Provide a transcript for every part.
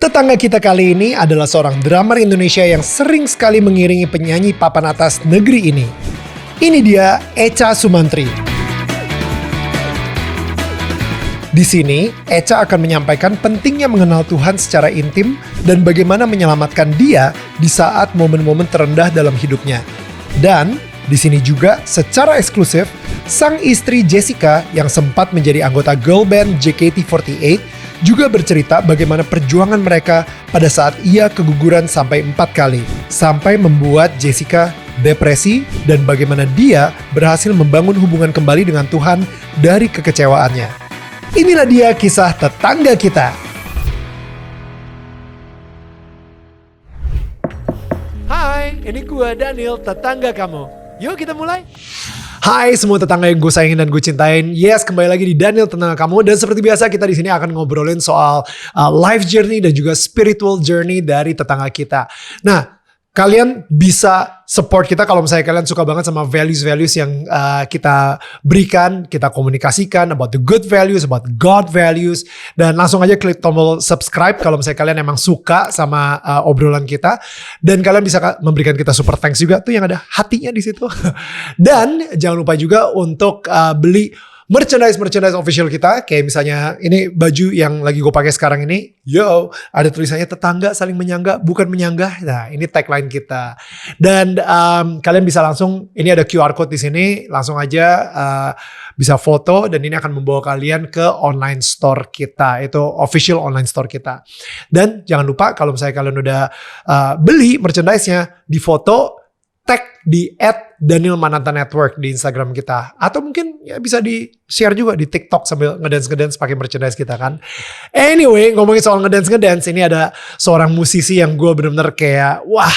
Tetangga kita kali ini adalah seorang drummer Indonesia yang sering sekali mengiringi penyanyi papan atas negeri ini. Ini dia Echa Sumantri. Di sini, Echa akan menyampaikan pentingnya mengenal Tuhan secara intim dan bagaimana menyelamatkan dia di saat momen-momen terendah dalam hidupnya. Dan di sini juga secara eksklusif, sang istri Jessica yang sempat menjadi anggota girl band JKT48 juga bercerita bagaimana perjuangan mereka pada saat ia keguguran sampai 4 kali, sampai membuat Jessica depresi dan bagaimana dia berhasil membangun hubungan kembali dengan Tuhan dari kekecewaannya. Inilah dia kisah tetangga kita. Hai, ini gue Daniel, tetangga kamu. Yuk kita mulai. Hai semua tetangga yang gue sayangin dan gue cintain. Yes, kembali lagi di Daniel Tetangga Kamu. Dan seperti biasa kita di sini akan ngobrolin soal life journey dan juga spiritual journey dari tetangga kita. Nah, kalian bisa support kita kalau misalnya kalian suka banget sama values-values yang kita berikan, kita komunikasikan about the good values, about God values. Dan langsung aja klik tombol subscribe kalau misalnya kalian emang suka sama obrolan kita. Dan kalian bisa memberikan kita super thanks juga tuh yang ada hatinya di situ. Dan jangan lupa juga untuk beli merchandise official kita, kayak misalnya ini baju yang lagi gue pakai sekarang ini. Yo, ada tulisannya tetangga saling menyangga bukan menyanggah. Nah, ini tagline kita. Dan kalian bisa langsung, ini ada QR code di sini, langsung aja bisa foto dan ini akan membawa kalian ke online store kita, itu official online store kita. Dan jangan lupa kalau misalnya kalian udah beli merchandise-nya, di foto, tag di @DanielMananta_Network di Instagram kita. Atau mungkin ya bisa di-share juga di TikTok sambil ngedance pakai merchandise kita kan. Anyway, ngomongin soal ngedance, ini ada seorang musisi yang gue bener-bener kayak, wah,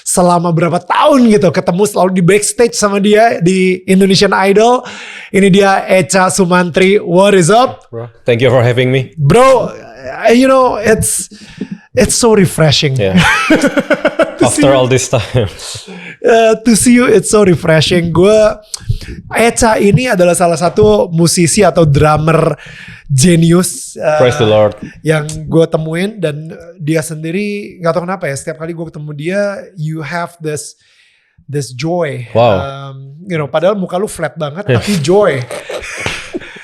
selama berapa tahun gitu ketemu selalu di backstage sama dia di Indonesian Idol. Ini dia Echa Sumantri. What is up? Bro, thank you for having me. Bro, you know, it's so refreshing. Yeah. After all this time. To see you, it's so refreshing. Echa ini adalah salah satu musisi atau drummer genius. Praise the Lord. Yang gue temuin dan dia sendiri gak tahu kenapa ya. Setiap kali gue ketemu dia, you have this joy. Wow. You know, padahal muka lu flat banget, tapi joy.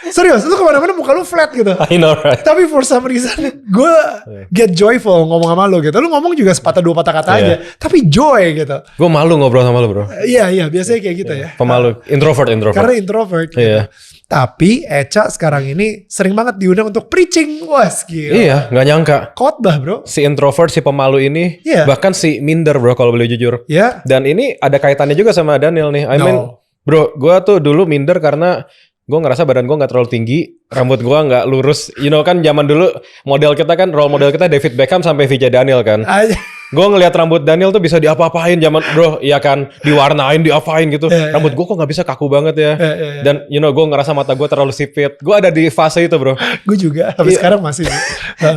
Serius, lu kemana-mana muka lu flat gitu. I know, right? Tapi for some reason gue get joyful ngomong sama lu gitu. Lu ngomong juga sepatah dua patah kata aja, tapi joy gitu. Gue malu ngobrol sama lu, bro. Iya, biasanya kayak gitu ya. Pemalu, introvert. Karena introvert gitu. Iya. Tapi Echa sekarang ini sering banget diundang untuk preaching. Wah, gila. Iya, gak nyangka. Khotbah, bro. Si introvert, si pemalu ini, bahkan si minder, bro, kalau boleh jujur. Iya. Dan ini ada kaitannya juga sama Daniel nih. I mean, bro, gue tuh dulu minder karena gue ngerasa badan gue gak terlalu tinggi, rambut gue gak lurus. You know kan zaman dulu model kita kan, role model kita David Beckham sampai Vijay Daniel kan. Gue ngelihat rambut Daniel tuh bisa diapa-apain zaman, bro, iya kan, diwarnain, diapain gitu. Rambut gue kok gak bisa kaku banget ya. Dan you know gue ngerasa mata gue terlalu sipit. Gue ada di fase itu, bro. Gue juga, sampai sekarang masih.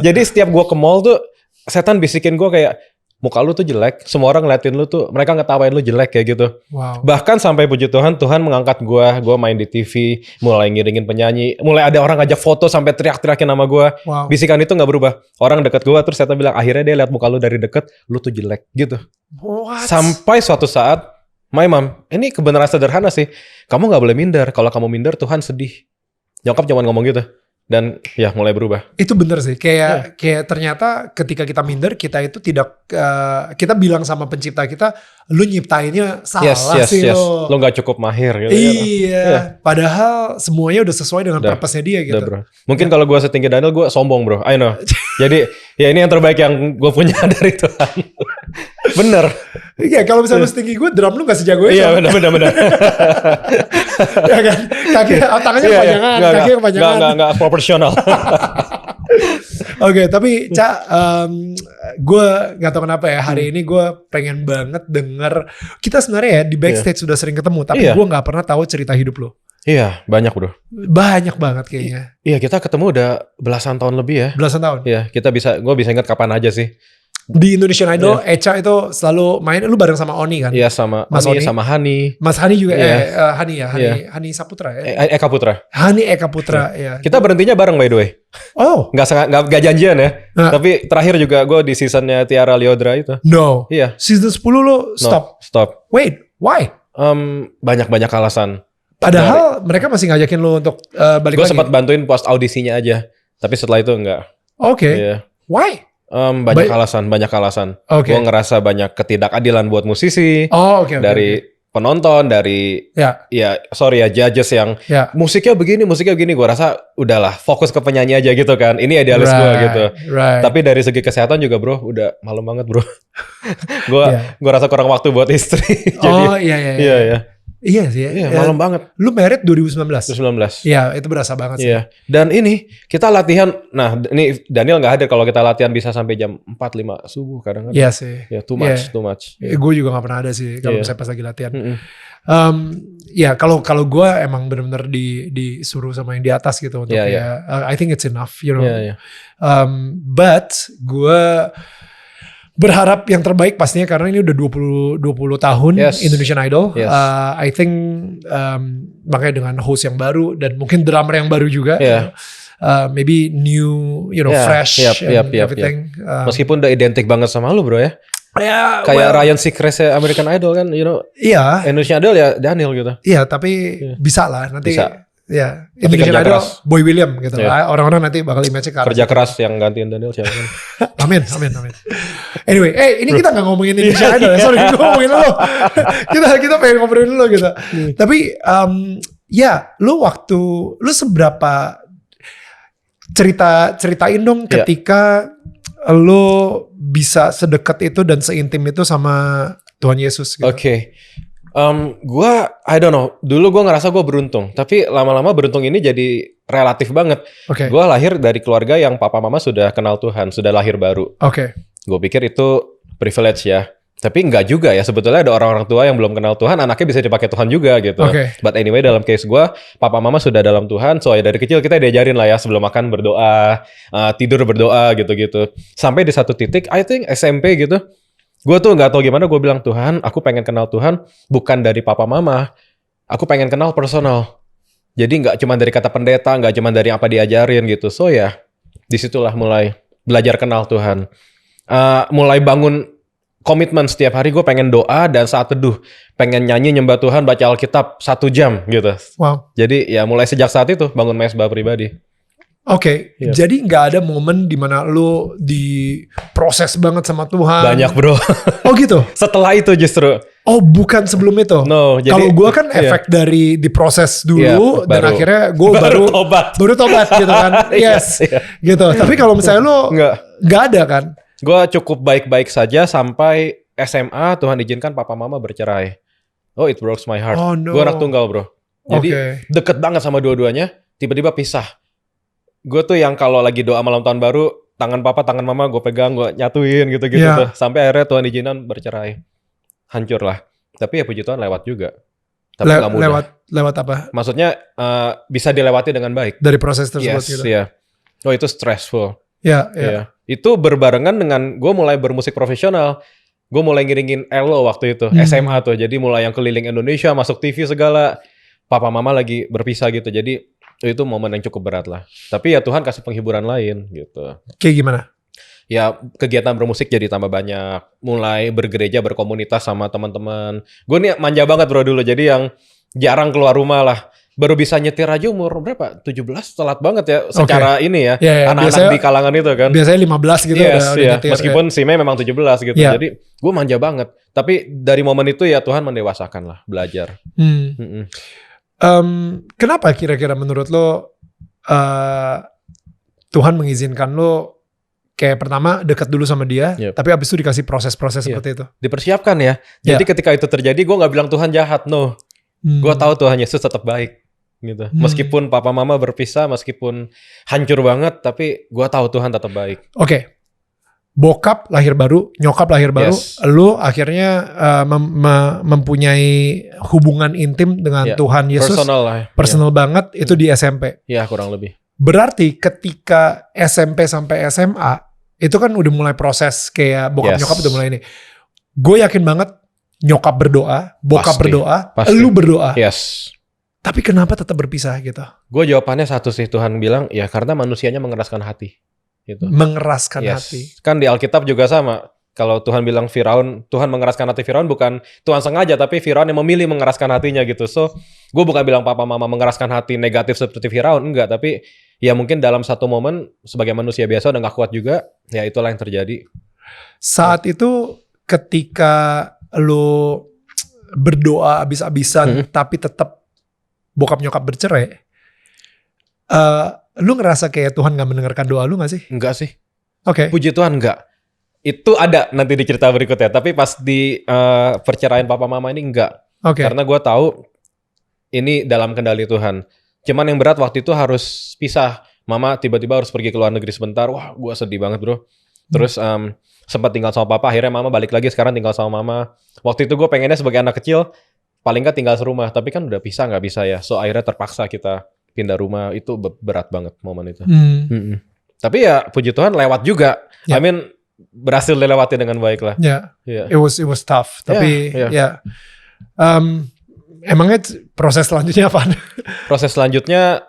Jadi setiap gue ke mall tuh, setan bisikin gue kayak, muka lu tuh jelek, semua orang ngeliatin lu tuh, mereka ngetawain lu jelek kayak gitu. Wow. Bahkan sampai puji Tuhan, Tuhan mengangkat gue main di TV, mulai ngiringin penyanyi, mulai ada orang ngajak foto sampai teriak-teriakin nama gue. Wow. Bisikan itu gak berubah. Orang deket gue terus saya bilang, akhirnya dia lihat muka lu dari deket, lu tuh jelek gitu. What? Sampai suatu saat, my mom, ini kebenaran sederhana sih, kamu gak boleh minder, kalau kamu minder Tuhan sedih. Nyokap cuma ngomong gitu. Dan ya mulai berubah. Itu bener sih. Kayak ternyata ketika kita minder, kita itu tidak, kita bilang sama pencipta kita, lu nyiptainnya salah sih lo. Lu gak cukup mahir gitu. Iya. Padahal semuanya udah sesuai dengan purpose-nya dia gitu. Bro. Mungkin kalau gue setinggi Daniel, gue sombong, bro. I know. Jadi ya ini yang terbaik yang gue punya dari Tuhan. Bener. Iya, kalau misalnya lu setinggi gue, drum lu gak sejago itu. Iya, bener. Ya kan? Tangannya kepanjangan, kakinya kepanjangan. Nggak proporsional. Oke, tapi Ca, gue gak tahu kenapa ya, hari ini gue pengen banget denger, kita sebenarnya ya di backstage sudah sering ketemu, tapi gue gak pernah tahu cerita hidup lo. Iya, banyak, bro. Banyak banget kayaknya. Iya, kita ketemu udah belasan tahun lebih ya. Belasan tahun? Iya, gue bisa ingat kapan aja sih. Di Indonesian Idol, Echa itu selalu main, lu bareng sama Oni kan? Iya sama Mas Oni, Oni. sama Hani. Mas Hani juga, Iya. Hani Saputra ya? Eka Putra. Hani Eka Putra, ya. Kita berhentinya bareng by the way. Oh, Nggak janjian ya. Tapi terakhir juga gue di seasonnya Tiara Liodra itu. no. Iya. Season 10 lu stop. Stop. Wait, why? Banyak alasan. Padahal mereka masih ngajakin lu untuk balik Gue lagi. sempat bantuin post audisinya aja. Tapi setelah itu enggak. Oke. Iya. Why? Banyak alasan. Oke. Gue ngerasa banyak ketidakadilan buat musisi. Oh, oke. Dari penonton, dari judges yang musiknya begini. Gue rasa udahlah fokus ke penyanyi aja gitu kan. Ini idealis gue gitu. Right. Tapi dari segi kesehatan juga bro, udah malam banget bro. Gue rasa kurang waktu buat istri. Jadi, iya. Iya sih. Iya, malam banget. Lu married 2019? 2019. Iya, itu berasa banget sih. Iya. Dan ini kita latihan. Nah, ini Daniel nggak hadir kalau kita latihan bisa sampai jam 4-5 subuh kadang-kadang. Iya sih. Ya, too much. Gue juga nggak pernah ada sih kalau misalnya pas lagi latihan. Ya kalau gue emang benar-benar disuruh sama yang di atas gitu untuk I think it's enough, you know. But gue berharap yang terbaik pastinya karena ini udah 20 tahun Indonesian Idol. I think makanya dengan host yang baru dan mungkin drummer yang baru juga. Maybe new, fresh and everything. Meskipun udah identik banget sama lu bro ya. Kayak Ryan Seacrest ya American Idol kan, Indonesian Idol ya Daniel gitu. Iya, tapi bisa lah nanti. Bisa. Ya, Indonesian Idol Boy William gitu. Orang-orang nanti bakal image-nya ke kerja keras yang gantiin Daniel siapa kan. Amin. Anyway, ini kita gak ngomongin Indonesian Idol. Sorry, kita ngomongin lo. kita pengen ngobrolin lo gitu. Tapi lu seberapa ceritain dong ketika lu bisa sedekat itu dan seintim itu sama Tuhan Yesus gitu. Oke. I don't know. Dulu gue ngerasa gue beruntung, tapi lama-lama beruntung ini jadi relatif banget. Gue lahir dari keluarga yang papa mama sudah kenal Tuhan, sudah lahir baru. Gue pikir itu privilege ya, tapi enggak juga ya. Sebetulnya ada orang-orang tua yang belum kenal Tuhan, anaknya bisa dipakai Tuhan juga gitu. But anyway, dalam case gue, papa mama sudah dalam Tuhan, so ya dari kecil kita diajarin lah ya sebelum makan berdoa, tidur berdoa gitu-gitu. Sampai di satu titik, I think SMP gitu. Gue tuh gak tahu gimana gue bilang, Tuhan aku pengen kenal Tuhan bukan dari papa mama. Aku pengen kenal personal. Jadi gak cuma dari kata pendeta, gak cuma dari apa diajarin gitu. So ya, disitulah mulai belajar kenal Tuhan. Mulai bangun komitmen setiap hari gue pengen doa dan saat teduh. Pengen nyanyi nyembah Tuhan, baca Alkitab 1 jam gitu. Wow. Jadi ya mulai sejak saat itu bangun mesbah pribadi. Jadi nggak ada momen dimana lu diproses banget sama Tuhan. Banyak bro. Oh gitu? Setelah itu justru. Oh bukan sebelum itu? No. Kalau gue kan efek dari diproses dulu dan akhirnya gue baru tobat gitu kan. Yes. Gitu. Tapi kalau misalnya lu nggak ada kan? Gue cukup baik-baik saja sampai SMA Tuhan izinkan papa mama bercerai. Oh it breaks my heart. Oh, no. Gue anak tunggal bro. Jadi deket banget sama dua-duanya. Tiba-tiba pisah. Gue tuh yang kalau lagi doa malam tahun baru, tangan papa, tangan mama gue pegang, gue nyatuin gitu-gitu tuh. Sampai akhirnya Tuhan izinan bercerai. Hancur lah. Tapi ya puji Tuhan lewat juga. Tapi gak mudah. Lewat apa? Maksudnya bisa dilewati dengan baik. Dari proses tersebut gitu? Oh itu stressful. Iya. Itu berbarengan dengan gue mulai bermusik profesional. Gue mulai ngiringin ELO waktu itu. SMA tuh. Jadi mulai yang keliling Indonesia, masuk TV segala. Papa mama lagi berpisah gitu. Jadi itu momen yang cukup berat lah. Tapi ya Tuhan kasih penghiburan lain gitu. Kayak gimana? Ya kegiatan bermusik jadi tambah banyak. Mulai bergereja, berkomunitas sama teman-teman. Gue nih manja banget bro dulu. Jadi yang jarang keluar rumah lah. Baru bisa nyetir aja umur berapa? 17, telat banget ya. Secara ini ya. Anak-anak di kalangan itu kan. Biasanya 15 gitu udah nyetir. Meskipun SIM-nya memang 17 gitu. Jadi gue manja banget. Tapi dari momen itu ya Tuhan mendewasakan lah. Belajar. Kenapa kira-kira menurut lo Tuhan mengizinkan lo kayak pertama dekat dulu sama dia, tapi abis itu dikasih proses-proses seperti itu? Dipersiapkan ya. Jadi ketika itu terjadi, gue nggak bilang Tuhan jahat, no. Gue tahu Tuhan Yesus tetap baik, gitu. Meskipun papa mama berpisah, meskipun hancur banget, tapi gue tahu Tuhan tetap baik. Bokap lahir baru, nyokap lahir baru, lu akhirnya mempunyai hubungan intim dengan Tuhan Yesus. Personal banget, itu di SMP. Ya kurang lebih. Berarti ketika SMP sampai SMA, itu kan udah mulai proses kayak bokap Yes. nyokap udah mulai ini. Gue yakin banget nyokap berdoa, bokap Pasti. berdoa, Pasti. lu berdoa. Yes. Tapi kenapa tetap berpisah gitu? Gue jawabannya satu sih, Tuhan bilang ya karena manusianya mengeraskan hati. Gitu. Mengeraskan Yes. hati. Kan di Alkitab juga sama. Kalau Tuhan bilang Firaun, Tuhan mengeraskan hati Firaun, bukan Tuhan sengaja, tapi Firaun yang memilih mengeraskan hatinya gitu. So, gue bukan bilang papa mama mengeraskan hati negatif seperti Firaun, enggak. Tapi ya mungkin dalam satu momen sebagai manusia biasa udah gak kuat juga, ya itulah yang terjadi. Saat itu ketika lu berdoa abis-abisan tapi tetap bokap nyokap bercerai, lu ngerasa kayak Tuhan gak mendengarkan doa lu gak sih? Enggak sih. Oke. Puji Tuhan enggak. Itu ada nanti di cerita berikutnya. Tapi pas di perceraian papa mama ini enggak. Oke. Karena gue tahu ini dalam kendali Tuhan. Cuman yang berat waktu itu harus pisah. Mama tiba-tiba harus pergi ke luar negeri sebentar. Wah, gue sedih banget bro. Terus sempat tinggal sama papa. Akhirnya mama balik lagi. Sekarang tinggal sama mama. Waktu itu gue pengennya sebagai anak kecil paling nggak tinggal serumah. Tapi kan udah pisah nggak bisa ya. So akhirnya terpaksa kita pindah rumah. Itu berat banget momen itu. Tapi ya puji Tuhan lewat juga. Ya. I mean berhasil dilewati dengan baik lah. Ya, Yeah. it was tough. Tapi Yeah. ya, emangnya proses selanjutnya apa? Proses selanjutnya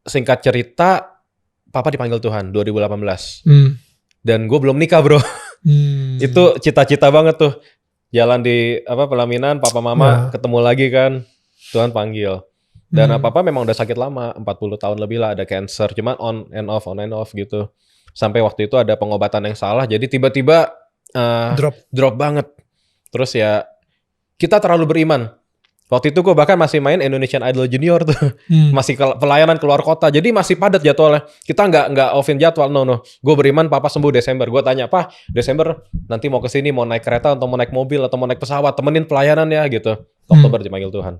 singkat cerita, papa dipanggil Tuhan 2018. Dan gue belum nikah bro. Itu cita-cita banget tuh. Jalan di pelaminan, papa mama ketemu lagi kan. Tuhan panggil. Dan papa memang udah sakit lama, 40 tahun lebih lah, ada cancer. Cuman on and off gitu. Sampai waktu itu ada pengobatan yang salah. Jadi tiba-tiba drop banget. Terus ya kita terlalu beriman. Waktu itu gue bahkan masih main Indonesian Idol Junior tuh. Masih pelayanan keluar kota. Jadi masih padat jadwalnya. Kita nggak offin jadwal. No. Gue beriman papa sembuh Desember. Gue tanya, "Pak, Desember nanti mau kesini, mau naik kereta atau mau naik mobil atau mau naik pesawat, temenin pelayanan ya," gitu. Oktober dipanggil Tuhan.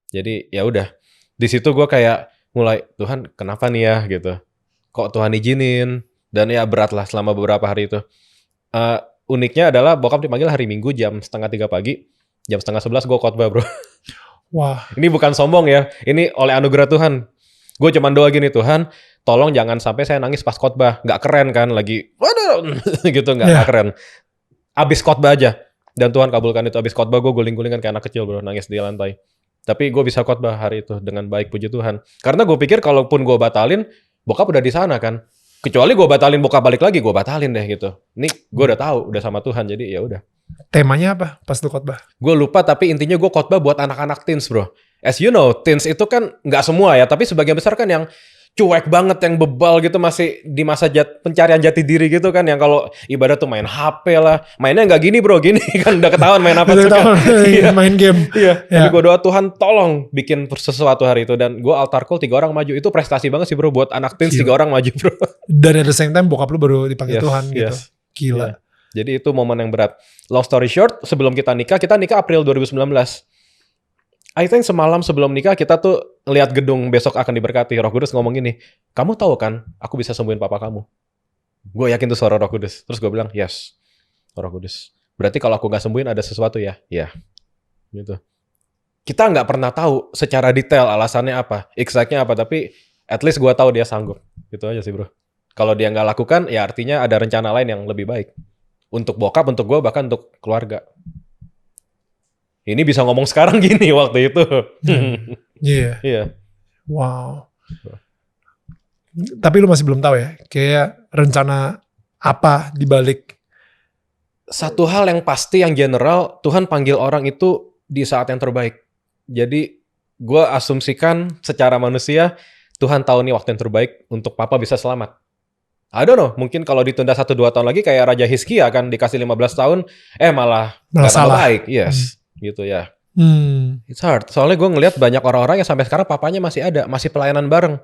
Jadi ya udah. Di situ gue kayak mulai, Tuhan kenapa nih ya gitu. Kok Tuhan izinin? Dan ya berat lah selama beberapa hari itu. Uniknya adalah bokap dipanggil hari Minggu jam 2:30 pagi. Jam 10:30 gue khotbah bro. Wah. Ini bukan sombong ya. Ini oleh anugerah Tuhan. Gue cuma doa gini, Tuhan tolong jangan sampai saya nangis pas khotbah. Gak keren kan lagi. Waduh gitu gak keren. Abis khotbah aja. Dan Tuhan kabulkan itu. Abis khotbah gue guling-gulingan kayak anak kecil bro. Nangis di lantai. Tapi gue bisa khotbah hari itu dengan baik puji Tuhan. Karena gue pikir kalaupun gue batalin, bokap udah di sana kan. Kecuali gue batalin bokap balik lagi, gue batalin deh gitu. Nih gue udah tahu, udah sama Tuhan, jadi ya udah. Temanya apa pas lu khotbah? Gue lupa, tapi intinya gue khotbah buat anak-anak teens bro. As you know, teens itu kan nggak semua ya, tapi sebagian besar kan yang cuek banget, yang bebal gitu, masih di masa pencarian jati diri gitu kan, yang kalau ibadah tuh main HP lah, mainnya nggak gini bro, gini kan udah ketahuan main apa tuh kan. Main game. Iya. Tapi gue doa Tuhan tolong bikin sesuatu hari itu, dan gue altar call 3 orang maju. Itu prestasi banget sih bro buat anak teens. 3 orang maju bro. Dan at the same time bokap lu baru dipanggil Tuhan gitu. Gila. Yeah. Jadi itu momen yang berat. Long story short, sebelum kita nikah April 2019. I think semalam sebelum nikah kita tuh ngeliat gedung besok akan diberkati. Roh Kudus ngomong gini, "Kamu tahu kan aku bisa sembuhin papa kamu?" Gue yakin tuh suara Roh Kudus. Terus gue bilang, "Yes, Roh Kudus. Berarti kalau aku gak sembuhin ada sesuatu ya?" "Ya." Gitu. Kita gak pernah tahu secara detail alasannya apa, exactnya apa, tapi at least gue tahu dia sanggup. Gitu aja sih bro. Kalau dia gak lakukan, ya artinya ada rencana lain yang lebih baik. Untuk bokap, untuk gue, bahkan untuk keluarga. Ini bisa ngomong sekarang gini waktu itu. Iya. Iya. Wow. Tapi lu masih belum tahu ya, kayak rencana apa dibalik. Satu hal yang pasti, yang general, Tuhan panggil orang itu di saat yang terbaik. Jadi gue asumsikan secara manusia, Tuhan tahu nih waktu yang terbaik untuk papa bisa selamat. I don't know, mungkin kalau ditunda 1-2 tahun lagi kayak Raja Hizkia kan dikasih 15 tahun, malah gak tambah baik. Yes. Gitu ya. It's hard. Soalnya gue ngelihat banyak orang-orang yang sampai sekarang papanya masih ada, masih pelayanan bareng.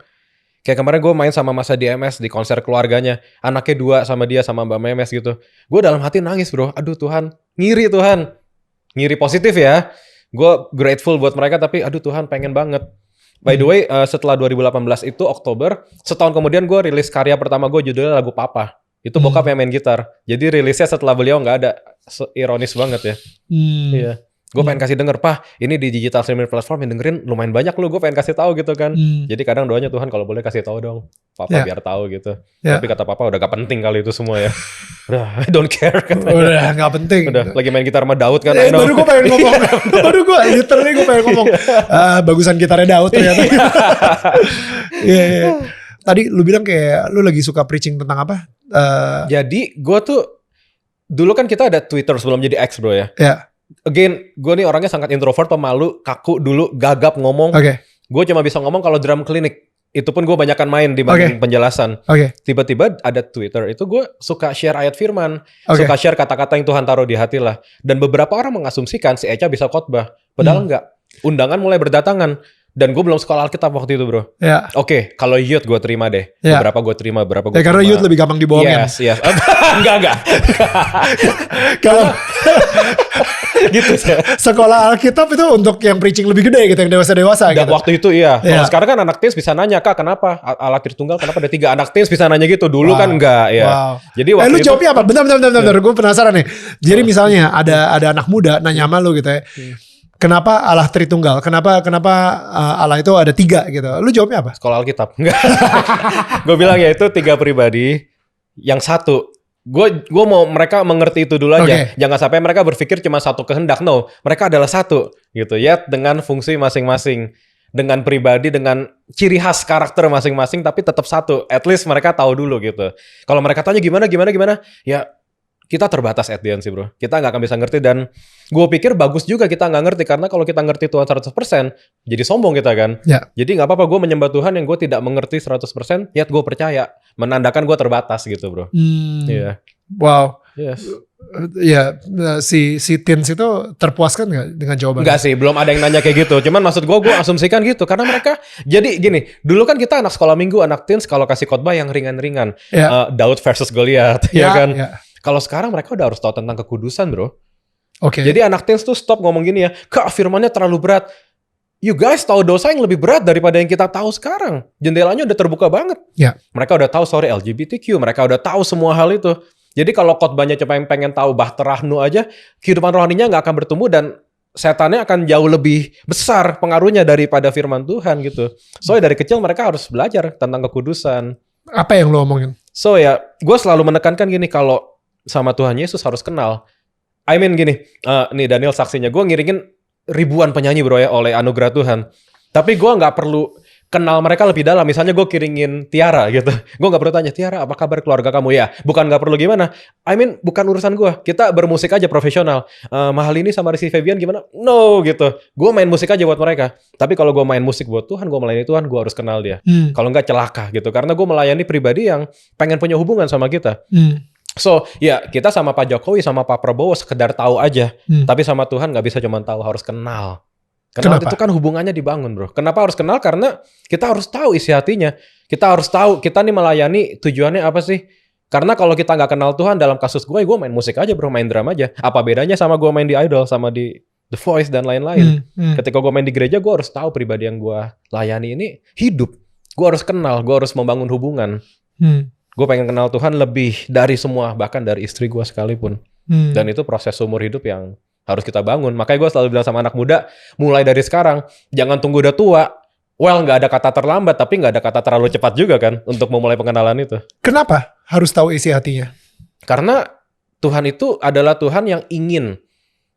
Kayak kemarin gue main sama Masa di MS di konser keluarganya, anaknya 2 sama dia sama Mbak Memes gitu. Gue dalam hati nangis bro. Aduh Tuhan, ngiri Tuhan, ngiri positif ya. Gue grateful buat mereka, tapi aduh Tuhan pengen banget. By the way, setelah 2018 itu Oktober, setahun kemudian gue rilis karya pertama gue, judulnya Lagu Papa. Itu bokap yang main gitar. Jadi rilisnya setelah beliau nggak ada. Ironis banget ya. Iya. Gue pengen kasih denger, Pak, ini di digital streaming platform yang dengerin lumayan banyak lu, gue pengen kasih tahu gitu kan. Jadi kadang doanya Tuhan kalau boleh kasih tahu dong, Papa biar tahu gitu. Tapi kata Papa udah gak penting kali itu semua ya. Udah, I don't care katanya. Udah gak penting. Udah, lagi main gitar sama Daud kan. Baru gue pengen ngomong. Literally gue pengen ngomong. Bagusan gitarnya Daud ternyata. Iya. Tadi lu bilang kayak lu lagi suka preaching tentang apa? Jadi gue tuh, dulu kan kita ada Twitter sebelum jadi X bro ya. Iya. Again, gue nih orangnya sangat introvert, pemalu, kaku dulu, gagap ngomong. Gue cuma bisa ngomong kalau drum klinik. Itu pun gue banyakan main dibanding penjelasan. Tiba-tiba ada Twitter, itu gue suka share ayat firman. Suka share kata-kata yang Tuhan taruh di hati lah. Dan beberapa orang mengasumsikan si Echa bisa khotbah. Padahal enggak. Undangan mulai berdatangan. Dan gue belum sekolah Alkitab waktu itu bro. Oke, kalau youth gue terima deh. Beberapa gue terima, beberapa gue terima. Karena youth lebih gampang dibohongin. Yes. Enggak. Kalau gitu sih. Sekolah Alkitab itu untuk yang preaching lebih gede gitu, yang dewasa-dewasa gitu. Waktu itu iya. Kalau sekarang kan anak teens bisa nanya, Kak kenapa Allah Tritunggal, kenapa ada 3 anak teens bisa nanya gitu. Dulu kan enggak ya. Jadi waktu lu itu jawabnya apa? Bentar. Gue penasaran nih. Jadi misalnya ada anak muda nanya sama lu gitu ya. Kenapa Allah Tritunggal? Kenapa Allah itu ada 3 gitu? Lu jawabnya apa? Sekolah Alkitab. Gue bilang ya itu 3 pribadi. Yang satu, gue mau mereka mengerti itu dulu aja. Jangan sampai mereka berpikir cuma satu kehendak. No, mereka adalah satu gitu ya, dengan fungsi masing-masing, dengan pribadi, dengan ciri khas karakter masing-masing, tapi tetap satu. At least mereka tahu dulu gitu. Kalau mereka tanya gimana, ya kita terbatas at the end sih bro. Kita nggak akan bisa ngerti, dan gue pikir bagus juga kita nggak ngerti, karena kalau kita ngerti Tuhan 100%, jadi sombong kita kan. Jadi nggak apa-apa gue menyembah Tuhan yang gue tidak mengerti 100%, yet gue percaya. Menandakan gue terbatas gitu bro. Wow. Yes. Ya, si teens itu terpuaskan nggak dengan jawabannya? Enggak sih, belum ada yang nanya kayak gitu. Cuman maksud gue asumsikan gitu. Karena mereka, jadi gini, dulu kan kita anak sekolah minggu, anak teens kalau kasih khotbah yang ringan-ringan. Daud versus Goliath, ya kan? Kalau sekarang mereka udah harus tahu tentang kekudusan bro. Jadi anak teens tuh stop ngomong gini ya, Kak firmannya terlalu berat. You guys tahu dosa yang lebih berat daripada yang kita tahu sekarang. Jendelanya udah terbuka banget. Mereka udah tahu sorry LGBTQ, mereka udah tahu semua hal itu. Jadi kalau khotbahnya cuma yang pengen tahu bahterahnu aja, kehidupan rohaninya nggak akan bertumbuh, dan setannya akan jauh lebih besar pengaruhnya daripada firman Tuhan gitu. Soalnya dari kecil mereka harus belajar tentang kekudusan. Apa yang lo omongin? So ya, gue selalu menekankan gini, kalau sama Tuhan Yesus harus kenal. I mean gini, nih Daniel saksinya, gue ngiringin ribuan penyanyi bro ya oleh anugerah Tuhan. Tapi gue nggak perlu kenal mereka lebih dalam. Misalnya gue kiringin Tiara gitu, gue nggak perlu tanya Tiara apa kabar keluarga kamu ya. Bukan nggak perlu gimana. I mean bukan urusan gue. Kita bermusik aja profesional. Mahal ini sama Rizky Febian gimana? No gitu. Gue main musik aja buat mereka. Tapi kalau gue main musik buat Tuhan, gue melayani Tuhan, gue harus kenal dia. Kalau nggak celaka gitu. Karena gue melayani pribadi yang pengen punya hubungan sama kita. So, ya kita sama Pak Jokowi, sama Pak Prabowo sekedar tahu aja. Tapi sama Tuhan nggak bisa cuma tahu, harus kenal. Kenal itu kan hubungannya dibangun bro. Kenapa harus kenal? Karena kita harus tahu isi hatinya. Kita harus tahu kita nih melayani tujuannya apa sih. Karena kalau kita nggak kenal Tuhan, dalam kasus gue main musik aja bro, main drum aja. Apa bedanya sama gue main di Idol, sama di The Voice dan lain-lain. Ketika gue main di gereja, gue harus tahu pribadi yang gue layani ini hidup. Gue harus kenal, gue harus membangun hubungan. Gue pengen kenal Tuhan lebih dari semua, bahkan dari istri gue sekalipun. Dan itu proses seumur hidup yang harus kita bangun. Makanya gue selalu bilang sama anak muda, mulai dari sekarang, jangan tunggu udah tua. Well, nggak ada kata terlambat, tapi nggak ada kata terlalu cepat juga kan, untuk memulai pengenalan itu. Kenapa harus tahu isi hatinya? Karena Tuhan itu adalah Tuhan yang ingin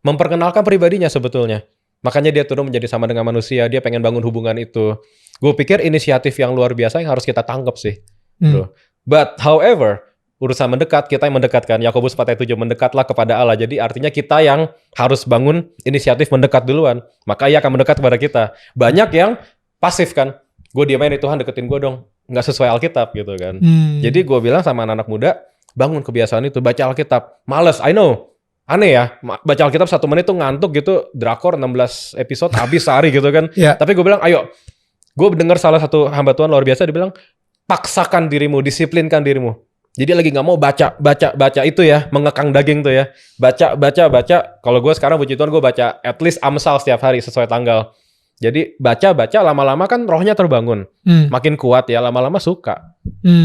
memperkenalkan pribadinya sebetulnya. Makanya dia turun menjadi sama dengan manusia, dia pengen bangun hubungan itu. Gue pikir inisiatif yang luar biasa yang harus kita tangkap sih. Bro. But however, urusan mendekat, kita yang mendekatkan. Yakobus 4:7, mendekatlah kepada Allah. Jadi artinya kita yang harus bangun inisiatif mendekat duluan. Maka ia akan mendekat kepada kita. Banyak yang pasif kan. Gue diamain nih, Tuhan deketin gue dong. Nggak sesuai Alkitab gitu kan. Jadi gue bilang sama anak-anak muda, bangun kebiasaan itu, baca Alkitab. Males, I know. Aneh ya, baca Alkitab 1 menit tuh ngantuk gitu. Drakor 16 episode habis sehari gitu kan. Tapi gue bilang, ayo. Gue dengar salah satu hamba Tuhan luar biasa, dia bilang, paksakan dirimu, disiplinkan dirimu. Jadi lagi nggak mau baca itu ya, mengekang daging tuh ya. Baca. Kalau gue sekarang puji Tuhan, gue baca at least Amsal setiap hari sesuai tanggal. Jadi baca, lama-lama kan rohnya terbangun. Makin kuat ya, lama-lama suka.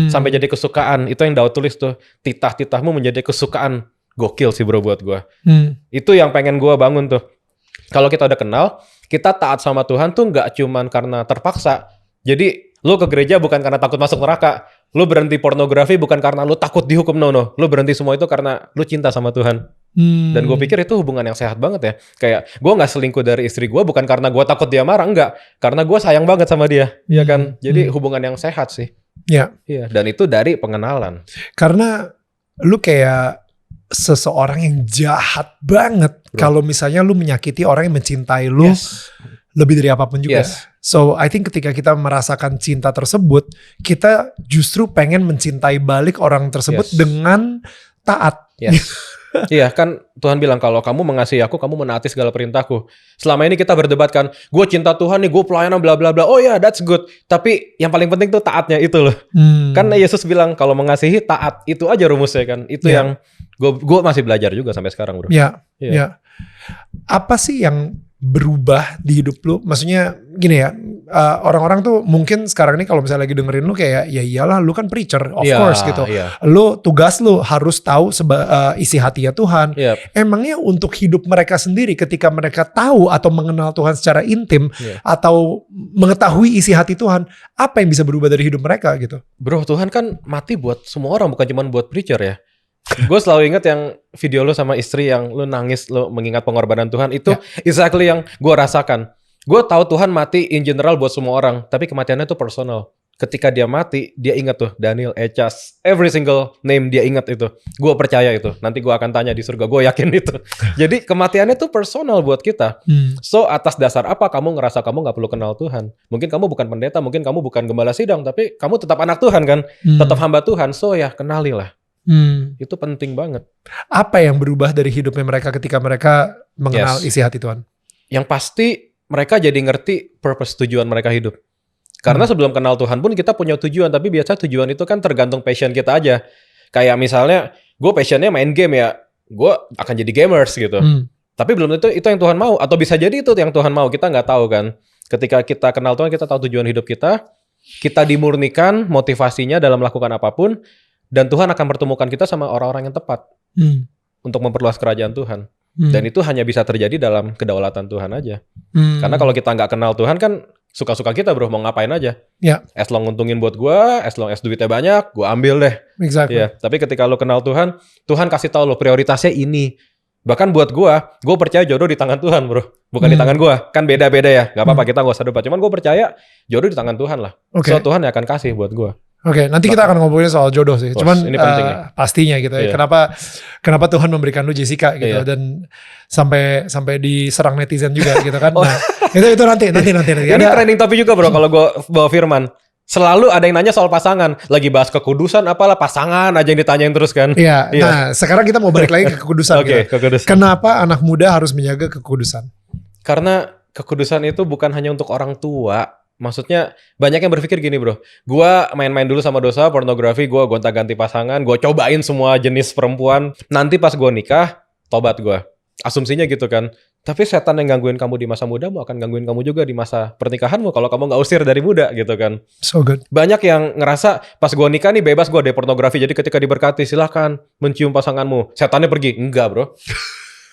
Sampai jadi kesukaan. Itu yang Daud tulis tuh, titah-titahmu menjadi kesukaan. Gokil sih bro buat gue. Itu yang pengen gue bangun tuh. Kalau kita udah kenal, kita taat sama Tuhan tuh nggak cuman karena terpaksa. Jadi lu ke gereja bukan karena takut masuk neraka. Lu berhenti pornografi bukan karena lu takut dihukum, no. Lu berhenti semua itu karena lu cinta sama Tuhan. Dan gue pikir itu hubungan yang sehat banget ya. Kayak gue nggak selingkuh dari istri gue bukan karena gue takut dia marah, enggak. Karena gue sayang banget sama dia, ya kan. Jadi hubungan yang sehat sih. Ya. Iya. Dan itu dari pengenalan. Karena lu kayak seseorang yang jahat banget kalau misalnya lu menyakiti orang yang mencintai lu lebih dari apapun juga. So I think ketika kita merasakan cinta tersebut, kita justru pengen mencintai balik orang tersebut dengan taat. Iya kan Tuhan bilang kalau kamu mengasihi aku, kamu menaati segala perintahku. Selama ini kita berdebat kan, gue cinta Tuhan nih, gue pelayanan bla bla bla. Oh ya, that's good. Tapi yang paling penting tuh taatnya itu loh. Kan Yesus bilang kalau mengasihi taat, itu aja rumusnya kan. Itu yang gue masih belajar juga sampai sekarang, bro. Ya. Apa sih yang berubah di hidup lu? Maksudnya gini ya, orang-orang tuh mungkin sekarang ini kalau misalnya lagi dengerin lu kayak ya iyalah lu kan preacher of course gitu. Lu tugas lu harus tahu isi hatinya Tuhan. Emangnya untuk hidup mereka sendiri ketika mereka tahu atau mengenal Tuhan secara intim atau mengetahui isi hati Tuhan, apa yang bisa berubah dari hidup mereka gitu? Bro, Tuhan kan mati buat semua orang, bukan cuma buat preacher ya. Gue selalu ingat yang video lu sama istri yang lu nangis, lu mengingat pengorbanan Tuhan. Itu exactly yang gue rasakan. Gue tahu Tuhan mati in general buat semua orang, tapi kematiannya itu personal. Ketika dia mati, dia ingat tuh Daniel, Echas, every single name dia ingat itu. Gue percaya itu. Nanti gue akan tanya di surga, gue yakin itu. Jadi kematiannya itu personal buat kita. So atas dasar apa kamu ngerasa kamu gak perlu kenal Tuhan? Mungkin kamu bukan pendeta, mungkin kamu bukan gembala sidang, tapi kamu tetap anak Tuhan kan? Tetap hamba Tuhan. So ya kenalilah. Itu penting banget. Apa yang berubah dari hidupnya mereka ketika mereka mengenal isi hati Tuhan? Yang pasti mereka jadi ngerti purpose, tujuan mereka hidup. Karena sebelum kenal Tuhan pun kita punya tujuan, tapi biasa tujuan itu kan tergantung passion kita aja. Kayak misalnya gue passionnya main game ya, gue akan jadi gamers gitu. Tapi belum tentu itu yang Tuhan mau, atau bisa jadi itu yang Tuhan mau, kita nggak tahu kan. Ketika kita kenal Tuhan, kita tahu tujuan hidup kita dimurnikan motivasinya dalam melakukan apapun. Dan Tuhan akan pertemukan kita sama orang-orang yang tepat untuk memperluas kerajaan Tuhan. Dan itu hanya bisa terjadi dalam kedaulatan Tuhan aja. Karena kalau kita nggak kenal Tuhan kan suka-suka kita bro, mau ngapain aja. As long untungin buat gue, as long as duitnya banyak, gue ambil deh. Exactly. Tapi ketika lo kenal Tuhan, Tuhan kasih tahu lo prioritasnya ini. Bahkan buat gue percaya jodoh di tangan Tuhan bro. Bukan di tangan gue. Kan beda-beda ya. Gak apa-apa kita gak usah debat. Cuman gue percaya jodoh di tangan Tuhan lah. So Tuhan yang akan kasih buat gue. Oke, nanti kita akan ngomongin soal jodoh sih. Cuman ini penting ya. Pastinya gitu ya. Kenapa Tuhan memberikan lu Jessica gitu dan sampai diserang netizen juga gitu kan. Nah, itu nanti. Ini trending topik juga bro kalau gue bawa firman. Selalu ada yang nanya soal pasangan. Lagi bahas kekudusan apalah, pasangan aja yang ditanyain terus kan. Iya. Nah, sekarang kita mau balik lagi ke kekudusan gitu. Kekudusan. Kenapa anak muda harus menjaga kekudusan? Karena kekudusan itu bukan hanya untuk orang tua. Maksudnya banyak yang berpikir gini bro, gue main-main dulu sama dosa pornografi, gue gonta-ganti pasangan, gue cobain semua jenis perempuan, nanti pas gue nikah tobat gue. Asumsinya gitu kan. Tapi setan yang gangguin kamu di masa mudamu akan gangguin kamu juga di masa pernikahanmu kalau kamu gak usir dari muda gitu kan. So good. Banyak yang ngerasa pas gue nikah nih bebas gue dari pornografi, jadi ketika diberkati silahkan mencium pasanganmu, setannya pergi. Enggak bro.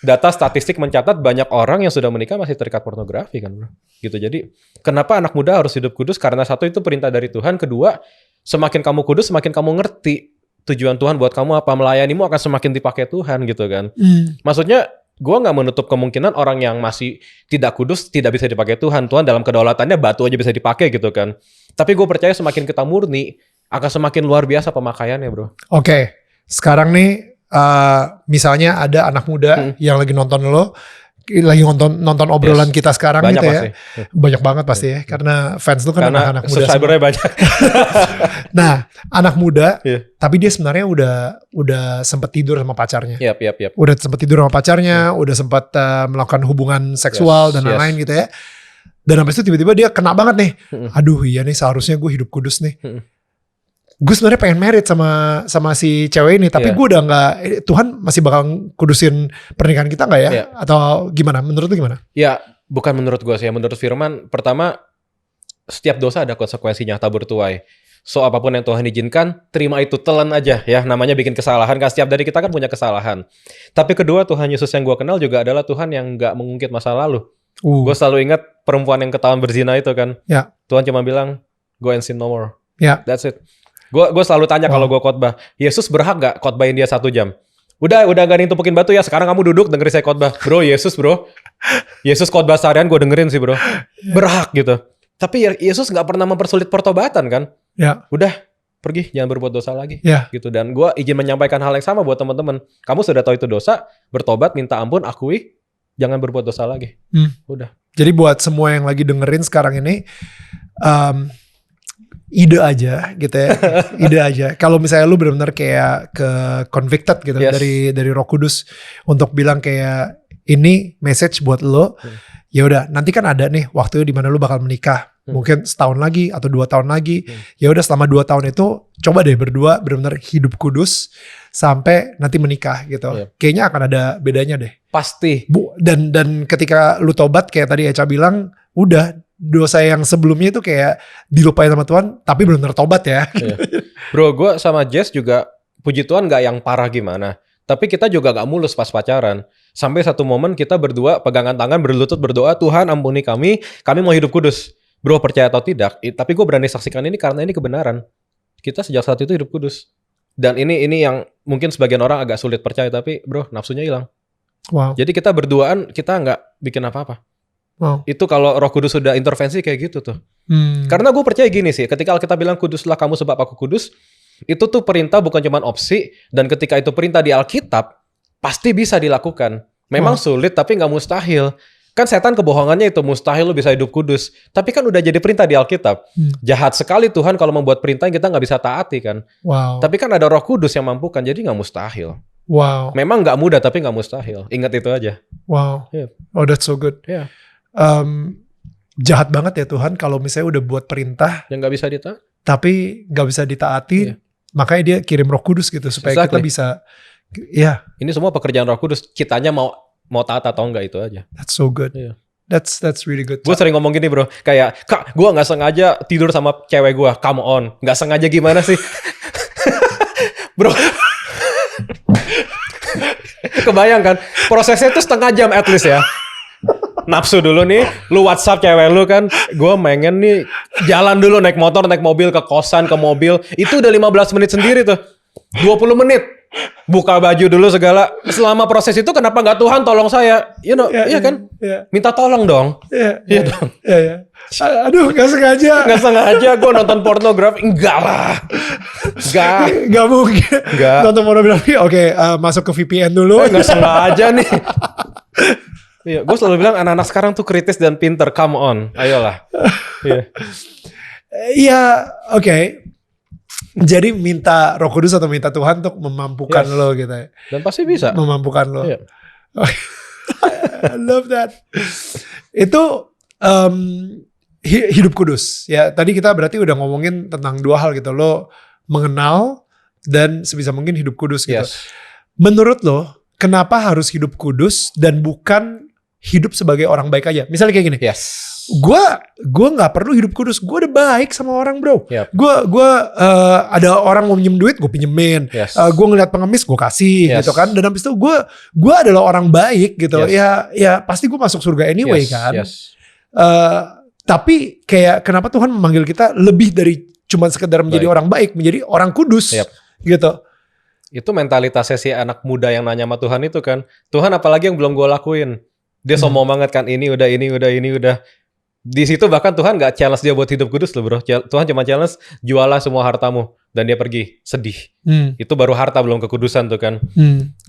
Data statistik mencatat banyak orang yang sudah menikah masih terikat pornografi kan bro. Gitu. Jadi kenapa anak muda harus hidup kudus? Karena satu itu perintah dari Tuhan. Kedua, semakin kamu kudus semakin kamu ngerti tujuan Tuhan buat kamu apa. Melayanimu akan semakin dipakai Tuhan gitu kan. Maksudnya gue gak menutup kemungkinan orang yang masih tidak kudus tidak bisa dipakai Tuhan. Tuhan dalam kedaulatannya batu aja bisa dipakai gitu kan. Tapi gue percaya semakin kita murni akan semakin luar biasa pemakaiannya bro. Oke. Sekarang nih misalnya ada anak muda yang lagi nonton lo, lagi nonton obrolan kita sekarang banyak gitu ya. Banyak banget pasti ya, karena fans lu kan anak-anak muda. Subscribernya banyak. Nah, anak muda, tapi dia sebenarnya udah sempat tidur sama pacarnya. Udah sempat tidur sama pacarnya, udah sempat melakukan hubungan seksual dan lain-lain gitu ya. Dan habis itu tiba-tiba dia kena banget nih. Aduh iya nih seharusnya gue hidup kudus nih. Gue sebenarnya pengen married sama si cewek ini, tapi gue udah nggak. Tuhan masih bakal kudusin pernikahan kita nggak ya? Atau gimana? Menurut lu gimana? Ya, bukan menurut gue sih. Menurut Firman, pertama setiap dosa ada konsekuensi nyata bertuai. So apapun yang Tuhan izinkan, terima itu, telan aja ya. Namanya bikin kesalahan, kan setiap dari kita kan punya kesalahan. Tapi kedua, Tuhan Yesus yang gue kenal juga adalah Tuhan yang gak mengungkit masa lalu. Gue selalu ingat perempuan yang ketahuan berzina itu kan. Ya. Tuhan cuma bilang, go and sin no more. Ya. That's it. Gue selalu tanya kalau gue khotbah, Yesus berhak gak khotbahin dia 1 jam? Udah gak ada yang tumpukin batu ya, sekarang kamu duduk dengerin saya khotbah. Bro, Yesus khotbah seharian gue dengerin sih bro. Berhak gitu. Tapi Yesus gak pernah mempersulit pertobatan kan. Ya. Udah, pergi, jangan berbuat dosa lagi. Ya. Gitu. Dan gue izin menyampaikan hal yang sama buat teman-teman. Kamu sudah tahu itu dosa, bertobat, minta ampun, akui, jangan berbuat dosa lagi. Udah. Jadi buat semua yang lagi dengerin sekarang ini, ide aja gitu ya. Ide aja. Kalau misalnya lu benar-benar kayak ke convicted gitu dari Roh Kudus untuk bilang kayak ini message buat lo. Ya udah, nanti kan ada nih waktu di mana lu bakal menikah. Mungkin setahun lagi atau 2 tahun lagi. Ya udah, selama 2 tahun itu coba deh berdua benar-benar hidup kudus sampai nanti menikah gitu. Kayaknya akan ada bedanya deh. Pasti. Dan ketika lu tobat kayak tadi Echa bilang, udah dosa yang sebelumnya itu kayak dilupain sama Tuhan, tapi benar-benar tobat ya. Bro, gue sama Jess juga puji Tuhan gak yang parah gimana. Tapi kita juga gak mulus pas pacaran. Sampai satu momen kita berdua pegangan tangan berlutut berdoa, Tuhan ampuni kami mau hidup kudus. Bro, percaya atau tidak, tapi gue berani saksikan ini karena ini kebenaran. Kita sejak saat itu hidup kudus. Dan ini yang mungkin sebagian orang agak sulit percaya, tapi bro, nafsunya hilang. Wow. Jadi kita berduaan, kita nggak bikin apa-apa. Wow. Itu kalau Roh Kudus sudah intervensi kayak gitu tuh. Karena gue percaya gini sih, ketika kita bilang kuduslah kamu sebab aku kudus, itu tuh perintah bukan cuma opsi, dan ketika itu perintah di Alkitab, pasti bisa dilakukan. Memang sulit, tapi nggak mustahil. Kan setan kebohongannya itu mustahil lu bisa hidup kudus. Tapi kan udah jadi perintah di Alkitab. Jahat sekali Tuhan kalau membuat perintah yang kita nggak bisa taati kan. Wow. Tapi kan ada Roh Kudus yang mampukan, jadi nggak mustahil. Wow. Memang nggak mudah, tapi nggak mustahil. Ingat itu aja. Wow. Oh, that's so good. Jahat banget ya Tuhan kalau misalnya udah buat perintah yang nggak bisa ditaati, tapi nggak bisa ditaati. Makanya dia kirim Roh Kudus gitu supaya kita bisa. Ini semua pekerjaan Roh Kudus. Kitanya mau taat atau enggak itu aja. That's so good. That's really good. Gue sering ngomong gini bro, kayak kak, gue nggak sengaja tidur sama cewek gue, come on, nggak sengaja gimana sih, bro? Kebayang kan, prosesnya tuh setengah jam at least ya. Nafsu dulu nih, lu WhatsApp cewek lu kan, gue pengen nih jalan dulu naik motor, naik mobil ke kosan, ke mobil, itu udah 15 menit sendiri tuh, 20 menit. Buka baju dulu segala. Selama proses itu kenapa nggak Tuhan tolong saya? Iya kan? Minta tolong dong. Iya dong. Aduh, nggak sengaja. Nggak sengaja gue nonton pornografi. Enggak lah. Nggak mungkin. Nonton pornografi. Oke, masuk ke VPN dulu. Nggak sengaja nih. Iya, gue selalu bilang anak-anak sekarang tuh kritis dan pinter. Come on, ayolah. Iya, oke. Jadi minta Roh Kudus atau minta Tuhan untuk memampukan lo gitu ya. Dan pasti bisa. Memampukan lo. I love that. Itu hidup kudus. Ya, tadi kita berarti udah ngomongin tentang 2 hal gitu. Lo mengenal dan sebisa mungkin hidup kudus gitu. Menurut lo, kenapa harus hidup kudus dan bukan hidup sebagai orang baik aja? Misalnya kayak gini. Gue nggak perlu hidup kudus. Gue udah baik sama orang bro. Gue ada orang mau pinjem duit, gue pinjemin. Gue ngeliat pengemis, gue kasih gitu kan. Dan habis itu gue adalah orang baik gitu. Ya pasti gue masuk surga anyway kan. Tapi kayak kenapa Tuhan memanggil kita lebih dari cuma sekedar menjadi orang baik, menjadi orang kudus gitu. Itu mentalitasnya si anak muda yang nanya sama Tuhan itu kan. Tuhan apalagi yang belum gue lakuin. Dia sombong banget kan, ini udah. Di situ bahkan Tuhan gak challenge dia buat hidup kudus loh bro. Tuhan cuma challenge, jualah semua hartamu. Dan dia pergi, sedih. Itu baru harta, belum kekudusan tuh kan.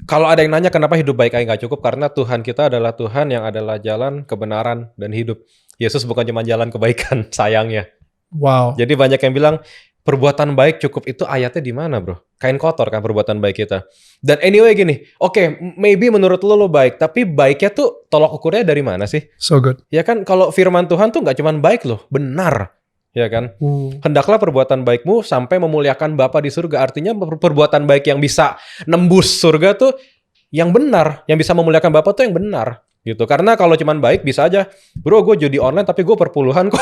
Kalau ada yang nanya kenapa hidup baik aja gak cukup, karena Tuhan kita adalah Tuhan yang adalah jalan, kebenaran, dan hidup. Yesus bukan cuma jalan kebaikan, sayangnya. Wow. Jadi banyak yang bilang, perbuatan baik cukup, itu ayatnya di mana bro? Kain kotor kan perbuatan baik kita. Dan anyway gini, oke, maybe menurut lo baik, tapi baiknya tuh tolok ukurnya dari mana sih? So good. Ya kan, kalau firman Tuhan tuh nggak cuma baik loh, benar. Ya kan? Hendaklah perbuatan baikmu sampai memuliakan Bapa di surga. Artinya perbuatan baik yang bisa nembus surga tuh yang benar, yang bisa memuliakan Bapa tuh yang benar. gitu. Karena kalau cuman baik bisa aja, bro gue judi online tapi gue perpuluhan kok.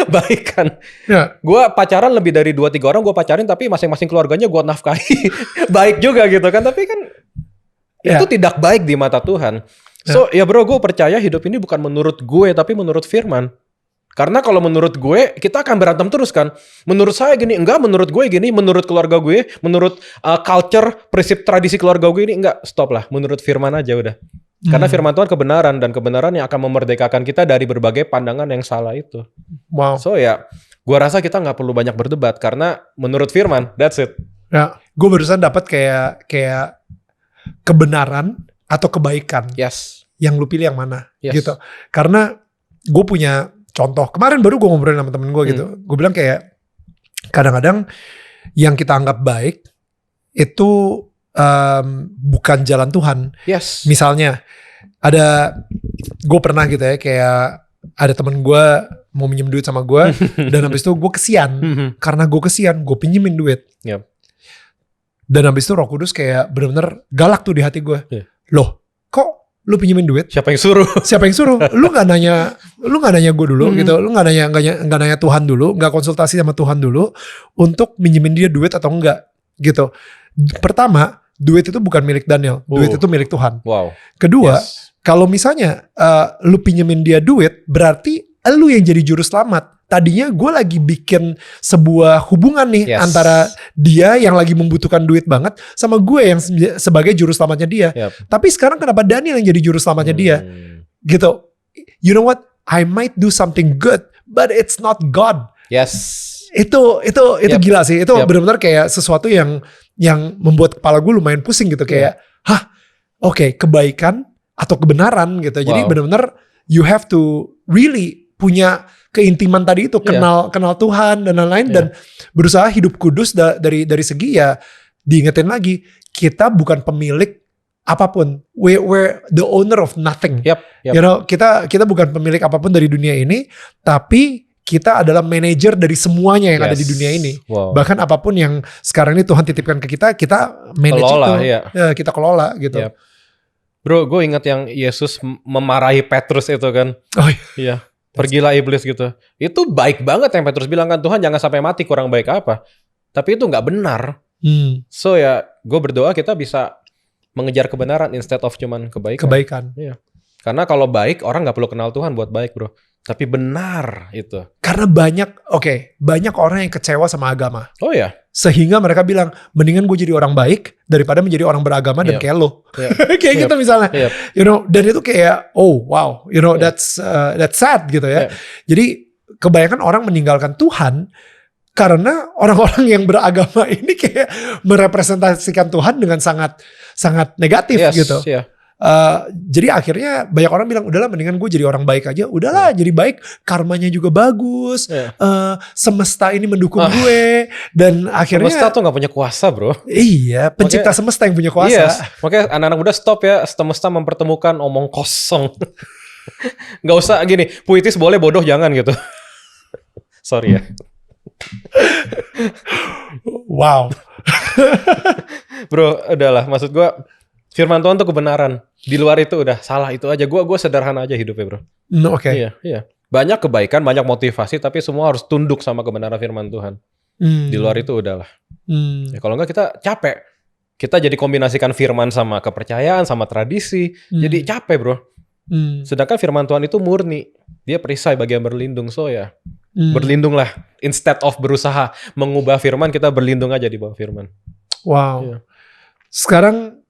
Baik kan. Ya. Gue pacaran lebih dari 2-3 orang gue pacarin tapi masing-masing keluarganya gue nafkahi. Baik juga gitu kan. Tapi kan itu tidak baik di mata Tuhan. So ya bro, gue percaya hidup ini bukan menurut gue tapi menurut firman. Karena kalau menurut gue, kita akan berantem terus kan. Menurut saya gini, enggak. Menurut gue gini, menurut keluarga gue, menurut culture, prinsip tradisi keluarga gue ini, enggak. Stop lah, menurut firman aja udah. Karena firman Tuhan kebenaran, dan kebenaran yang akan memerdekakan kita dari berbagai pandangan yang salah itu. Wow. So ya, gue rasa kita nggak perlu banyak berdebat, karena menurut firman, that's it. Ya, gue barusan dapat kayak kebenaran atau kebaikan. Yes. Yang lu pilih yang mana, Yes. gitu. Karena gue punya contoh, kemarin baru gue ngobrol sama temen gue gitu. Gue bilang kayak, kadang-kadang yang kita anggap baik, itu bukan jalan Tuhan. Yes. Misalnya, gue pernah gitu ya, kayak ada temen gue mau minjem duit sama gue, dan habis itu gue kesian. Karena gue kesian, gue pinjemin duit. Yep. Dan habis itu Roh Kudus kayak bener-bener galak tuh di hati gue. Yeah. Loh, kok lu pinjemin duit? Siapa yang suruh? Siapa yang suruh? Lu nggak nanya gue dulu gitu. Lu nggak nanya Tuhan dulu, nggak konsultasi sama Tuhan dulu untuk minjemin dia duit atau enggak gitu. Pertama, duit itu bukan milik Daniel, duit itu milik Tuhan. Wow. Kedua, Yes. kalau misalnya lu pinjemin dia duit, berarti lu yang jadi juru selamat. Tadinya gue lagi bikin sebuah hubungan nih antara dia yang lagi membutuhkan duit banget sama gue yang sebagai juru selamatnya dia. Yep. Tapi sekarang kenapa Daniel yang jadi juru selamatnya dia? Gitu. You know what? I might do something good, but it's not God. Yes. Itu Yep. gila sih. Itu Yep. benar-benar kayak sesuatu yang membuat kepala gue lumayan pusing gitu. Kayak, oke, kebaikan atau kebenaran gitu. Jadi benar-benar you have to really punya keintiman tadi itu, kenal Tuhan dan lain-lain, dan berusaha hidup kudus dari segi ya diingetin lagi, kita bukan pemilik apapun. We're the owner of nothing. Yep. You know, kita bukan pemilik apapun dari dunia ini, tapi kita adalah manajer dari semuanya yang ada di dunia ini. Wow. Bahkan apapun yang sekarang ini Tuhan titipkan ke kita manage Kelola, itu. iya. Ya, kita kelola gitu. Yep. Bro, gue ingat yang Yesus memarahi Petrus itu kan. Oh iya. Pergilah iblis gitu. Itu baik banget yang Petrus bilang kan, Tuhan jangan sampai mati, kurang baik apa. Tapi itu nggak benar. So ya, gue berdoa kita bisa mengejar kebenaran instead of cuman kebaikan. Iya. Karena kalau baik, orang nggak perlu kenal Tuhan buat baik bro. Tapi benar itu. Karena banyak orang yang kecewa sama agama. Oh ya. Sehingga mereka bilang, mendingan gue jadi orang baik daripada menjadi orang beragama dan kayak lo. Kayak gitu misalnya. You know, dan itu kayak, oh wow, you know, that's sad gitu ya. Jadi kebanyakan orang meninggalkan Tuhan karena orang-orang yang beragama ini kayak merepresentasikan Tuhan dengan sangat negatif gitu. Jadi akhirnya banyak orang bilang, udahlah mendingan gue jadi orang baik aja. Udahlah jadi baik, karmanya juga bagus. Semesta ini mendukung gue. Dan akhirnya semesta tuh gak punya kuasa bro. Iya, pencipta semesta yang punya kuasa. Iya, makanya anak-anak muda stop ya. Semesta mempertemukan omong kosong. Gak usah gini, puitis boleh, bodoh jangan gitu. Sorry ya. Wow. Bro, udahlah, maksud gue firman Tuhan tuh kebenaran. Di luar itu udah salah itu aja. Gue sederhana aja hidupnya bro. Oke. Iya. Banyak kebaikan, banyak motivasi, tapi semua harus tunduk sama kebenaran firman Tuhan. Di luar itu udahlah. Ya, kalau enggak kita capek. Kita jadi kombinasikan firman sama kepercayaan, sama tradisi. Jadi capek bro. Sedangkan firman Tuhan itu murni. Dia perisai bagian berlindung. So ya, berlindunglah. Instead of berusaha mengubah firman, kita berlindung aja di bawah firman. Wow. Iya. Sekarang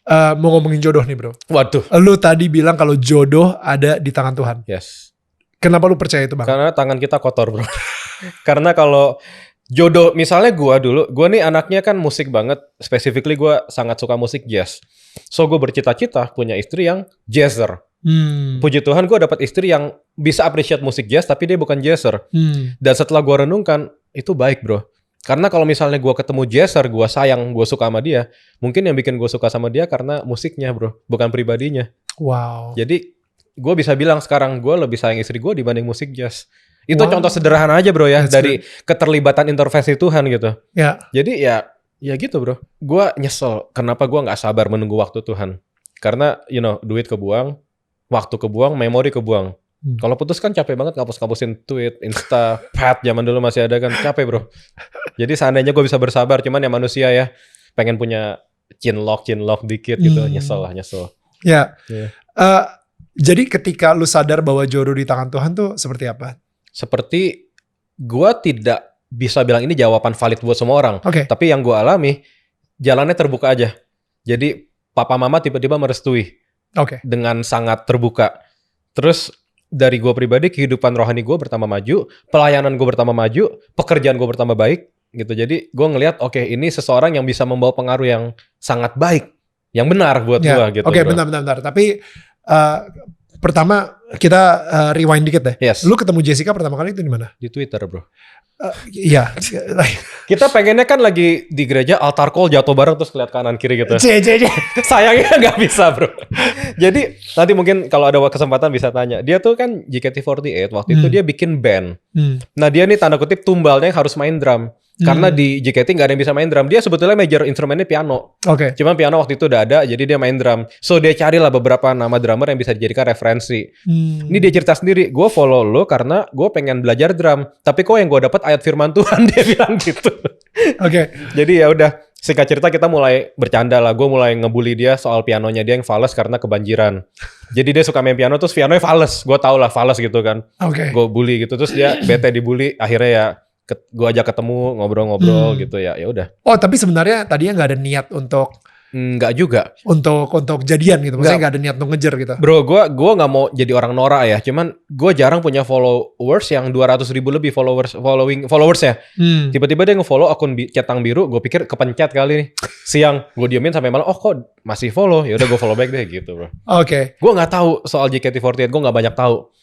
mau ngomongin jodoh nih bro. Waduh. Lu tadi bilang kalau jodoh ada di tangan Tuhan. Yes. Kenapa lu percaya itu bang? Karena tangan kita kotor bro. Karena kalau jodoh, misalnya gue nih anaknya kan musik banget. Specifically gue sangat suka musik jazz. So gue bercita-cita punya istri yang jazzer. Puji Tuhan gue dapat istri yang bisa appreciate musik jazz tapi dia bukan jazzer. Dan setelah gue renungkan, itu baik bro. Karena kalau misalnya gue ketemu jazzer, gue sayang, gue suka sama dia, mungkin yang bikin gue suka sama dia karena musiknya bro, bukan pribadinya. Wow. Jadi gue bisa bilang sekarang gue lebih sayang istri gue dibanding musik jazz. Itu contoh sederhana aja bro ya. That's dari keterlibatan intervensi Tuhan gitu. Jadi ya gitu bro. Gue nyesel kenapa gue gak sabar menunggu waktu Tuhan. Karena you know, duit kebuang, waktu kebuang, memori kebuang. Kalau putus kan capek banget ngapus-ngapusin tweet, Insta, Pad zaman dulu masih ada kan, capek bro. Jadi seandainya gue bisa bersabar, cuman ya manusia ya pengen punya chinlock dikit gitu, nyesel. Ya. Jadi ketika lu sadar bahwa jodoh di tangan Tuhan tuh seperti apa? Seperti gue tidak bisa bilang ini jawaban valid buat semua orang. Tapi yang gue alami, jalannya terbuka aja. Jadi papa mama tiba-tiba merestui dengan sangat terbuka. Terus dari gue pribadi, kehidupan rohani gue bertambah maju, pelayanan gue bertambah maju, pekerjaan gue bertambah baik gitu. Jadi gue ngelihat ini seseorang yang bisa membawa pengaruh yang sangat baik, yang benar buat gue gitu. Bentar. Tapi pertama kita rewind dikit deh. Yes. Lu ketemu Jessica pertama kali itu di mana? Di Twitter bro. Iya. Kita pengennya kan lagi di gereja altar call jatuh bareng terus lihat kanan kiri gitu. Sayangnya nggak bisa bro. Jadi nanti mungkin kalau ada kesempatan bisa tanya. Dia tuh kan JKT48 waktu itu dia bikin band. Nah dia nih tanda kutip tumbalnya harus main drum. Karena di JKT nggak ada yang bisa main drum. Dia sebetulnya major instrumennya piano. Cuman piano waktu itu udah ada, jadi dia main drum. So dia carilah beberapa nama drummer yang bisa dijadikan referensi. Ini dia cerita sendiri. Gue follow lo karena gue pengen belajar drum. Tapi kok yang gue dapat ayat firman Tuhan, dia bilang gitu. Jadi ya udah. Singkat cerita kita mulai bercanda lah. Gue mulai ngebully dia soal pianonya dia yang fales karena kebanjiran. Jadi dia suka main piano terus pianonya fales. Gue tau lah fales gitu kan. Gue bully gitu terus dia bete dibully. Akhirnya ya gue ajak ketemu ngobrol-ngobrol gitu ya udah. Oh tapi sebenarnya tadinya nggak ada niat untuk nggak juga untuk jadian gitu. Maksudnya nggak ada niat untuk ngejar gitu. Bro, gue nggak mau jadi orang norak ya. Cuman gue jarang punya followers yang 200.000 lebih followers ya. Tiba-tiba dia nge-follow akun Cetang Biru. Gue pikir kepencet kali nih. Siang gue diemin sampai malam. Oh kok masih follow? Ya udah gue follow back deh gitu bro. Gue nggak tahu soal JKT48. Gue nggak banyak tahu.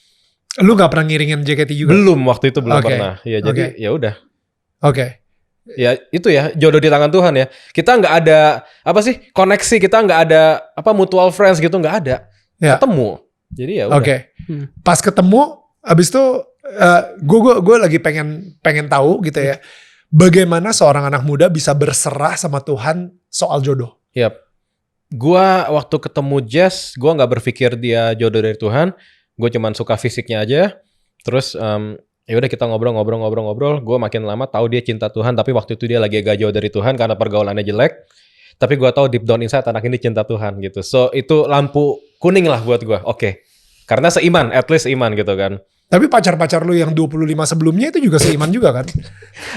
Lu nggak pernah ngiringin JKT juga? Belum, waktu itu belum pernah. Ya jadi ya udah. Ya itu ya jodoh di tangan Tuhan ya. Kita nggak ada koneksi, kita nggak ada mutual friends gitu, nggak ada. Ketemu. Jadi ya udah. Pas ketemu, abis itu gue lagi pengen tahu gitu ya. Bagaimana seorang anak muda bisa berserah sama Tuhan soal jodoh? Gue waktu ketemu Jess, gue nggak berpikir dia jodoh dari Tuhan. Gue cuman suka fisiknya aja. Terus ya udah kita ngobrol. Gue makin lama tahu dia cinta Tuhan. Tapi waktu itu dia lagi agak jauh dari Tuhan karena pergaulannya jelek. Tapi gue tahu deep down inside anak ini cinta Tuhan gitu. So itu lampu kuning lah buat gue. Karena seiman, at least iman gitu kan. Tapi pacar-pacar lu yang 25 sebelumnya itu juga seiman juga kan?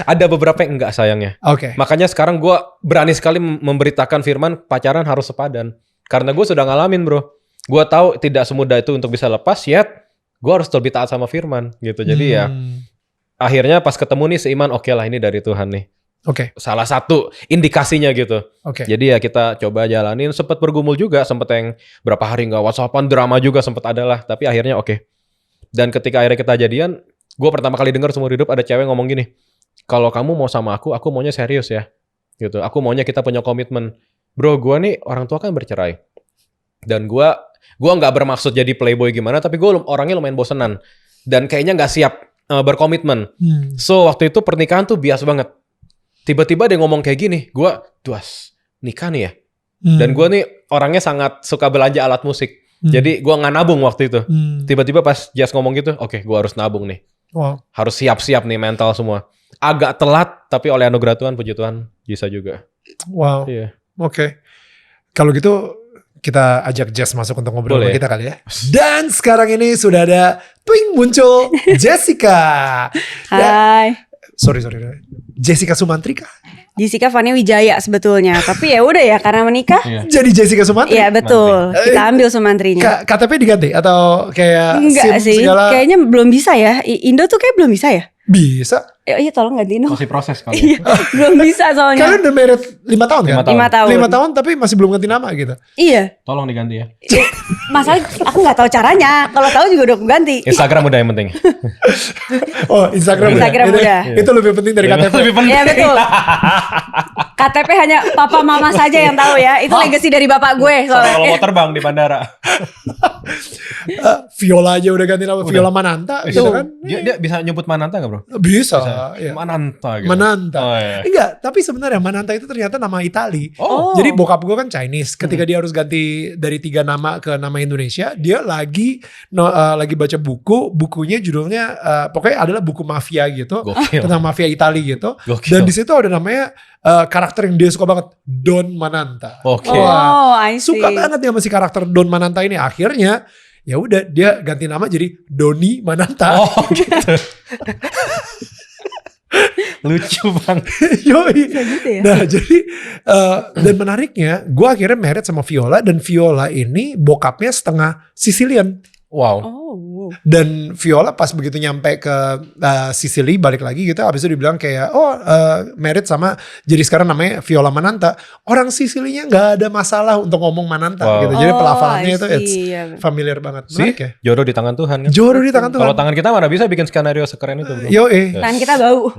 Ada beberapa yang enggak sayangnya. Makanya sekarang gue berani sekali memberitakan firman pacaran harus sepadan. Karena gue sudah ngalamin bro. Gue tahu tidak semudah itu untuk bisa lepas, yet gue harus lebih taat sama firman gitu. Jadi ya akhirnya pas ketemu nih seiman, oke lah ini dari Tuhan nih. Salah satu indikasinya gitu. Jadi ya kita coba jalanin. Sempet bergumul juga, sempet yang berapa hari nggak WhatsAppan, drama juga sempet ada lah. Tapi akhirnya oke. Dan ketika akhirnya kita jadian, gue pertama kali dengar seumur hidup ada cewek ngomong gini, kalau kamu mau sama aku maunya serius ya. Gitu. Aku maunya kita punya komitmen. Bro, gue nih orang tua kan bercerai. Dan gue nggak bermaksud jadi playboy gimana, tapi gue orangnya lumayan bosenan dan kayaknya nggak siap berkomitmen. So waktu itu pernikahan tuh bias banget. Tiba-tiba dia ngomong kayak gini, gue duas nikah nih ya. Dan gue nih orangnya sangat suka belanja alat musik. Jadi gue nggak nabung waktu itu. Tiba-tiba pas Jas ngomong gitu, oke, gue harus nabung nih. Harus siap-siap nih mental semua. Agak telat, tapi oleh anugerah Tuhan, puji Tuhan bisa juga. Kalau gitu kita ajak Jess masuk untuk ngobrol sama kita kali ya. Dan sekarang ini sudah ada twing muncul Jessica. Hai. Sorry. Jessica Sumantrika. Jessica Fania Wijaya sebetulnya. Tapi ya udah ya karena menikah. Jadi Jessica Sumantri. Iya betul. Kita ambil Sumantrinya. KTP diganti atau kayak enggak SIM sih. segala? Kayaknya belum bisa ya. Indo tuh kayak belum bisa ya. Bisa. Iya tolong gantiin dong. Masih proses kali. Belum bisa soalnya. Kalian udah married 5 tahun kan? 5 tahun. 5 tahun tapi masih belum ganti nama gitu. Iya. Tolong diganti ya. Masalah aku nggak tahu caranya. Kalau tahu juga udah aku ganti. Instagram udah yang penting. Instagram udah. Itu lebih penting dari KTP. Iya betul. KTP hanya papa mama saja yang tahu ya. Itu legacy dari bapak gue. Kalau mau terbang di bandara. Viola aja udah ganti nama Viola Mananta gitu kan. Dia bisa nyebut Mananta gak bro? Bisa. Iya. Mananta gitu. Mananta. Oh, iya. Enggak, tapi sebenarnya Mananta itu ternyata nama Itali. Oh. Jadi bokap gue kan Chinese. Ketika dia harus ganti dari 3 nama ke nama Indonesia, dia lagi baca bukunya judulnya pokoknya adalah buku mafia gitu, Gokil. tentang mafia Itali gitu. Gokil. Dan di situ ada namanya karakter yang dia suka banget, Don Mananta. Oke. Oh, I see. Suka banget dia masih karakter Don Mananta ini. Akhirnya ya udah dia ganti nama jadi Doni Mananta. Oh gitu. Lucu banget. Yoi. Gitu ya? Nah jadi dan menariknya gue akhirnya married sama Viola, dan Viola ini bokapnya setengah Sicilian. Wow. Oh, wow. Dan Viola pas begitu nyampe ke Sicily balik lagi gitu, abis itu dibilang kayak married sama, jadi sekarang namanya Viola Mananta. Orang Sicilinya nggak ada masalah untuk ngomong Mananta Wow. gitu. Jadi Oh, pelafalannya I itu see. it's Iya. familiar banget. Sih, Menarik ya? jodoh di tangan Tuhan kan. Jodoh di tangan Tuhan. Kalau tangan kita mana bisa bikin skenario sekeren itu, bro. Yoi. Tangan kita bau.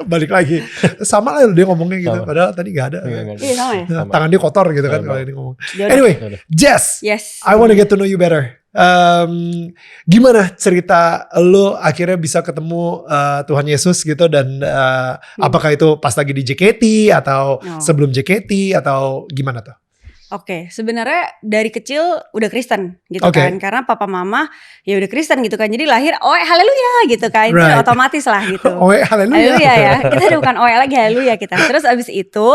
Balik lagi. Sama lah dia ngomongnya gitu. Sama. Padahal tadi gak ada. Iya, Iya sama ya. Nah, Sama. tangan dia kotor gitu kan Sama. kalau ini ngomong. Jodoh. Anyway, Jodoh. Jess, Yes. I want to get to know you better. Gimana cerita lo akhirnya bisa ketemu Tuhan Yesus gitu, dan apakah itu pas lagi di JKT atau Oh. sebelum JKT atau gimana tuh? Oke, sebenarnya dari kecil udah Kristen gitu Oke. kan, karena papa mama ya udah Kristen gitu kan, jadi lahir oe haleluya gitu kan, itu Right. udah otomatis lah gitu. Oe haleluya. Haleluya ya, kita udah bukan oe lagi, haleluya kita. Terus abis itu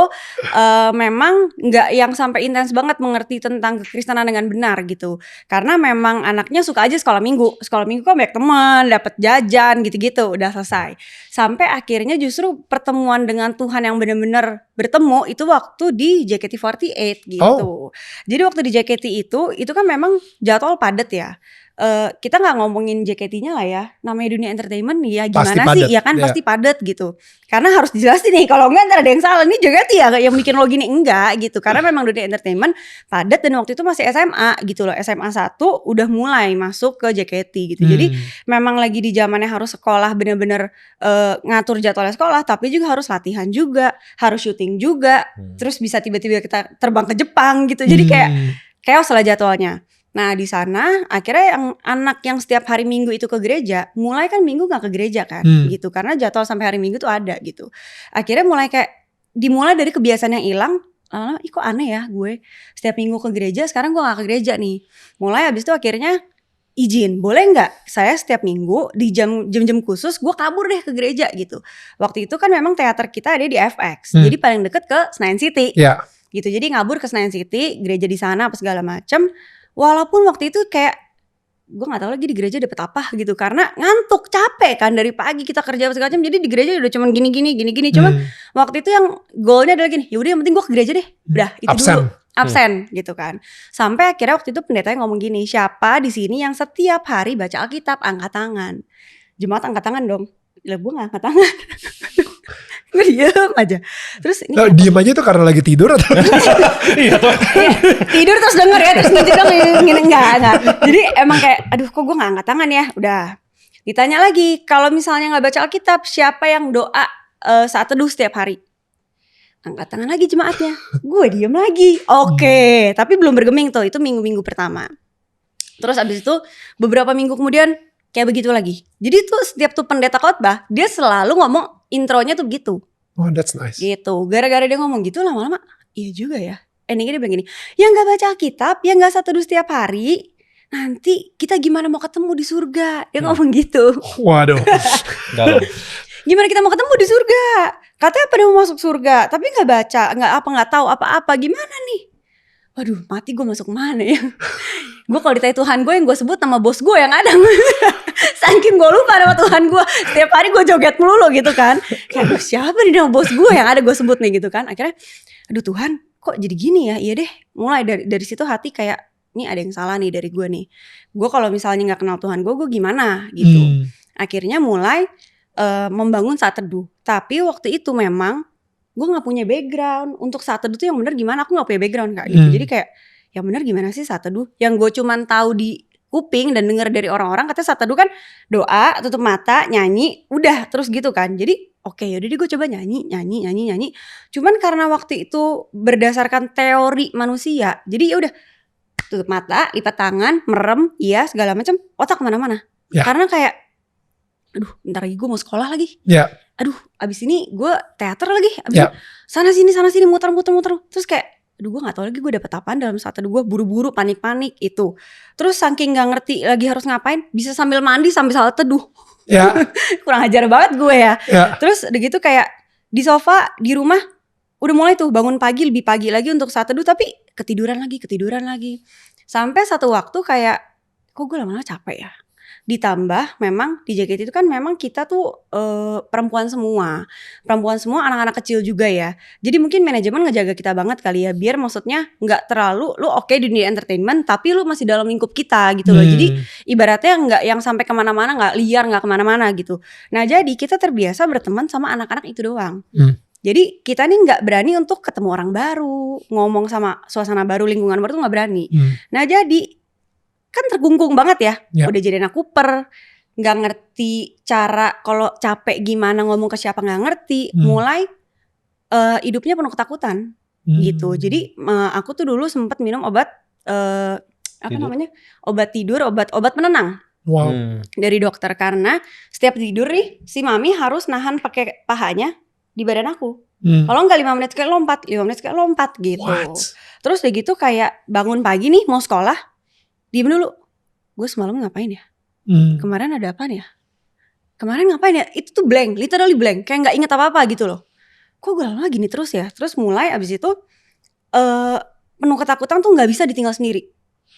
memang nggak yang sampai intens banget mengerti tentang kekristenan dengan benar gitu, karena memang anaknya suka aja sekolah minggu kan banyak teman, dapat jajan gitu-gitu, udah selesai. Sampai akhirnya justru pertemuan dengan Tuhan yang benar-benar bertemu itu waktu di JKT48 gitu. Jadi waktu di JKT itu kan memang jadwal padat ya. Kita nggak ngomongin JKT-nya lah ya, namanya dunia entertainment ya Pasti gimana padat, sih? Ya kan ya. pasti padat gitu. Karena harus dijelasin nih, kalau enggak ntar ada yang salah. Ini JKT ya yang bikin lo gini, enggak gitu. Karena memang dunia entertainment padat, dan waktu itu masih SMA gitu loh. SMA 1 udah mulai masuk ke JKT gitu. Jadi memang lagi di zamannya harus sekolah, bener-bener ngatur jadwalnya sekolah, tapi juga harus latihan juga, harus syuting juga. Terus bisa tiba-tiba kita terbang ke Jepang gitu. Jadi kayak chaos lah jadwalnya. Nah di sana akhirnya yang anak yang setiap hari Minggu itu ke gereja, mulai kan Minggu gak ke gereja kan gitu, karena jadwal sampai hari Minggu tuh ada gitu. Akhirnya mulai kayak dimulai dari kebiasaan yang hilang. Ih kok aneh ya gue setiap Minggu ke gereja, sekarang gue gak ke gereja nih. Mulai abis itu akhirnya izin, boleh nggak saya setiap Minggu di jam-jam khusus gue kabur deh ke gereja gitu. Waktu itu kan memang teater kita ada di FX, jadi paling deket ke Senayan City gitu. Jadi ngabur ke Senayan City, gereja di sana apa segala macem. Walaupun waktu itu kayak gue nggak tahu lagi di gereja dapet apa gitu, karena ngantuk, capek kan dari pagi kita kerja segala macam. Jadi di gereja udah cuman gini. Cuman waktu itu yang goalnya adalah gini, yaudah yang penting gue ke gereja deh, udah itu dulu. Absen gitu kan. Sampai akhirnya waktu itu pendetanya ngomong gini, siapa di sini yang setiap hari baca Alkitab, angkat tangan. Jemaat angkat tangan dong. Lah gue gak angkat tangan. Gue diem aja. Terus ini diem aja tuh karena lagi tidur atau? Iya tuh. tidur terus denger ya, terus ngintip dong, enggak. Jadi emang kayak aduh kok gue gak angkat tangan ya. Udah ditanya lagi, kalau misalnya gak baca Alkitab, siapa yang doa saat teduh setiap hari? Angkat tangan lagi jemaatnya. Gue diem lagi. Oke. Tapi belum bergeming tuh, itu minggu-minggu pertama. Terus abis itu beberapa minggu kemudian kayak begitu lagi. Jadi tuh setiap tuh pendeta khotbah, dia selalu ngomong intronya tuh begitu. Oh that's nice. Gitu. Gara-gara dia ngomong gitu, lama-lama iya juga ya. Endingnya dia bilang gini, yang gak baca Alkitab, yang gak satu teduh setiap hari, nanti kita gimana mau ketemu di surga? Dia ngomong gitu. Waduh. Dalam. Gimana kita mau ketemu di surga? Katanya pada mau masuk surga, tapi gak baca, gak tahu apa-apa. Gimana nih? Waduh, mati gue masuk mana ya? Gue kalau ditanya Tuhan gue, yang gue sebut nama bos gue yang ada. Saking gue lupa nama Tuhan gue. Setiap hari gue joget melulu gitu kan. Kayak aduh siapa nih nama bos gue yang ada gue sebut nih gitu kan. Akhirnya aduh Tuhan kok jadi gini ya. Iya deh, mulai dari situ hati kayak ini ada yang salah nih dari gue nih. Gue kalau misalnya gak kenal Tuhan gue gimana gitu. Akhirnya mulai membangun saat teduh. Tapi waktu itu memang gue gak punya background. Untuk saat teduh tuh yang bener gimana, aku gak punya background Kak gitu. Jadi kayak yang bener gimana sih saat teduh? Yang gue cuman tahu di kuping dan denger dari orang-orang, katanya saat teduh kan doa, tutup mata, nyanyi, udah terus gitu kan. Jadi oke, yaudah deh gue coba nyanyi. Cuman karena waktu itu berdasarkan teori manusia, jadi yaudah tutup mata, lipat tangan, merem, iya segala macam, otak kemana-mana. Karena kayak aduh bentar lagi gue mau sekolah lagi. Ya. Aduh abis ini gue teater lagi. Abis Ya. sana sini muter. Terus kayak aduh gue gak tahu lagi gue dapet apaan dalam saat teduh. Gue buru-buru panik itu. Terus saking gak ngerti lagi harus ngapain, bisa sambil mandi sambil saat teduh. Ya. Kurang ajar banget gue ya. Ya. Terus udah gitu kayak di sofa di rumah udah mulai tuh bangun pagi, lebih pagi lagi untuk saat teduh, tapi ketiduran lagi. Sampai satu waktu kayak kok gue lama-lama capek ya. Ditambah memang di JKT itu kan memang kita tuh perempuan semua anak-anak kecil juga ya. Jadi mungkin manajemen ngejaga kita banget kali ya, biar maksudnya nggak terlalu lu oke di dunia entertainment tapi lu masih dalam lingkup kita gitu loh. Jadi ibaratnya nggak yang sampai kemana-mana, nggak liar, nggak kemana-mana gitu. Nah jadi kita terbiasa berteman sama anak-anak itu doang. Jadi kita nih nggak berani untuk ketemu orang baru, ngomong sama suasana baru, lingkungan baru tuh nggak berani. Nah jadi kan tergunggung banget ya. Udah jadi anak Cooper, nggak ngerti cara kalau capek gimana ngomong ke siapa, nggak ngerti. Mulai hidupnya penuh ketakutan gitu. Jadi aku tuh dulu sempat minum obat obat tidur, obat penenang. Wow. Dari dokter, karena setiap tidur nih si mami harus nahan pakai pahanya di badan aku. Kalau enggak 5 menit sekali lompat gitu. What? Terus udah gitu kayak bangun pagi nih mau sekolah, diem dulu. Gue semalam ngapain ya? Kemarin ada apa ya? Kemarin ngapain ya? Itu tuh blank, literally blank. Kayak gak inget apa-apa gitu loh. Kok gue lama gini terus ya? Terus mulai abis itu penuh ketakutan tuh gak bisa ditinggal sendiri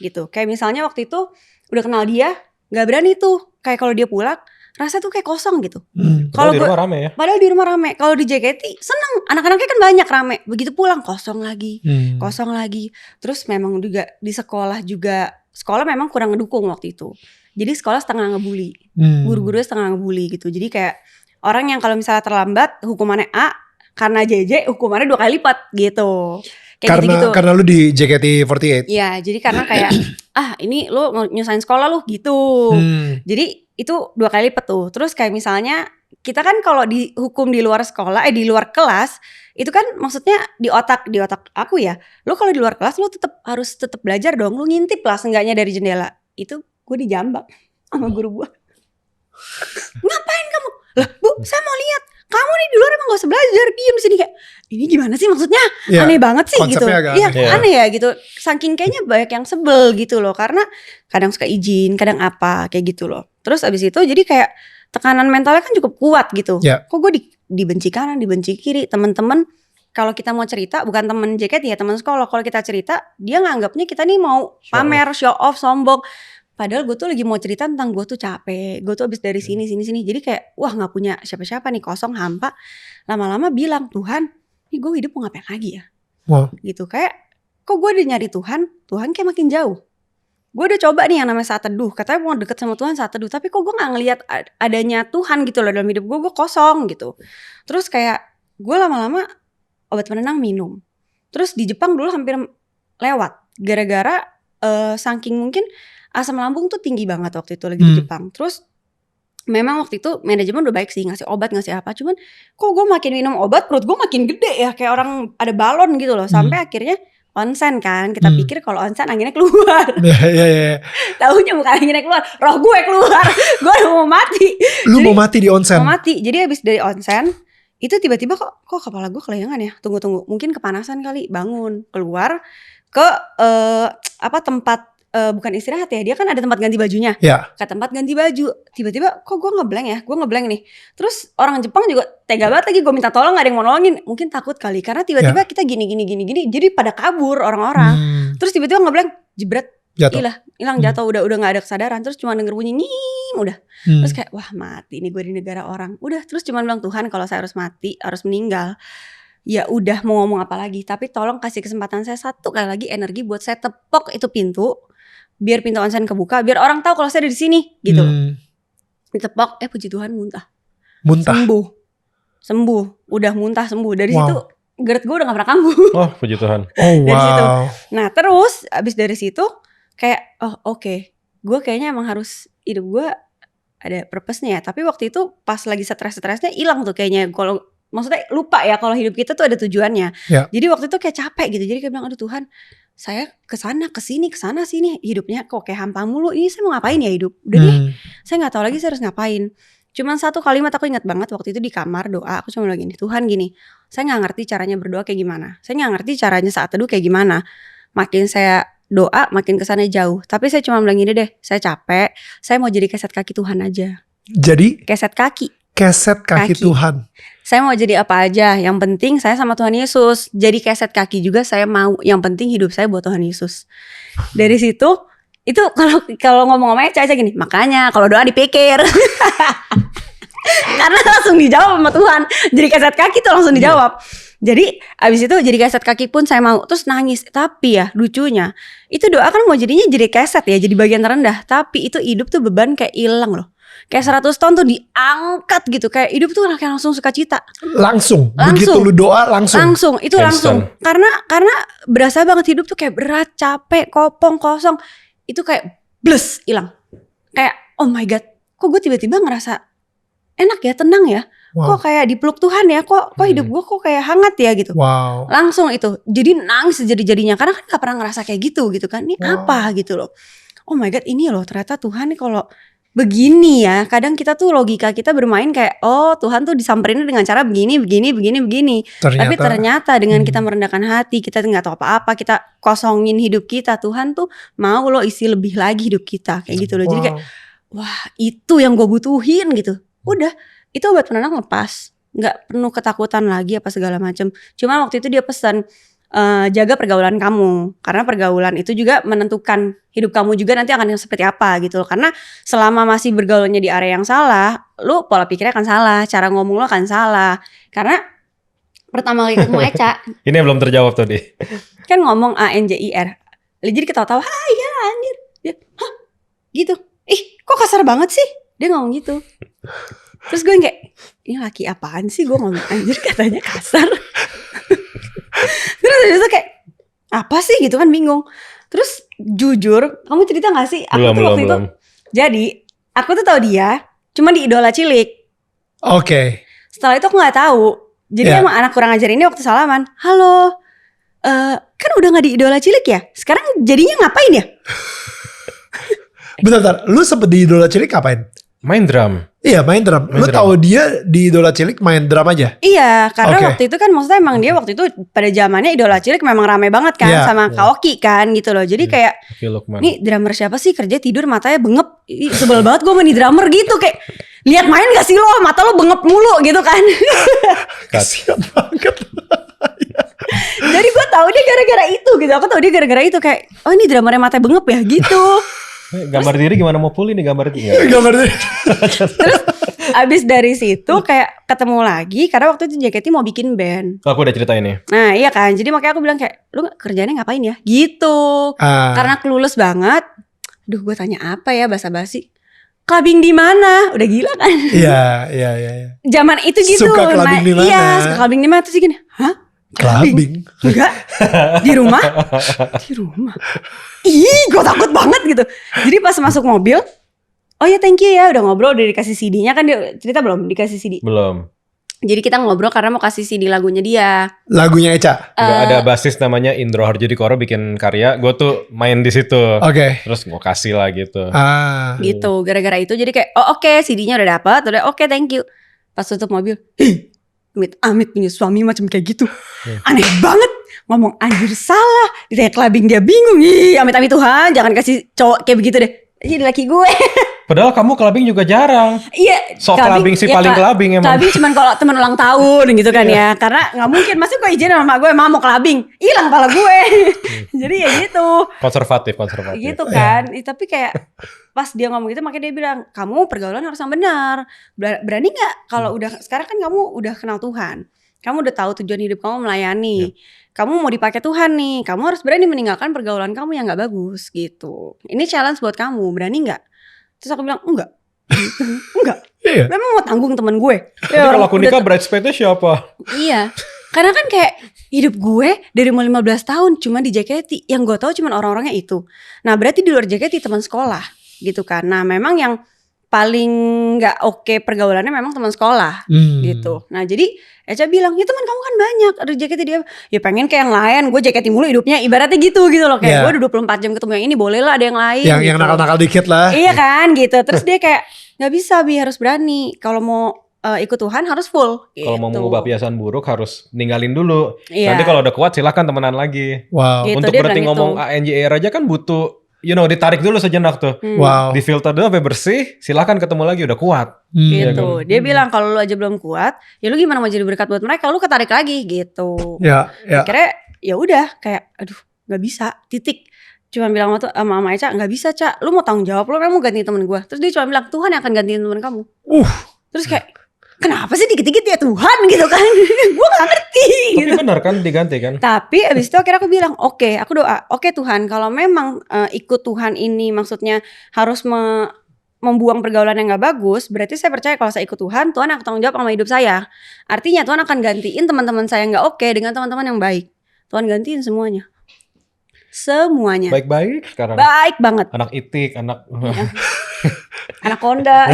gitu. Kayak misalnya waktu itu udah kenal dia, gak berani tuh. Kayak kalau dia pulang rasanya tuh kayak kosong gitu. Kalau di rumah rame ya. Padahal di rumah rame. Kalau di JKT seneng, anak-anaknya kan banyak rame. Begitu pulang kosong lagi. Terus memang juga di sekolah juga, sekolah memang kurang ngedukung waktu itu. Jadi sekolah setengah ngebully, guru-gurunya setengah ngebully gitu. Jadi kayak orang yang kalau misalnya terlambat hukumannya A, karena JJ hukumannya 2 kali lipat gitu. Kayak gitu-gitu. Karena lu di JKT48. Iya, jadi karena kayak ini lu nyusahin sekolah lu gitu. Jadi itu 2 kali lipat tuh. Terus kayak misalnya kita kan kalau dihukum di luar sekolah, di luar kelas, itu kan maksudnya di otak aku ya. Lu kalau di luar kelas lu harus tetap belajar dong. Lu ngintip lah seenggaknya dari jendela. Itu gue dijambak sama guru gue. Ngapain kamu? Lah bu, saya mau lihat. Kamu nih di luar emang gak usah belajar, diem sini kayak ini gimana sih maksudnya? Aneh banget sih gitu. Iya aneh ya gitu. Saking kayaknya banyak yang sebel gitu loh, karena kadang suka izin, kadang apa kayak gitu loh. Terus abis itu jadi kayak tekanan mentalnya kan cukup kuat gitu. Kok gue dibenci kanan, dibenci kiri, temen-temen. Kalau kita mau cerita, bukan temen JKT ya, temen sekolah. Kalau kita cerita, dia nganggapnya kita nih mau pamer, show off, sombong. Padahal gue tuh lagi mau cerita tentang gue tuh capek, gue tuh abis dari sini. Jadi kayak wah gak punya siapa-siapa nih, kosong, hampa. Lama-lama bilang, Tuhan nih gue hidup mau ngapain lagi ya? Gitu kayak kok gue udah nyari Tuhan kayak makin jauh. Gue udah coba nih yang namanya saat teduh, katanya mau deket sama Tuhan saat teduh, tapi kok gue gak ngelihat adanya Tuhan gitu loh dalam hidup gue kosong gitu. Terus kayak gue lama-lama obat penenang minum. Terus di Jepang dulu hampir lewat, gara-gara saking mungkin asam lambung tuh tinggi banget waktu itu lagi di Jepang. Terus memang waktu itu manajemen udah baik sih, ngasih obat ngasih apa. Cuman kok gue makin minum obat perut gue makin gede ya, kayak orang ada balon gitu loh. Sampai akhirnya onsen kan, kita pikir kalau onsen anginnya keluar. Taunya bukan anginnya keluar, roh gue keluar. Gue udah mau mati. Lu mau mati di onsen? Mau mati. Jadi abis dari onsen itu tiba-tiba kok kepala gue kelayangan ya. Tunggu. Mungkin kepanasan kali, bangun, keluar ke tempat bukan istirahat ya, dia kan ada tempat ganti bajunya. Ke tempat ganti baju, tiba-tiba kok gue ngeblank nih. Terus orang Jepang juga tega banget lagi, gue minta tolong gak ada yang mau nolongin. Mungkin takut kali, karena tiba-tiba kita gini, jadi pada kabur orang-orang. Terus tiba-tiba ngeblank, jebret, hilang jatuh, udah gak ada kesadaran. Terus cuma denger bunyi nying, udah. Terus kayak wah mati nih gue di negara orang. Udah, terus cuma bilang Tuhan kalau saya harus mati, harus meninggal, ya udah mau ngomong apa lagi. Tapi tolong kasih kesempatan saya 1 kali lagi energi buat saya tepok itu pintu, biar pintu onsen kebuka, biar orang tahu kalau saya ada di sini gitu. Ditepok, puji Tuhan muntah. Sembuh, udah muntah sembuh. Dari situ GERD gue udah gak pernah kambuh. Oh puji Tuhan. Dari situ. Nah terus abis dari situ kayak oke, gue kayaknya emang harus hidup gue ada purpose-nya ya. Tapi waktu itu pas lagi stres-stresnya hilang tuh kayaknya. Kalau maksudnya lupa ya kalau hidup kita tuh ada tujuannya. Jadi waktu itu kayak capek gitu. Jadi kayak bilang aduh Tuhan, saya kesana kesini kesana sini hidupnya kok kayak hampa mulu. Ini saya mau ngapain ya hidup? Udah deh, saya nggak tahu lagi saya harus ngapain. Cuman satu kalimat aku ingat banget waktu itu di kamar doa. Aku cuma bilang gini, Tuhan gini, saya gak ngerti caranya berdoa kayak gimana. Saya gak ngerti caranya saat teduh kayak gimana. Makin saya doa makin kesana jauh. Tapi saya cuma bilang gini deh, saya capek. Saya mau jadi keset kaki Tuhan aja. Jadi Keset kaki. keset kaki Tuhan. Saya mau jadi apa aja. Yang penting saya sama Tuhan Yesus. Jadi keset kaki juga saya mau. Yang penting hidup saya buat Tuhan Yesus. Dari situ itu kalau ngomong-ngomongnya Eca gini, makanya kalau doa dipikir. Karena langsung dijawab sama Tuhan. Jadi keset kaki tuh langsung dijawab. Jadi abis itu jadi keset kaki pun saya mau. Terus nangis. Tapi ya lucunya, itu doa kan mau jadinya jadi keset ya, jadi bagian terendah. Tapi itu hidup tuh beban kayak hilang loh. Kayak 100 ton tuh diangkat gitu. Kayak hidup tuh kayak langsung sukacita. Langsung. Begitu lu doa langsung. Langsung, itu langsung. Karena berasa banget hidup tuh kayak berat, capek, kopong, kosong. Itu kayak bless, hilang. Kayak oh my god, kok gue tiba-tiba ngerasa enak ya, tenang ya. Wow. Kok kayak dipeluk Tuhan ya, kok hidup gue kok kayak hangat ya gitu. Wow. Langsung itu, jadi nangis sejadi-jadinya. Karena kan gak pernah ngerasa kayak gitu kan. Ini apa gitu loh. Oh my god, ini loh ternyata Tuhan nih kalau begini ya. Kadang kita tuh logika kita bermain kayak oh Tuhan tuh disamperinnya dengan cara begini. Tapi ternyata dengan kita merendahkan hati, kita gak tahu apa-apa, kita kosongin hidup kita, Tuhan tuh mau lo isi lebih lagi hidup kita. Kayak gitu loh. Jadi kayak wah itu yang gue butuhin gitu. Udah, itu obat penenang lepas. Gak penuh ketakutan lagi apa segala macam. Cuma waktu itu dia pesan jaga pergaulan kamu. Karena pergaulan itu juga menentukan hidup kamu juga nanti akan seperti apa gitu loh. Karena selama masih bergaulnya di area yang salah, lu pola pikirnya akan salah, cara ngomong lu akan salah. Karena pertama kali ketemu Eca Ini yang belum terjawab tadi. kan ngomong ANJIR. Jadi ketawa-tawa, ya anjir. Dia, hah? Gitu. Ih kok kasar banget sih? Dia ngomong gitu. Terus gue kayak, ini laki apaan sih gue ngomong anjir katanya kasar. Terus itu kayak apa sih gitu kan bingung. Terus jujur, kamu cerita gak sih? Aku tuh waktu itu. Jadi aku tuh tahu dia cuma di Idola Cilik. Oke. Setelah itu aku gak tahu. Jadi emang anak kurang ajar ini waktu salaman, halo, kan udah gak di Idola Cilik ya? Sekarang jadinya ngapain ya? Bentar, lu sempet di Idola Cilik ngapain? Main drum. Iya main drum. Lu tahu dia di Idola Cilik main drum aja? Iya, karena waktu itu kan maksudnya emang dia waktu itu pada zamannya Idola Cilik memang rame banget kan sama Kaoki kan gitu loh. Jadi kayak nih drummer siapa sih kerja tidur matanya bengep. Sebel banget gue sama nih drummer gitu kayak lihat main gak sih lo mata lo bengep mulu gitu kan. Kasian banget. Jadi gue tahu dia gara-gara itu gitu. Aku tahu dia gara-gara itu kayak oh ini drummernya matanya bengep ya gitu. Gambar diri gimana mau pulih nih gambar diri? Gambar diri. Terus abis dari situ kayak ketemu lagi karena waktu itu JKT mau bikin band. Aku udah cerita ini. Nah iya kan, jadi makanya aku bilang kayak lu kerjanya ngapain ya? Gitu. Karena clueless banget. Duh gue tanya apa ya basa-basi. Clubbing di mana? Udah gila kan? Iya. Zaman itu gitu. Suka clubbing di mana? Iya, suka clubbing di mana terus gini. Hah? Clubbing? Enggak. Di rumah? Di rumah. Ih, gue takut banget gitu. Jadi pas masuk mobil, oh ya thank you ya udah ngobrol, udah dikasih CD-nya kan dia cerita belum dikasih CD? Belum. Jadi kita ngobrol karena mau kasih CD lagunya dia. Lagunya Eca? Ada basis namanya Indro Harjodikoro bikin karya, gue tuh main di situ. Oke. Terus gue kasih lah gitu. Gitu, gara-gara itu jadi kayak oh oke, CD-nya udah dapat, udah oke thank you. Pas tutup mobil, amit punya suami macam kayak gitu. Aneh banget. Ngomong anjir salah, ditanya clubbing dia bingung. Ih, amit-amit Tuhan, jangan kasih cowok kayak begitu deh. Jadi laki gue. Padahal kamu clubbing juga jarang. Iya. Sok clubbing sih paling clubbing emang. Clubbing cuman kalau teman ulang tahun gitu kan ya. Karena nggak mungkin. Masih kok izin sama gue mau clubbing. Hilang pala gue. Jadi ya gitu. Konservatif. Gitu kan. Tapi kayak pas dia ngomong gitu makanya dia bilang kamu pergaulan harus yang benar. Berani nggak kalau udah sekarang kan kamu udah kenal Tuhan. Kamu udah tahu tujuan hidup kamu melayani. Kamu mau dipakai Tuhan nih. Kamu harus berani meninggalkan pergaulan kamu yang gak bagus gitu. Ini challenge buat kamu. Berani gak? Terus aku bilang enggak. Enggak. Iya. Memang mau tanggung temen gue. Jadi kalau aku nikah bridesmaidnya siapa? Iya. Karena kan kayak hidup gue dari umur 15 tahun cuma di JKT. Yang gue tahu cuma orang-orangnya itu. Nah berarti di luar JKT teman sekolah gitu kan. Nah memang yang paling nggak oke pergaulannya memang teman sekolah gitu. Nah jadi Eca bilang, ya teman kamu kan banyak, ada jaketnya dia, ya pengen kayak yang lain, gue jaketin mulu hidupnya, ibaratnya gitu loh, kayak gue udah 24 jam ketemu yang ini, boleh lah ada yang lain. Yang nakal-nakal dikit lah. Iya kan gitu, terus dia kayak nggak bisa Bi, harus berani, kalau mau ikut Tuhan harus full. Kalau mau gitu. mengubah kebiasaan buruk harus ninggalin dulu. Iya. Nanti kalau udah kuat silahkan temenan lagi. Wow. Gitu, Untuk dia berhenti bilang ngomong gitu. ANJR aja kan butuh, ditarik dulu sejenak tuh. Wow. Di filter dulu sampai bersih, silahkan ketemu lagi udah kuat. Gitu. Dia bilang kalau lu aja belum kuat, ya lu gimana mau jadi berkat buat mereka? Lu ketarik lagi gitu. Ya. Akhirnya ya udah kayak aduh nggak bisa titik. Cuma bilang sama Eca nggak bisa Ca, lu mau tanggung jawab, lu memang mau gantiin temen gue. Terus dia cuma bilang Tuhan yang akan gantiin temen kamu. Terus kayak kenapa sih dikit-dikit ya Tuhan gitu kan? Gue gak ngerti Tapi gitu. benar kan diganti kan? Tapi abis itu akhirnya aku bilang oke, aku doa oke Tuhan kalau memang ikut Tuhan ini maksudnya harus membuang pergaulan yang gak bagus, berarti saya percaya kalau saya ikut Tuhan akan tanggung jawab sama hidup saya. Artinya Tuhan akan gantiin teman-teman saya yang gak oke dengan teman-teman yang baik. Tuhan gantiin semuanya. Semuanya. Baik-baik sekarang. Baik banget. Anak itik, anak Anaconda.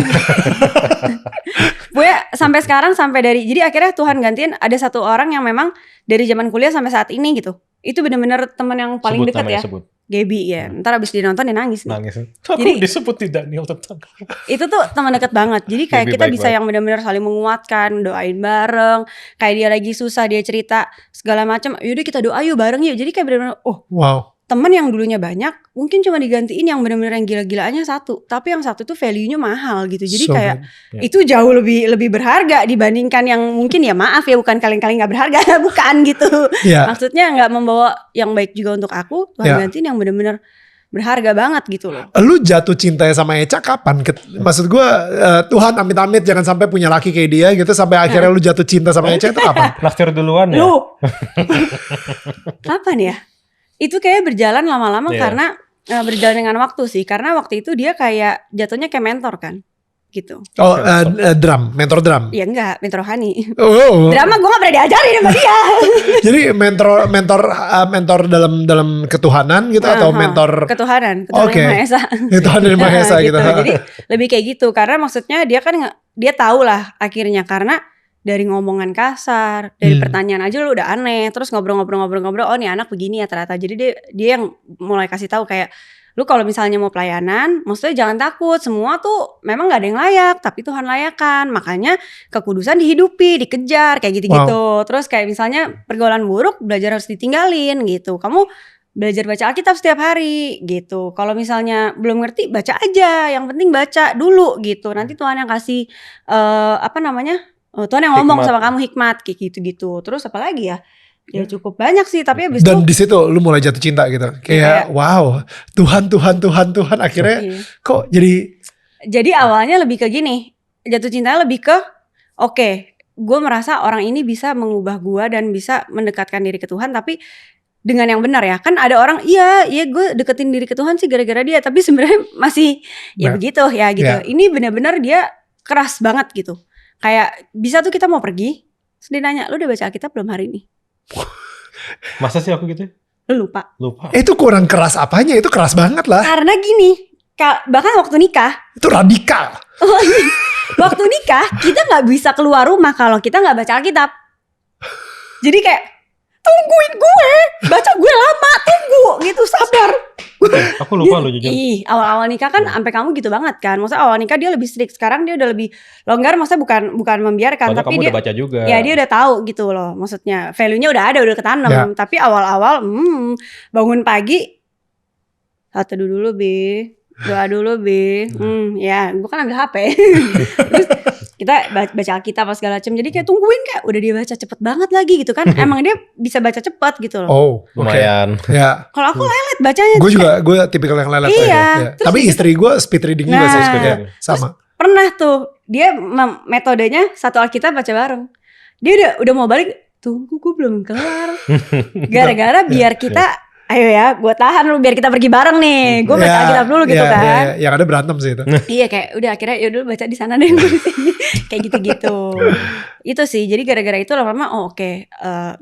Gue sampai sekarang jadi akhirnya Tuhan gantiin ada satu orang yang memang dari zaman kuliah sampai saat ini gitu. Itu benar-benar teman yang paling dekat ya. Sebut. Gaby ya. Ntar abis dia nonton dia nangis nih. Nangis. Jadi- Aku disebut di Daniel tentang kamu. Itu tuh teman dekat banget. Jadi kayak Gaby kita baik bisa yang benar-benar saling menguatkan, doain bareng. Kayak dia lagi susah dia cerita segala macam. Yaudah kita doa yuk bareng yuk. Jadi kayak benar-benar Wow. teman yang dulunya banyak mungkin cuma digantiin yang benar-benar yang gila-gilaannya satu, tapi yang satu tuh value-nya mahal gitu. Jadi So kayak good. itu jauh lebih berharga dibandingkan yang mungkin ya maaf ya bukan kalian-kalian nggak berharga bukan gitu. Ya. Maksudnya nggak membawa yang baik juga untuk aku, Tuhan Ya. gantiin yang benar-benar berharga banget gitu loh. Lu jatuh cinta sama Eca kapan? Maksud gue Tuhan amit-amit jangan sampai punya laki kayak dia gitu sampai akhirnya lu jatuh cinta sama Eca itu kapan? Naksir duluan ya. Lu kapan ya? Itu kayak berjalan lama-lama Iya. karena berjalan dengan waktu sih. Karena waktu itu dia kayak jatuhnya kayak mentor kan, gitu. Oh, mentor drum. Ya enggak, mentor rohani. Oh. Drama gue gak pernah diajarin sama dia. Jadi mentor dalam ketuhanan gitu atau mentor Ketuhanan Oke. Yang Maha Esa. Tuhan dari Maha Esa gitu. Jadi lebih kayak gitu karena maksudnya dia kan dia tahu lah akhirnya karena dari ngomongan kasar, dari pertanyaan aja lu udah aneh, terus ngobrol-ngobrol oh nih anak begini ya ternyata. Jadi dia yang mulai kasih tahu kayak lu kalau misalnya mau pelayanan, maksudnya jangan takut, semua tuh memang gak ada yang layak, tapi Tuhan layakan. Makanya kekudusan dihidupi, dikejar kayak gitu-gitu. Terus kayak misalnya pergaulan buruk belajar harus ditinggalin gitu. Kamu belajar baca Alkitab setiap hari gitu. Kalau misalnya belum ngerti baca aja, yang penting baca dulu gitu. Nanti Tuhan yang kasih Tuhan yang ngomong Hikmat. sama kamu hikmat kayak gitu-gitu. Terus apa lagi ya? Ya cukup banyak sih, tapi abis Dan itu di situ lu mulai jatuh cinta gitu. Kayak wow, Tuhan akhirnya iya. kok jadi Jadi awalnya lebih ke gini, jatuh cintanya lebih ke oke, gue merasa orang ini bisa mengubah gue dan bisa mendekatkan diri ke Tuhan, tapi dengan yang benar ya. Kan ada orang iya gue deketin diri ke Tuhan sih gara-gara dia, tapi sebenarnya masih ya Nah, begitu ya gitu. ya. Ini benar-benar dia keras banget gitu. Kayak bisa tuh kita mau pergi, terus dia nanya, lu udah baca Alkitab belum hari ini? Masa sih aku gitu? Lu lupa. Lupa. itu kurang keras apanya? Itu keras banget lah. Karena gini, bahkan waktu nikah, Itu radikal. waktu nikah kita nggak bisa keluar rumah kalau kita nggak baca Alkitab. Jadi kayak tungguin gue, baca gue lama, tunggu gitu, sabar. Aku lupa loh jujur. Awal-awal nikah kan sampai kamu gitu banget kan. Maksudnya awal nikah dia lebih strict, sekarang dia udah lebih longgar. Maksudnya bukan membiarkan, Soalnya tapi kamu dia udah baca juga. ya dia udah tahu gitu loh. Maksudnya value-nya udah ada, udah ketanam. Ya. Tapi awal-awal bangun pagi satu dulu Bi, doa dulu Bi. Ya gue kan ambil HP. Terus kita baca Alkitab apa segala macam. Jadi kayak tungguin kayak udah dia baca cepet banget lagi gitu kan. Emang dia bisa baca cepet gitu loh. Oh, Lumayan. Ya, Kalau aku lelet bacanya. gue tipikal yang lelet. Iya, Ya. terus Tapi di situ- istri gue speed reading juga Nah, sih sebenarnya. Sama. Pernah tuh dia metodenya satu Alkitab baca bareng. Dia udah mau balik, tunggu gue belum kelar. Gara-gara biar kita ayo ya, gue tahan lu biar kita pergi bareng nih. Gue baca Alkitab dulu gitu kan. Yang ada berantem sih itu. Iya kayak udah akhirnya yaudah baca di sana deh gue di sini. Kayak gitu-gitu. Itu sih. Jadi gara-gara itu lama-lama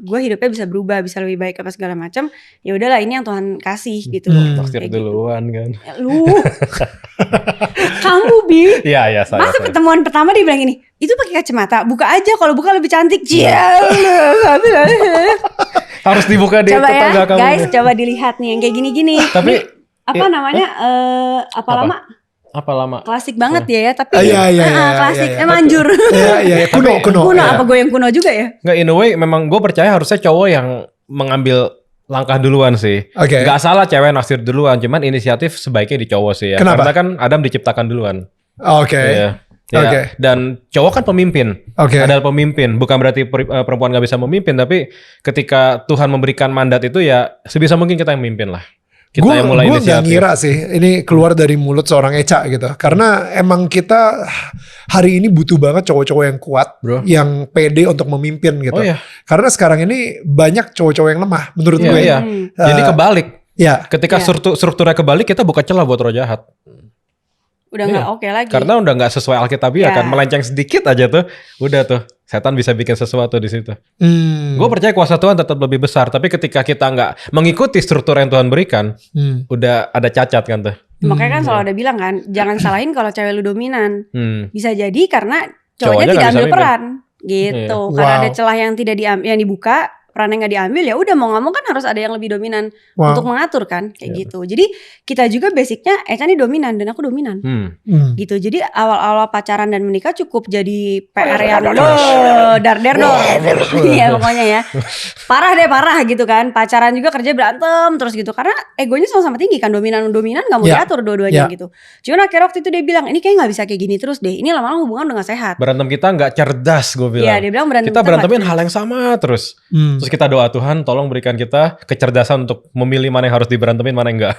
gue hidupnya bisa berubah, bisa lebih baik apa segala macam. Ya udahlah ini yang Tuhan kasih gitu. Naksir duluan kan. Lu kamu Bi. Iya saya. Masa pertemuan pertama dia bilang gini, itu pakai kacamata, buka aja kalau buka lebih cantik. Harus dibuka di coba tetangga ya, kamu. guys, coba dilihat nih yang kayak gini-gini. Tapi apa namanya? Apa lama? Klasik banget ya, tapi klasik, manjur. Iya, kuno. Apa gue yang kuno juga ya? Nggak, in a way memang gue percaya harusnya cowok yang mengambil langkah duluan sih. Oke. Nggak salah cewek naksir duluan, cuman inisiatif sebaiknya di cowok sih ya. Kenapa? Karena kan Adam diciptakan duluan. Oke. Iya. Ya, Oke. Dan cowok kan pemimpin, Oke. adalah pemimpin. Bukan berarti perempuan nggak bisa memimpin, tapi ketika Tuhan memberikan mandat itu ya sebisa mungkin kita yang memimpin lah. Kita yang mulai Gue inisiatif. gak ngira sih ini keluar dari mulut seorang Eca gitu. Karena emang kita hari ini butuh banget cowok-cowok yang kuat, Bro. yang pede untuk memimpin gitu. Oh iya. Karena sekarang ini banyak cowok-cowok yang lemah menurut Iya, gue. iya. Jadi kebalik. Ya. Ketika strukturnya kebalik, kita buka celah buat roh jahat. Udah nggak oke lagi. Karena udah nggak sesuai Alkitabiah Iya. kan, melenceng sedikit aja tuh, udah tuh setan bisa bikin sesuatu di situ. Gue percaya kuasa Tuhan tetap lebih besar, tapi ketika kita nggak mengikuti struktur yang Tuhan berikan, udah ada cacat kan tuh. Makanya kan selalu ada bilang kan, jangan salahin kalau cewek lu dominan. Bisa jadi karena Cowoknya cowoknya nggak tidak bisa ambil mimpin. peran gitu. Iya. Karena Wow. ada celah yang tidak yang dibuka, peran yang nggak diambil, ya udah mau nggak mau kan harus ada yang lebih dominan Wow. untuk mengatur kan, kayak gitu. Jadi kita juga basicnya Eca nih dominan dan aku dominan. Gitu. Jadi awal-awal pacaran dan menikah cukup jadi PR yang dar-der dong. Iya pokoknya ya. Parah gitu kan. Pacaran juga kerja berantem terus gitu. Karena egonya sama-sama tinggi kan. Dominan gak mau Ya. diatur dua-duanya Ya. gitu. Cuman akhirnya waktu itu dia bilang, ini kayak gak bisa kayak gini terus deh. Ini lama-lama hubungan udah gak sehat. Berantem kita nggak cerdas, gue bilang. Iya dia bilang berantem Kita berantemin nggak hal yang sama terus. Hmm. Terus kita doa Tuhan, tolong berikan kita kecerdasan untuk memilih mana yang harus diberantemin, mana yang enggak.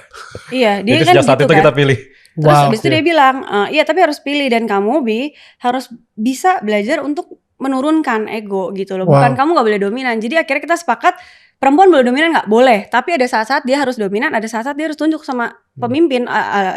Iya dia Jadi kan sejak saat gitu itu kan. kita pilih. Terus Wow. habis itu dia bilang, iya tapi harus pilih dan kamu Bi harus bisa belajar untuk menurunkan ego gitu loh. Bukan kamu gak boleh dominan. Jadi akhirnya kita sepakat perempuan boleh dominan gak? Boleh. Tapi ada saat-saat dia harus dominan, ada saat-saat dia harus tunjuk sama pemimpin.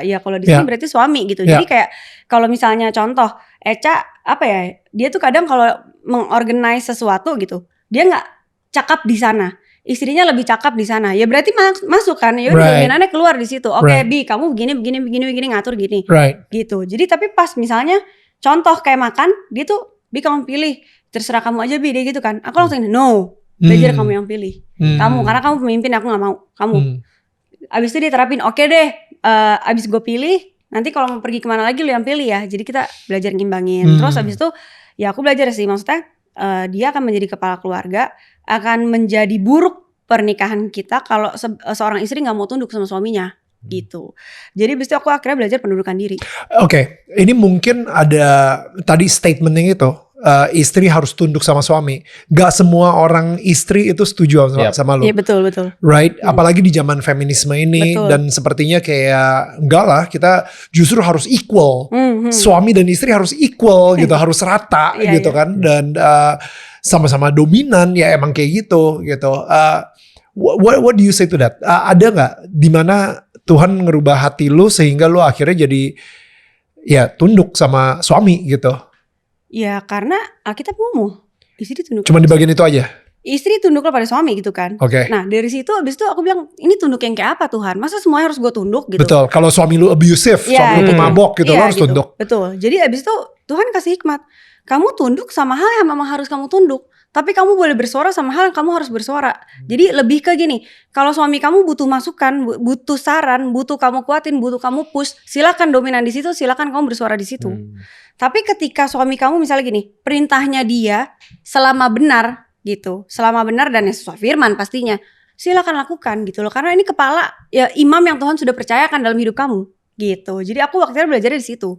Ya kalau di sini berarti suami gitu. Jadi kayak kalau misalnya contoh Eca apa ya? Dia tuh kadang kalau mengorganize sesuatu gitu, dia gak cakap di sana. Istrinya lebih cakap di sana. Ya berarti masuk kan. Ya udah dominannya keluar di situ. Oke, Bi, kamu begini ngatur gini. Right. Gitu. Jadi tapi pas misalnya contoh kayak makan, dia tuh, Bi kamu pilih, terserah kamu aja Bi, dia gitu kan. Aku langsung no, belajar kamu yang pilih. Kamu, karena kamu pemimpin, aku gak mau. Kamu. Abis itu dia terapin, oke deh, abis gue pilih, nanti kalau mau pergi kemana lagi lu yang pilih ya. Jadi kita belajar ngimbangin. Terus abis itu, ya aku belajar sih, maksudnya dia akan menjadi kepala keluarga, akan menjadi buruk pernikahan kita kalau seorang istri gak mau tunduk sama suaminya. Gitu. Jadi abis itu aku akhirnya belajar pendudukan diri. Oke, ini mungkin ada tadi statementnya itu istri harus tunduk sama suami. Gak semua orang istri itu setuju sama lu, Iya betul. right? Apalagi di zaman feminisme ini. Betul. Dan sepertinya kayak enggak lah, kita justru harus equal. Suami dan istri harus equal gitu, harus rata gitu kan. Dan sama-sama dominan ya emang kayak gitu. What do you say to that? Ada nggak di mana Tuhan ngerubah hati lu sehingga lu akhirnya jadi ya tunduk sama suami gitu? Ya karena Alkitab ngomong istri tunduk. Cuma di bagian itu aja. Istri tunduklah pada suami gitu kan. Oke. Nah dari situ abis itu aku bilang ini tunduk yang kayak apa Tuhan? Masa semuanya harus gue tunduk gitu? Betul. Kalau suami lu abusive, suami lu pemabok gitu, lu harus tunduk. Betul. Jadi abis itu Tuhan kasih hikmat. Kamu tunduk sama hal yang memang harus kamu tunduk. Tapi kamu boleh bersuara sama hal yang kamu harus bersuara. Jadi lebih ke gini, kalau suami kamu butuh masukan, butuh saran, butuh kamu kuatin, butuh kamu push, silakan dominan di situ, silakan kamu bersuara di situ. Tapi ketika suami kamu misalnya gini, perintahnya dia selama benar gitu, selama benar dan sesuai firman pastinya, silakan lakukan gitu loh. Karena ini kepala ya imam yang Tuhan sudah percayakan dalam hidup kamu gitu. Jadi aku waktu itu belajar di situ.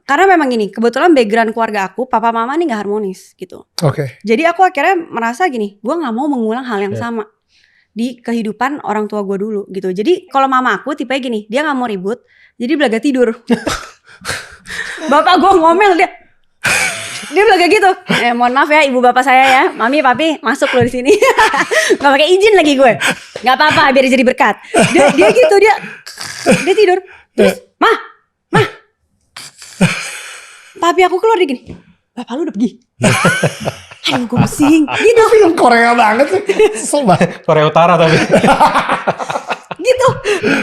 Karena memang gini, kebetulan background keluarga aku, papa mama ini gak harmonis gitu. Oke. Jadi aku akhirnya merasa gini, gue gak mau mengulang hal yang sama di kehidupan orang tua gue dulu gitu. Jadi kalau mama aku tipe gini, dia gak mau ribut, jadi belaga tidur. Bapak gue ngomel dia, Dia bilang kayak gitu. Mohon maaf ya ibu bapak saya ya, mami papi masuk lo di sini. Gak pakai izin lagi gue. Gak apa-apa biar jadi berkat. Dia gitu dia tidur. Terus mah, papi aku keluar dia gini. Bapak lu udah pergi. Aduh gue pusing. Gitu. Film Korea banget sih. Kesel banget. Korea Utara tapi. Gitu.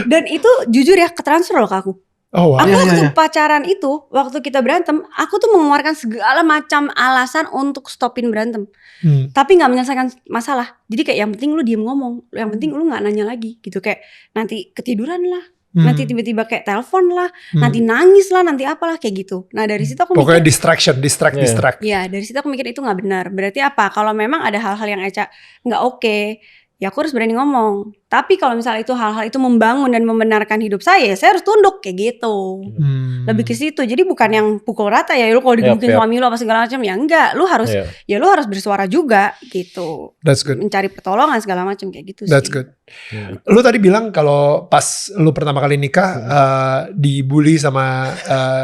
Dan itu jujur ya ketransfer loh ke aku. Oh wow. Aku waktu pacaran itu, waktu kita berantem, aku tuh mengeluarkan segala macam alasan untuk stopin berantem. Tapi gak menyelesaikan masalah. Jadi kayak yang penting lu diem ngomong, yang penting lu gak nanya lagi gitu. Kayak nanti ketiduran lah, nanti tiba-tiba kayak telepon lah, nanti nangis lah, nanti apalah kayak gitu. Nah dari situ aku Pokoknya mikir, distract. ya dari situ aku mikir itu gak benar. Berarti apa? Kalau memang ada hal-hal yang Eca gak oke, ya aku harus berani ngomong. Tapi kalau misalnya itu hal-hal itu membangun dan membenarkan hidup saya harus tunduk kayak gitu. Lebih ke situ. Jadi bukan yang pukul rata ya, lu kalau digebukin suami lu apa segala macam ya enggak. Lu harus ya lu harus bersuara juga gitu. That's good. Mencari pertolongan segala macam kayak gitu sih. That's good. Lu tadi bilang kalau pas lu pertama kali nikah dibully sama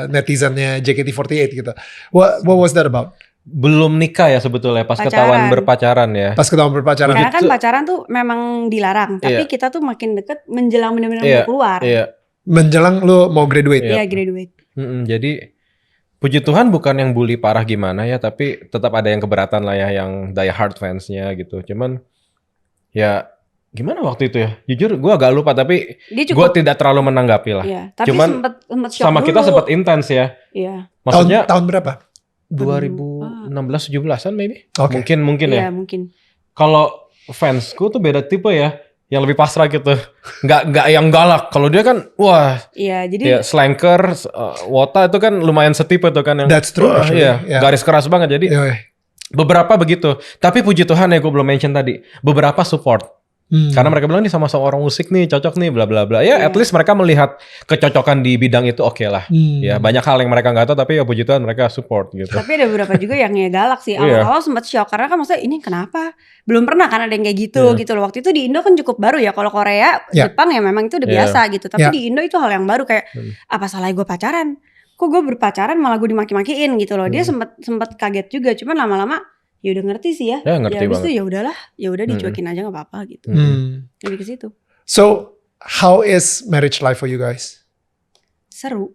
netizennya JKT48 gitu. What was that about? Belum nikah ya sebetulnya, pas Pacaran. ketahuan berpacaran ya. Pas ketahuan berpacaran. Karena kan pacaran tuh memang dilarang, tapi kita tuh makin deket menjelang benar-benar mau keluar. Iya. Menjelang lu mau graduate. Iya, graduate. Jadi puji Tuhan bukan yang bully parah gimana ya, tapi tetap ada yang keberatan lah ya, yang die hard fansnya gitu. Cuman ya gimana waktu itu ya? Jujur gue agak lupa, tapi gue tidak terlalu menanggapi lah. Iya, tapi cuman sempet shock sama dulu. kita sempat intens ya. Iya. Maksudnya tahun berapa? 2016-17an maybe. Okay. Mungkin ya. Iya, mungkin. Kalau fansku tuh beda tipe ya, yang lebih pasrah gitu. Nggak yang galak. Kalau dia kan wah. Iya, jadi Slanker, Wota itu kan lumayan setipe tuh kan yang. That's true actually. Iya, garis keras banget jadi. Beberapa begitu. Tapi puji Tuhan ya, gue belum mention tadi. Beberapa support. Karena mereka bilang nih sama-sama orang musik nih, cocok nih, bla bla bla. Ya, at least mereka melihat kecocokan di bidang itu oke lah. Ya, banyak hal yang mereka nggak tahu, tapi ya puji Tuhan mereka support gitu. Tapi ada beberapa juga yang galak sih. Awal-awal sempat shock karena kan maksudnya ini kenapa? Belum pernah kan ada yang kayak gitu gitu loh. Waktu itu di Indo kan cukup baru ya. Kalau Korea, Jepang ya memang itu udah biasa gitu. Tapi di Indo itu hal yang baru kayak apa salahnya gue pacaran? Kok gue berpacaran malah gue dimaki-makiin gitu loh. Dia sempat kaget juga. Cuman lama-lama ya udah ngerti sih ya. Ya ngerti banget. Itu ya udah dicuekin aja nggak apa-apa gitu. Lebih ke situ. So how is marriage life for you guys? Seru.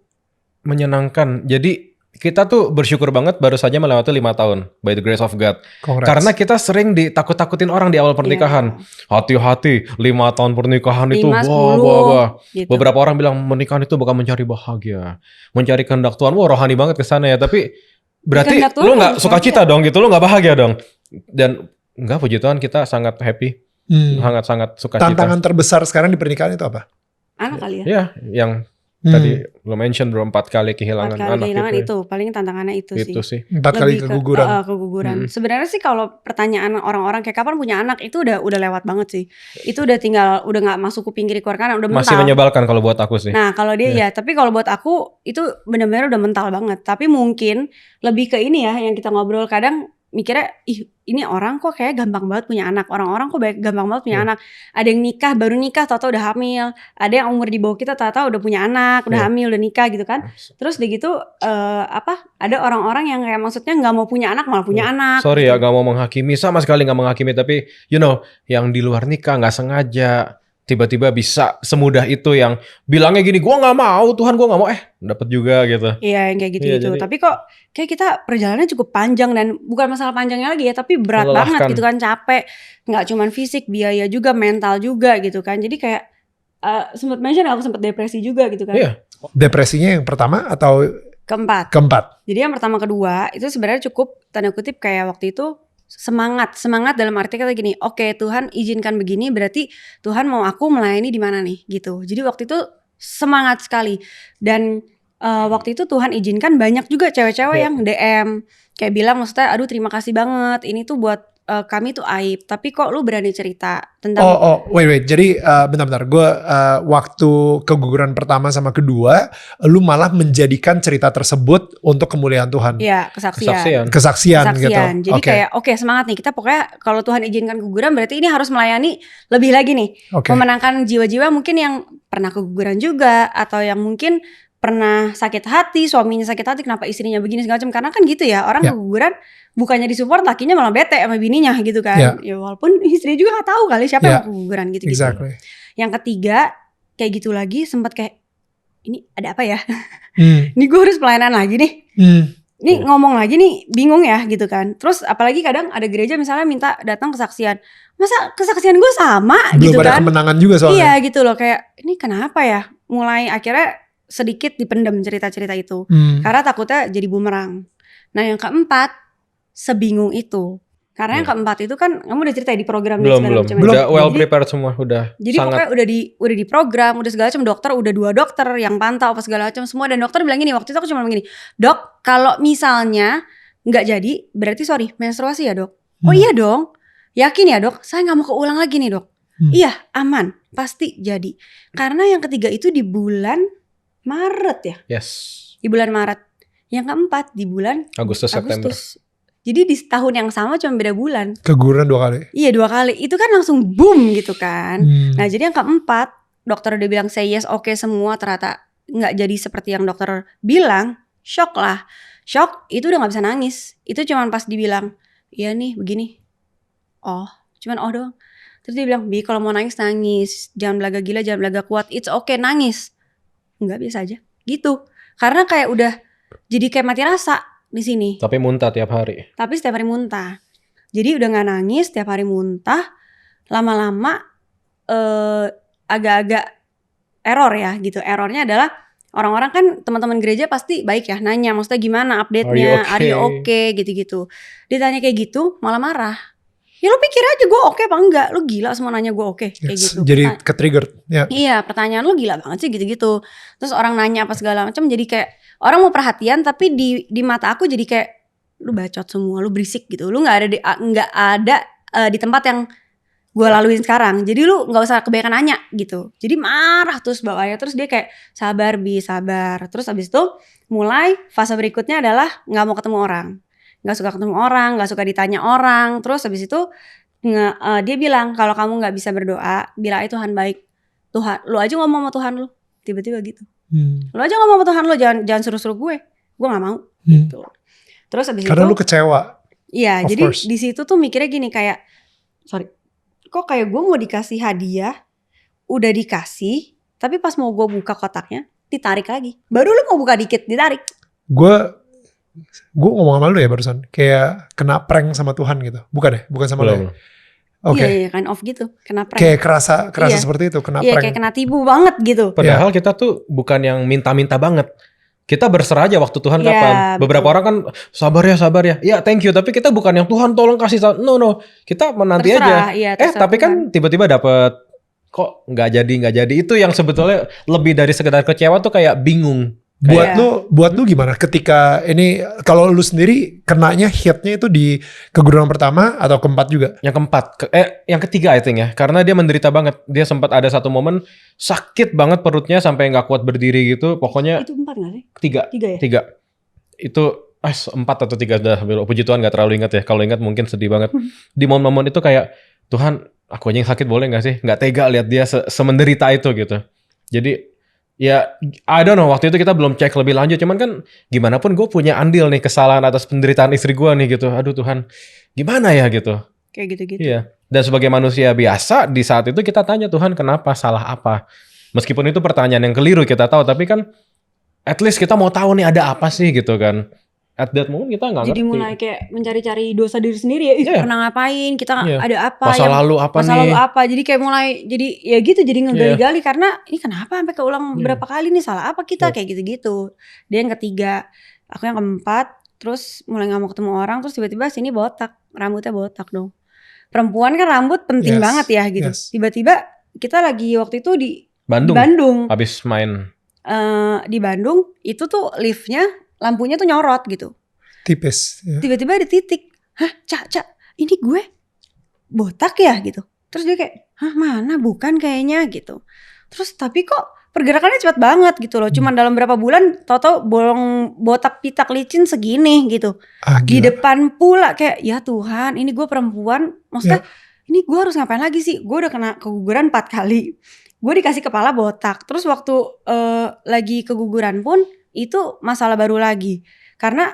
Menyenangkan. Jadi kita tuh bersyukur banget baru saja melewati 5 tahun by the grace of God. Congrats. Karena kita sering ditakut-takutin orang di awal pernikahan. Hati-hati, 5 tahun pernikahan itu 5, 10, gitu. Beberapa orang bilang menikahan itu bukan mencari bahagia, mencari kehendak Tuhan. Wah, rohani banget ke sana ya. Tapi berarti lu nggak sukacita dong gitu, lu nggak bahagia dong. Dan enggak, puji Tuhan kita sangat happy, sangat sukacita. Tantangan terbesar sekarang di pernikahan itu apa? Anak kali ya. Ya, yang tadi lo mention bro, 4 kali kehilangan 4 kali anak kehilangan gitu. itu paling tantangannya itu sih. 4 kali keguguran. Keguguran. Sebenarnya sih kalau pertanyaan orang-orang kayak kapan punya anak itu udah lewat banget sih. Itu udah nggak masuk kuping kiri keluar kanan, udah mental. Masih menyebalkan kalau buat aku sih. Nah kalau dia ya, tapi kalau buat aku itu benar-benar udah mental banget. Tapi mungkin lebih ke ini ya yang kita ngobrol kadang mikirnya ini orang kok kayak gampang banget punya anak. Orang-orang kok gampang banget punya anak. Ada yang nikah, baru nikah tau-tau udah hamil. Ada yang umur di bawah kita tau-tau udah punya anak, udah hamil, udah nikah gitu kan. Terus udah gitu ada orang-orang yang kayak maksudnya gak mau punya anak malah punya anak. Sorry ya, gak mau menghakimi, sama sekali gak menghakimi. Tapi you know, yang di luar nikah gak sengaja tiba-tiba bisa semudah itu, yang bilangnya gini, gue gak mau, Tuhan gue gak mau, dapet juga gitu. Iya yang kayak gitu-gitu. Tapi kok kayak kita perjalanannya cukup panjang, dan bukan masalah panjangnya lagi ya, tapi berat banget gitu kan, capek. Gak cuman fisik, biaya juga, mental juga gitu kan. Jadi kayak sempat mention aku sempat depresi juga gitu kan. Iya. Depresinya yang pertama atau keempat? Jadi yang pertama kedua itu sebenarnya cukup tanda kutip kayak waktu itu semangat dalam arti kata gini, oke, Tuhan izinkan begini berarti Tuhan mau aku melayani di mana nih gitu. Jadi waktu itu semangat sekali, dan waktu itu Tuhan izinkan banyak juga cewek-cewek yang DM kayak bilang maksudnya aduh terima kasih banget, ini tuh buat kami tuh aib, tapi kok lu berani cerita tentang wait, jadi bentar, gue waktu keguguran pertama sama kedua, lu malah menjadikan cerita tersebut untuk kemuliaan Tuhan. Iya, kesaksian gitu. Jadi kayak oke, semangat nih kita, pokoknya kalau Tuhan izinkan keguguran berarti ini harus melayani lebih lagi nih, memenangkan jiwa-jiwa mungkin yang pernah keguguran juga, atau yang mungkin pernah sakit hati, suaminya sakit hati, kenapa istrinya begini segala macam. Karena kan gitu ya, orang Ya. keguguran bukannya disupport, lakinya malah bete sama bininya gitu kan. Ya. Ya walaupun istri juga gak tahu kali siapa Ya. yang mau keguguran gitu-gitu. Exactly. Yang ketiga, kayak gitu lagi sempat kayak, ini ada apa ya? Hmm. Ini gue harus pelayanan lagi nih. Hmm. Ini ngomong lagi nih, bingung ya gitu kan. Terus apalagi kadang ada gereja misalnya minta datang kesaksian. Masa kesaksian gue sama Belum gitu ada kan. kemenangan juga soalnya. Iya gitu loh, kayak ini kenapa ya? Mulai akhirnya sedikit dipendam cerita-cerita itu. Karena takutnya jadi bumerang. Nah yang keempat, sebingung itu. Karena yang keempat itu kan, kamu udah cerita ya di program dan segala Belum. macam. Belum. Udah well Jadi- prepared semua, udah Jadi sangat. pokoknya udah di program, udah segala macam, dokter udah 2 dokter yang pantau apa segala macam semua, dan dokter bilang gini, waktu itu aku cuma bilang gini, "Dok, kalau misalnya nggak jadi, berarti sorry, menstruasi ya, Dok?" "Oh iya dong." "Yakin ya, Dok? Saya nggak mau keulang lagi nih, Dok." "Iya, aman, pasti jadi." Karena yang ketiga itu di bulan Maret ya. Yes. Di bulan Maret. Yang keempat di bulan Agustus September. Agustus. Jadi di tahun yang sama cuma beda bulan. Keguguran 2 kali. Iya 2 kali. Itu kan langsung boom gitu kan. Hmm. Nah jadi yang keempat, dokter udah bilang say yes, oke semua, ternyata nggak jadi seperti yang dokter bilang. Shock lah. Shock itu udah gak bisa nangis. Itu cuman pas dibilang, iya nih begini. Oh, cuman oh doang. Terus dia bilang, Bi kalau mau nangis nangis. Jangan belaga gila, jangan belaga kuat. It's okay nangis. Enggak, biasa aja. Gitu. Karena kayak udah jadi kayak mati rasa di sini. Tapi muntah tiap hari. Tapi setiap hari muntah. Jadi udah gak nangis, setiap hari muntah. Lama-lama agak-agak error ya gitu. Errornya adalah orang-orang kan, teman-teman gereja pasti baik ya, nanya maksudnya gimana update-nya, are you okay gitu-gitu. Ditanya kayak gitu malah marah. Ya lu pikir aja gue oke apa enggak? Lu gila semua nanya gue oke kayak Yes. gitu. Jadi ke-trigger. Ya. Iya, pertanyaan lu gila banget sih gitu-gitu. Terus orang nanya apa segala macam, jadi kayak orang mau perhatian, tapi di mata aku jadi kayak lu bacot semua, lu berisik gitu. Lu nggak ada di tempat yang gue laluin sekarang. Jadi lu nggak usah kebanyakan nanya gitu. Jadi marah terus bawahnya. Terus dia kayak sabar Bi, sabar. Terus abis itu mulai fase berikutnya adalah nggak mau ketemu orang, nggak suka ketemu orang, nggak suka ditanya orang. Terus abis itu dia bilang kalau kamu nggak bisa berdoa, bilang Tuhan baik. Tuhan, lu aja ngomong sama Tuhan lu, tiba-tiba gitu. Lu aja ngomong sama Tuhan lu, jangan suruh-suruh gue nggak mau. Gitu. Terus abis Karena itu, lu kecewa. iya, Of jadi course. di situ tuh mikirnya gini kayak, sorry, kok kayak gue mau dikasih hadiah, udah dikasih, tapi pas mau gue buka kotaknya, ditarik lagi. Baru lu mau buka dikit, ditarik. Gue ngomong sama lu ya barusan. Kayak kena prank sama Tuhan gitu. Bukan ya? Bukan sama lu ya? Belum. Oke. Iya, kind of gitu, kena prank. Kayak kerasa Iya. seperti itu. Kena Iya, prank. kayak kena tipu banget gitu. Padahal kita tuh bukan yang minta-minta banget. Kita berserah aja waktu Tuhan Iya, kapan. betul. Beberapa orang kan sabar ya. Ya thank you. Tapi kita bukan yang Tuhan tolong kasih. No. Kita menanti aja. Terserah, iya, terserah Tapi Tuhan. kan tiba-tiba dapet kok nggak jadi. Itu yang sebetulnya lebih dari sekedar kecewa tuh kayak bingung. Buat Kayak- buat lu gimana ketika ini, kalau lu sendiri kenanya hitnya itu di keguguran pertama atau keempat juga? Yang keempat, yang ketiga I think ya. Karena dia menderita banget. Dia sempat ada satu momen sakit banget perutnya sampai nggak kuat berdiri gitu. Pokoknya Itu 4 gak sih? tiga. 3 ya? Tiga. Itu 4 atau 3 dah. Puji Tuhan gak terlalu ingat ya. Kalau ingat mungkin sedih banget. Di momen-momen itu kayak, Tuhan aku aja yang sakit boleh gak sih? Gak tega lihat dia semenderita itu gitu. Jadi ya I don't know, waktu itu kita belum cek lebih lanjut. Cuman kan gimana pun gue punya andil nih kesalahan atas penderitaan istri gue nih gitu. Aduh Tuhan, gimana ya gitu. Kayak gitu-gitu. Iya. Dan sebagai manusia biasa di saat itu kita tanya, Tuhan kenapa, salah apa? Meskipun itu pertanyaan yang keliru kita tahu, tapi kan at least kita mau tahu nih ada apa sih gitu kan. At that moment kita nggak ngerti. Jadi mulai kayak mencari-cari dosa diri sendiri ya. Ih, Iya. pernah ngapain? Kita Iya. ada apa? Masa lalu apa masa nih? lalu apa? Jadi kayak mulai jadi ya gitu, jadi ngegali-gali karena ini kenapa sampai keulang Iya. berapa kali nih, salah apa kita Iya. kayak gitu-gitu. Dia yang ketiga, aku yang keempat, terus mulai nggak mau ketemu orang, terus tiba-tiba sini botak, rambutnya botak dong. Perempuan kan rambut penting Yes. banget ya gitu. Yes. Tiba-tiba kita lagi waktu itu di Bandung. Bandung. Habis main. Di Bandung itu tuh liftnya lampunya tuh nyorot gitu. Tipis. Ya. Tiba-tiba ada titik, hah Cak, ini gue botak ya gitu. Terus dia kayak, hah mana bukan kayaknya gitu. Terus tapi kok pergerakannya cepat banget gitu loh. Cuman dalam berapa bulan tau-tau bolong botak pitak licin segini gitu. Di Gila. depan pula kayak, ya Tuhan ini gue perempuan. Maksudnya ini gue harus ngapain lagi sih. Gue udah kena keguguran 4 kali. gue dikasih kepala botak. Terus waktu lagi keguguran pun itu masalah baru lagi. Karena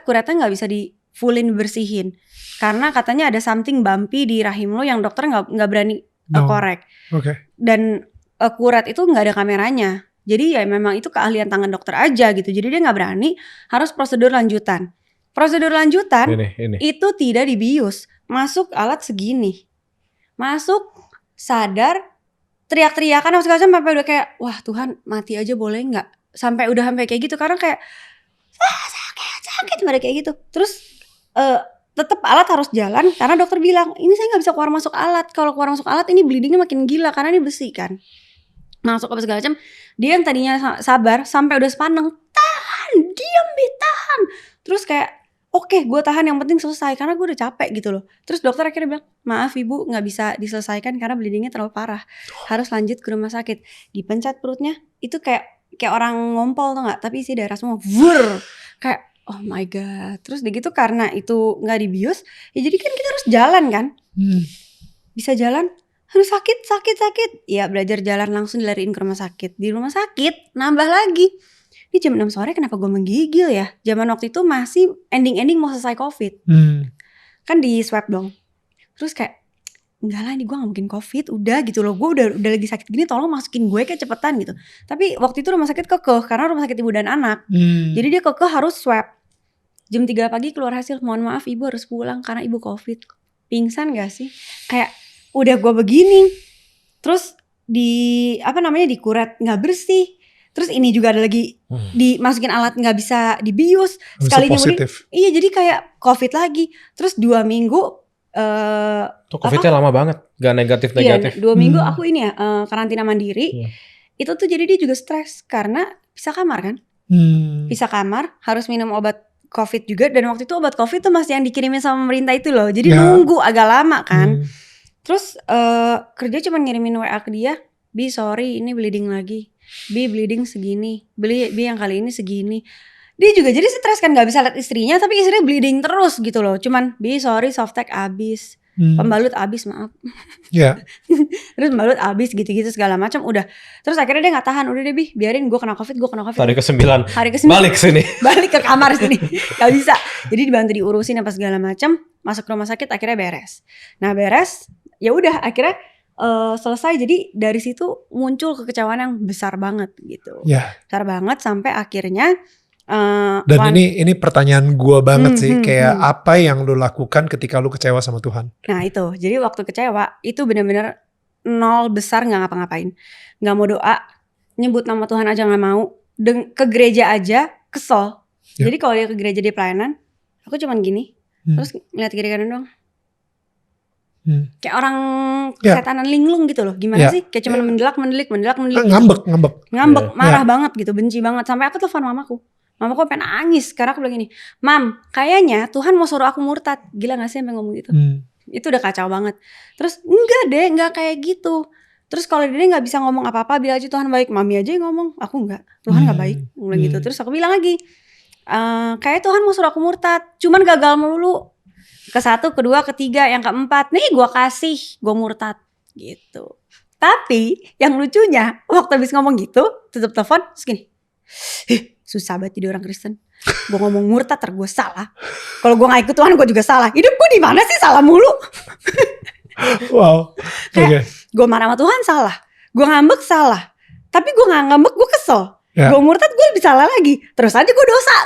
kuratnya nggak bisa di fullin bersihin. Karena katanya ada something bumpy di rahim lo yang dokter nggak berani korek. Oke. Dan kurat itu nggak ada kameranya. Jadi ya memang itu keahlian tangan dokter aja gitu. Jadi dia nggak berani, harus prosedur lanjutan. Prosedur lanjutan Ini. itu tidak dibius. Masuk alat segini. Masuk sadar, teriak-teriakan segala macam sampai udah kayak wah Tuhan mati aja boleh nggak? Sampai kayak gitu karena kayak sakit kayak gitu. Terus tetap alat harus jalan karena dokter bilang ini saya nggak bisa keluar masuk alat. Kalau keluar masuk alat ini bleedingnya makin gila karena ini besi kan. Masuk apa segala macam. Dia yang tadinya sabar sampai udah sepaneng tahan, diam tahan. Terus kayak oke, gue tahan yang penting selesai karena gue udah capek gitu loh. Terus dokter akhirnya bilang maaf ibu nggak bisa diselesaikan karena bleedingnya terlalu parah. Harus lanjut ke rumah sakit. Dipencet perutnya itu kayak orang ngompol tuh nggak, tapi isi darah semua. Wur, kayak oh my god. Terus begitu karena itu nggak dibius, ya jadi kan kita harus jalan kan. Bisa jalan, harus sakit. Ya belajar jalan langsung dilariin ke rumah sakit. Di rumah sakit nambah lagi. Ini jam 6 sore kenapa gue menggigil ya? Zaman waktu itu masih ending mau selesai COVID. Kan di swab dong. Terus kayak enggak lah ini gue gak mungkin COVID. Udah gitu loh. Gue udah lagi sakit gini tolong masukin gue kayak cepetan gitu. Tapi waktu itu rumah sakit kekeh. Karena rumah sakit ibu dan anak. Jadi dia kekeh harus swab. Jam 3 pagi keluar hasil. Mohon maaf ibu harus pulang karena ibu COVID. Pingsan gak sih? Kayak udah gue begini. Terus dikuret gak bersih. Terus ini juga ada lagi dimasukin alat nggak bisa dibius. Sekalinya iya jadi kayak COVID lagi. Terus 2 minggu tuh COVID-nya lama banget, gak negatif. Iya, 2 minggu aku ini ya karantina mandiri. Itu tuh jadi dia juga stres karena pisah kamar kan. Pisah kamar, harus minum obat COVID juga. Dan waktu itu obat COVID tuh masih yang dikirimin sama pemerintah itu loh. Jadi nunggu agak lama kan. Terus kerja cuma ngirimin WA ke dia, Bi sorry ini bleeding lagi. Bi bleeding segini, Bi yang kali ini segini. Dia juga jadi stres kan gak bisa lihat istrinya, tapi istrinya bleeding terus gitu loh. Cuman Bi sorry softtek abis, pembalut abis maaf. Terus pembalut abis gitu-gitu segala macam udah. Terus akhirnya dia gak tahan, udah deh Bi biarin gue kena COVID. Hari ke-9 balik sini. Balik ke kamar sini, gak bisa. Jadi dibantu diurusin apa segala macam. Masuk rumah sakit akhirnya beres. Nah beres, ya udah akhirnya selesai. Jadi dari situ muncul kekecewaan yang besar banget gitu. Besar banget sampai akhirnya dan ini pertanyaan gue banget sih. Kayak apa yang lu lakukan ketika lu kecewa sama Tuhan? Nah itu, jadi waktu kecewa itu benar-benar nol besar, gak ngapa-ngapain. Gak mau doa, nyebut nama Tuhan aja gak mau. Ke gereja aja kesel. Jadi kalau dia ke gereja di pelayanan, aku cuman gini. Terus ngeliat kiri kanan doang. Kayak orang kesetanan linglung gitu loh. Gimana sih? Kayak cuma mendelik. Ngambek, marah banget gitu, benci banget. Sampai aku telepon mamaku pengen nangis karena aku bilang gini, Mam, kayaknya Tuhan mau suruh aku murtad. Gila gak sih sampai ngomong gitu? Itu udah kacau banget. Terus enggak deh, enggak kayak gitu. Terus kalau dia gak bisa ngomong apa-apa, bilang aja Tuhan baik. Mami aja yang ngomong, aku enggak, Tuhan gak baik. Bilang gitu. Terus aku bilang lagi, kayak Tuhan mau suruh aku murtad, cuman gagal melulu. Ke-1, ke-2, ke-3, yang ke-4, nih gue kasih, gue murtad gitu. Tapi yang lucunya waktu habis ngomong gitu, tutup telepon, terus gini, susah banget jadi orang Kristen. Gue ngomong murtad, gue salah. Kalau gue gak ikut Tuhan, gue juga salah. Hidup gue di mana sih salah mulu? Wow. Gue marah sama Tuhan salah, gue ngambek salah. Tapi gue gak ngambek, gue kesel. Gue murtad, gue lebih salah lagi. Terus aja gue dosa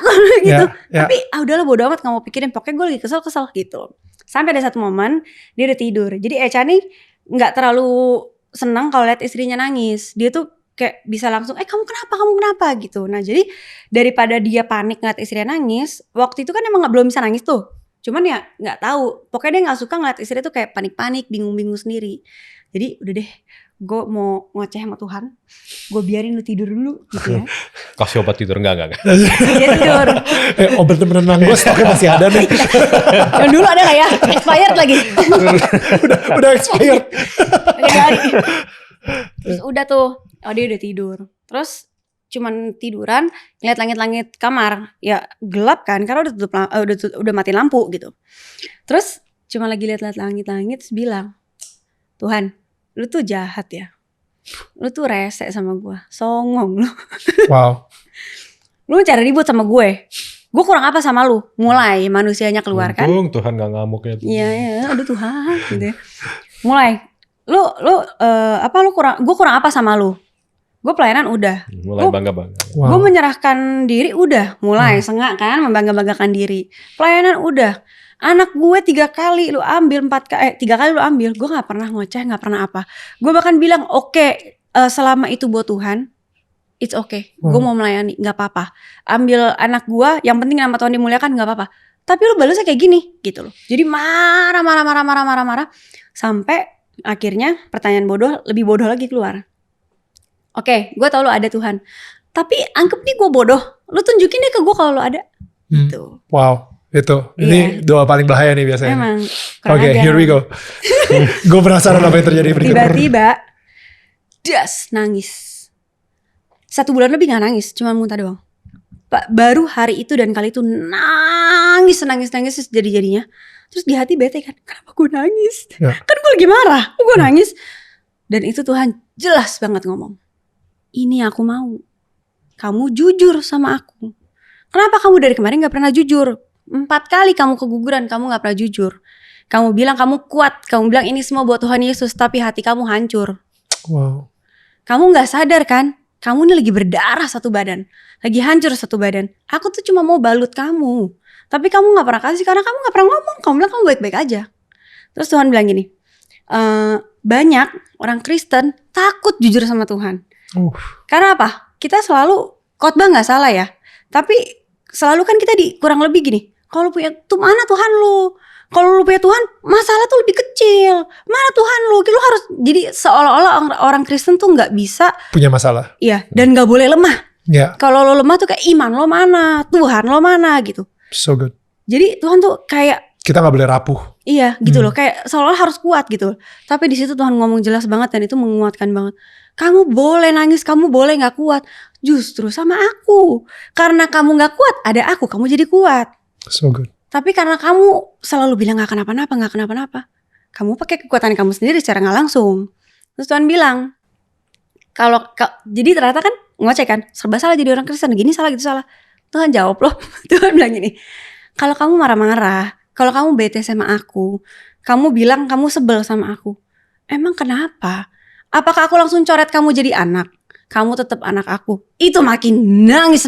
gitu. Tapi udahlah bodo amat, gak mau pikirin. Pokoknya gue lagi kesel gitu. Sampai ada satu momen dia udah tidur. Jadi Echa nih gak terlalu senang kalau lihat istrinya nangis. Dia tuh kayak bisa langsung kamu kenapa gitu. Nah jadi daripada dia panik ngeliat istrinya nangis, waktu itu kan emang belum bisa nangis tuh. Cuman ya gak tahu. Pokoknya dia gak suka ngeliat istrinya tuh kayak panik-panik, bingung-bingung sendiri. Jadi udah deh, gue mau ngoceh sama Tuhan, gue biarin lu tidur dulu gitu ya. Kasih obat tidur, enggak. Dia tidur. Obat penenang gue stoknya masih ada nih. Yang dulu ada gak ya? Expired lagi. udah expired. Terus udah tuh, dia udah tidur. Terus cuman tiduran, ngeliat langit-langit kamar, ya gelap kan, karena udah mati lampu gitu. Terus cuma lagi lihat langit-langit, terus bilang, Tuhan, lu tuh jahat ya. Lu tuh rese sama gue, songong lu. Wow. Lu cari ribut sama gue. Gue kurang apa sama lu? Mulai manusianya keluar kan. Untung Tuhan gak ngamuknya tuh. Iya, aduh Tuhan gitu ya. Mulai. Lu gue kurang apa sama lu? Gue pelayanan udah. Mulai bangga-bangga. Wow. Gue menyerahkan diri udah. Mulai sengak kan, membangga-banggakan diri. Pelayanan udah. Anak gue 3 kali lu ambil, 3 kali lu ambil. Gue gak pernah ngoceh, gak pernah apa. Gue bahkan bilang oke, selama itu buat Tuhan, it's okay. Gue mau melayani, gak apa-apa. Ambil anak gue, yang penting nama Tuhan dimuliakan, gak apa-apa. Tapi lu balasnya kayak gini gitu loh. Jadi marah. Sampai akhirnya pertanyaan bodoh, lebih bodoh lagi keluar. Oke, gue tau lu ada Tuhan. Tapi anggap nih gue bodoh. Lu tunjukin deh ke gue kalau lu ada. Gitu. Wow, itu. Ini doa paling bahaya nih biasanya. Emang. Oke, here we go. Gue penasaran apa yang terjadi berikutnya. Tiba-tiba, nangis. 1 bulan lebih gak nangis, cuma muntah doang. Baru hari itu dan kali itu nangis jadi-jadinya. Terus di hati bete kan, kenapa gue nangis? Ya. Kan gue lagi marah, gue nangis. Dan itu Tuhan jelas banget ngomong, ini aku mau, kamu jujur sama aku. Kenapa kamu dari kemarin gak pernah jujur? 4 kali kamu keguguran, kamu gak pernah jujur. Kamu bilang kamu kuat, kamu bilang ini semua buat Tuhan Yesus, tapi hati kamu hancur. Wow. Kamu gak sadar kan? Kamu ini lagi berdarah satu badan, lagi hancur satu badan. Aku tuh cuma mau balut kamu, tapi kamu gak pernah kasih karena kamu gak pernah ngomong. Kamu bilang kamu baik-baik aja. Terus Tuhan bilang gini, banyak orang Kristen takut jujur sama Tuhan. Karena apa? Kita selalu khotbah gak salah ya, tapi selalu kan kita kurang lebih gini, kalau punya tuh mana Tuhan lu? Kalau lu punya Tuhan, masalah tuh lebih kecil. Mana Tuhan lu? Lu harus jadi seolah-olah orang Kristen tuh nggak bisa punya masalah. Iya, dan nggak boleh lemah. Ya. Kalau lo lemah tuh kayak iman lo mana, Tuhan lo mana gitu. So good. Jadi Tuhan tuh kayak kita nggak boleh rapuh. Iya, gitu loh. Kayak seolah harus kuat gitu. Tapi di situ Tuhan ngomong jelas banget dan itu menguatkan banget. Kamu boleh nangis, kamu boleh nggak kuat. Justru sama aku. Karena kamu nggak kuat, ada aku, kamu jadi kuat. So good. Tapi karena kamu selalu bilang gak kenapa-napa, kamu pakai kekuatan kamu sendiri secara gak langsung. Terus Tuhan bilang, jadi ternyata kan ngoceh kan, serba salah jadi orang Kristen, gini salah gitu salah. Tuhan jawab loh, Tuhan bilang gini, kalau kamu marah-marah, kalau kamu bete sama aku, kamu bilang kamu sebel sama aku, emang kenapa? Apakah aku langsung coret kamu jadi anak? Kamu tetap anak aku. Itu makin nangis.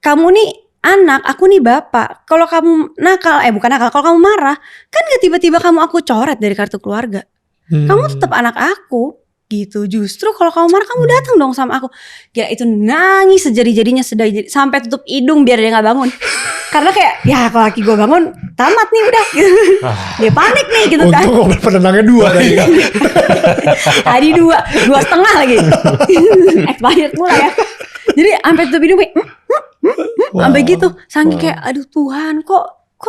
Kamu nih anak, aku nih bapak. Kalau kamu nakal, bukan nakal, kalau kamu marah, kan gak tiba-tiba kamu aku coret dari kartu keluarga. Kamu tetap anak aku, gitu. Justru kalau kamu marah, kamu datang dong sama aku. Gila itu nangis sejadi-jadinya sampai tutup hidung biar dia gak bangun. Karena kayak, ya kalau laki gue bangun, tamat nih udah. Dia panik nih gitu kan. Untung obat penenangnya 2 tadi kan. Tadi 2,5 lagi. Expired mulai ya. Jadi sampai tutup hidung kayak, sampai gitu. Saking kayak, aduh Tuhan kok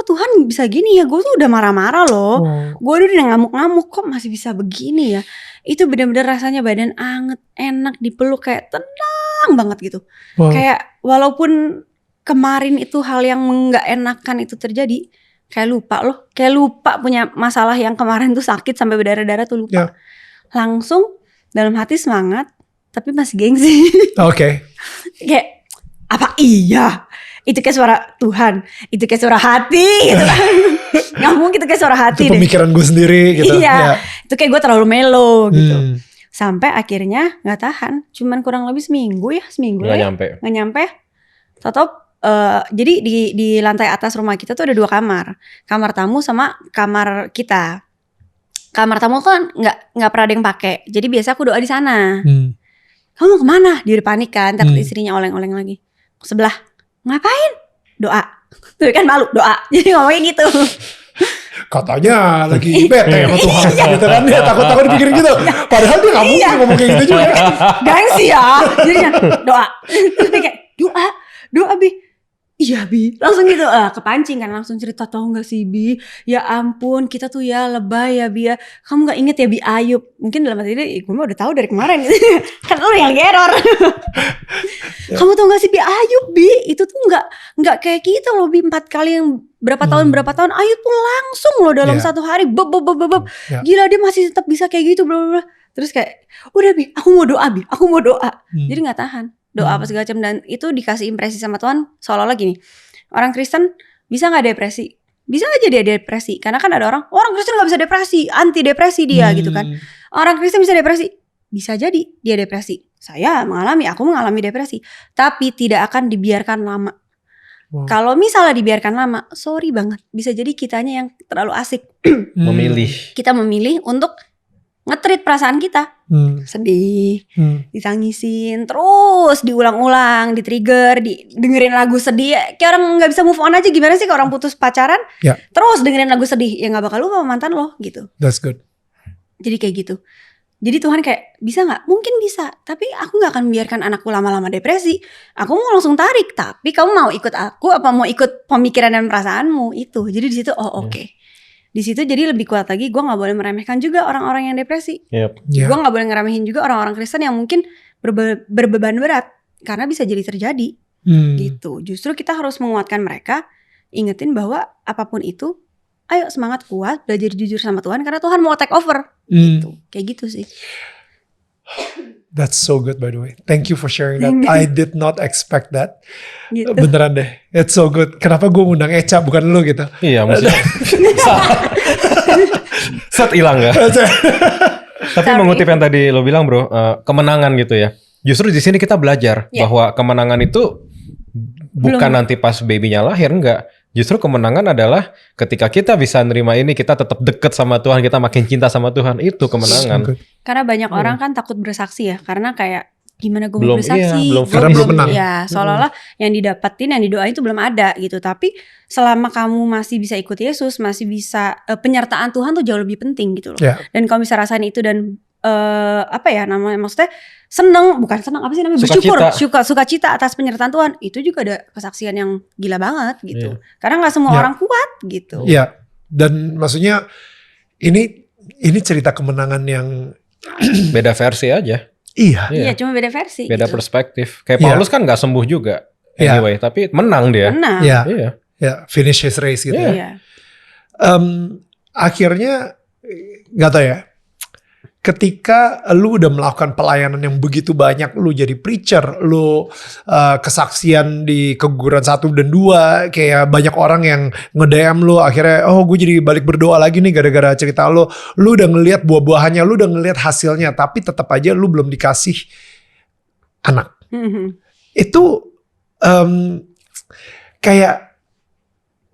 Tuhan bisa gini ya. Gue tuh udah marah-marah loh. Gue udah ngamuk-ngamuk, kok masih bisa begini ya. Itu bener-bener rasanya badan anget, enak, dipeluk kayak tenang banget gitu. Kayak walaupun kemarin itu hal yang gak enakan itu terjadi, kayak lupa loh. Kayak lupa punya masalah yang kemarin tuh sakit sampai berdarah-darah tuh lupa. Langsung dalam hati semangat, tapi masih gengsi. Oke. Kayak apa iya? Itu kayak suara Tuhan, itu kayak suara hati gitu kan. Gak mungkin itu kayak suara hati itu deh. pemikiran gue sendiri gitu. Iya, itu kayak gue terlalu melo gitu. Sampai akhirnya gak tahan, cuman kurang lebih seminggu Gak nyampe. Tetap jadi di lantai atas rumah kita tuh ada 2 kamar. Kamar tamu sama kamar kita. Kamar tamu kan nggak pernah ada yang pakai. Jadi biasa aku doa di sana. Kamu mau kemana? Dia udah panik kan, takut istrinya oleng-oleng lagi. Sebelah, ngapain? Doa. Tuh kan malu doa. Jadi ngomongin gitu. Katanya lagi bete sama Tuhan gitu kan. Dia takut-takut dipikirin gitu. Padahal dia gak mungkin ngomong kayak gitu juga. Gengsi ya. Jadinya doa. Terus dia kayak doa Bi. Iya Bi, langsung gitu kepancing kan, langsung cerita, tau gak sih Bi, ya ampun kita tuh ya lebay ya Bi ya, kamu gak inget ya Bi Ayub, mungkin dalam hati dia, gue mah udah tahu dari kemarin gitu. Kan lu yang error. Kamu tau gak sih Bi Ayub Bi, itu tuh gak kayak kita loh Bi, 4 kali yang berapa tahun Ayub tuh langsung loh dalam 1 hari, gila dia masih tetap bisa kayak gitu, bla bla bla. Terus kayak udah Bi, aku mau doa Bi, aku mau doa. Jadi gak tahan doa apa segala macam. Dan itu dikasih impresi sama Tuhan seolah-olah gini, orang Kristen bisa gak depresi? Bisa aja dia depresi. Karena kan ada orang Kristen gak bisa depresi, anti depresi dia gitu kan. Orang Kristen bisa depresi, bisa jadi dia depresi. Aku mengalami depresi, tapi tidak akan dibiarkan lama. Kalau misalnya dibiarkan lama, sorry banget, bisa jadi kitanya yang terlalu asik Memilih. Kita memilih untuk nge-treat perasaan kita, sedih, ditangisin, terus diulang-ulang, di-trigger, dengerin lagu sedih. Kayak orang gak bisa move on aja. Gimana sih kalau orang putus pacaran, terus dengerin lagu sedih, ya gak bakal lupa mantan lo gitu. That's good. Jadi kayak gitu. Jadi Tuhan kayak, bisa gak? Mungkin bisa, tapi aku gak akan membiarkan anakku lama-lama depresi. Aku mau langsung tarik, tapi kamu mau ikut aku apa mau ikut pemikiran dan perasaanmu itu. Jadi di situ oke. Di situ jadi lebih kuat lagi, gue nggak boleh meremehkan juga orang-orang yang depresi. Gue nggak boleh ngeremehin juga orang-orang Kristen yang mungkin berbeban berat, karena bisa jadi terjadi. Gitu. Justru kita harus menguatkan mereka, ingetin bahwa apapun itu, ayo semangat kuat, belajar jujur sama Tuhan, karena Tuhan mau take over. Gitu. Kayak gitu sih. That's so good by the way. Thank you for sharing that. I did not expect that. Gitu. Beneran deh. It's so good. Kenapa gue ngundang Eca bukan lu gitu? Iya maksudnya. Set hilang gak? Tapi mengutip yang tadi lo bilang bro, kemenangan gitu ya. Justru di sini kita belajar bahwa kemenangan itu bukan nanti pas babynya lahir, enggak. Justru kemenangan adalah ketika kita bisa nerima ini, kita tetap deket sama Tuhan, kita makin cinta sama Tuhan, itu kemenangan. Karena banyak orang kan takut bersaksi ya, karena kayak gimana gue mau bersaksi, karena belum menang. Ya, seolah-olah yang didapetin, yang didoain itu belum ada gitu. Tapi selama kamu masih bisa ikut Yesus, masih bisa penyertaan Tuhan tuh jauh lebih penting gitu loh. Dan kalau bisa rasain itu dan maksudnya bukan seneng apa sih namanya, bersyukur, sukacita atas penyertaan Tuhan, itu juga ada kesaksian yang gila banget gitu. Karena nggak semua orang kuat gitu. Iya. Dan maksudnya ini cerita kemenangan yang beda versi aja. Iya, cuma beda versi. Beda gitu. Perspektif. Kayak Paulus kan nggak sembuh juga. Anyway, tapi menang dia. Menang. Iya. Finish his race gitu. Iya. Akhirnya nggak tahu ya. Ketika lu udah melakukan pelayanan yang begitu banyak, lu jadi preacher, lu kesaksian di keguguran 1 dan 2, kayak banyak orang yang nge-DM lu, akhirnya gue jadi balik berdoa lagi nih gara-gara cerita lu udah ngelihat buah-buahannya, lu udah ngelihat hasilnya, tapi tetap aja lu belum dikasih anak. Itu kayak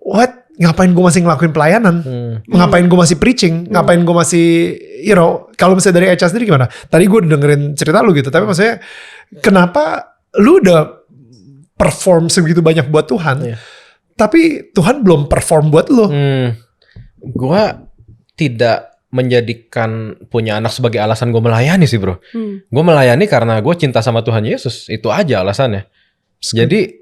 what? Ngapain gue masih ngelakuin pelayanan? Ngapain gue masih preaching? Ngapain gue masih, kalau misalnya dari Echa sendiri gimana? Tadi gue dengerin cerita lu gitu, tapi maksudnya kenapa lu udah perform segitu banyak buat Tuhan, tapi Tuhan belum perform buat lu? Gue tidak menjadikan punya anak sebagai alasan gue melayani sih bro. Gue melayani karena gue cinta sama Tuhan Yesus, itu aja alasannya. Jadi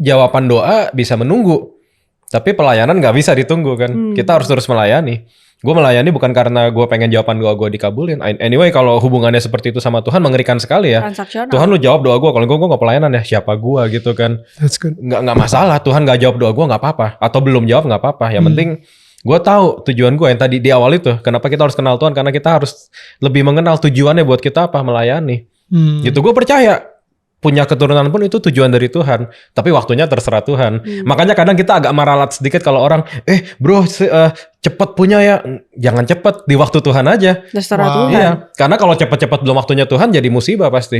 jawaban doa bisa menunggu. Tapi pelayanan gak bisa ditunggu kan. Kita harus terus melayani. Gue melayani bukan karena gue pengen jawaban doa gue dikabulin. Anyway kalau hubungannya seperti itu sama Tuhan mengerikan sekali ya. Tuhan lu jawab doa gue. Kalau gue gak pelayanan ya siapa gue gitu kan. That's good. Gak masalah. Tuhan gak jawab doa gue gak apa-apa. Atau belum jawab gak apa-apa. Yang penting gue tahu tujuan gue yang tadi di awal itu. Kenapa kita harus kenal Tuhan. Karena kita harus lebih mengenal tujuannya buat kita apa. Melayani. Gitu gue percaya. Punya keturunan pun itu tujuan dari Tuhan. Tapi waktunya terserah Tuhan. Makanya kadang kita agak maralat sedikit kalau orang, bro cepet punya ya. Jangan cepet, di waktu Tuhan aja. Terserah Tuhan. Iya, karena kalau cepet-cepet belum waktunya Tuhan jadi musibah pasti.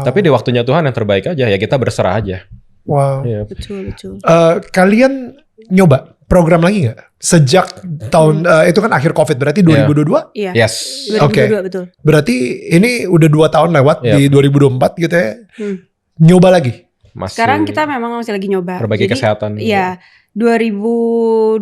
Tapi di waktunya Tuhan yang terbaik aja. Ya kita berserah aja. Wow. Iya. Betul. Kalian nyoba program lagi gak? Sejak tahun, itu kan akhir COVID, berarti 2022? Iya. Yes. 2022 Oke. betul. Berarti ini udah 2 tahun lewat di 2024 gitu ya. Nyoba lagi? Masih Sekarang kita memang masih lagi nyoba. perbaiki kesehatan. Iya. 2022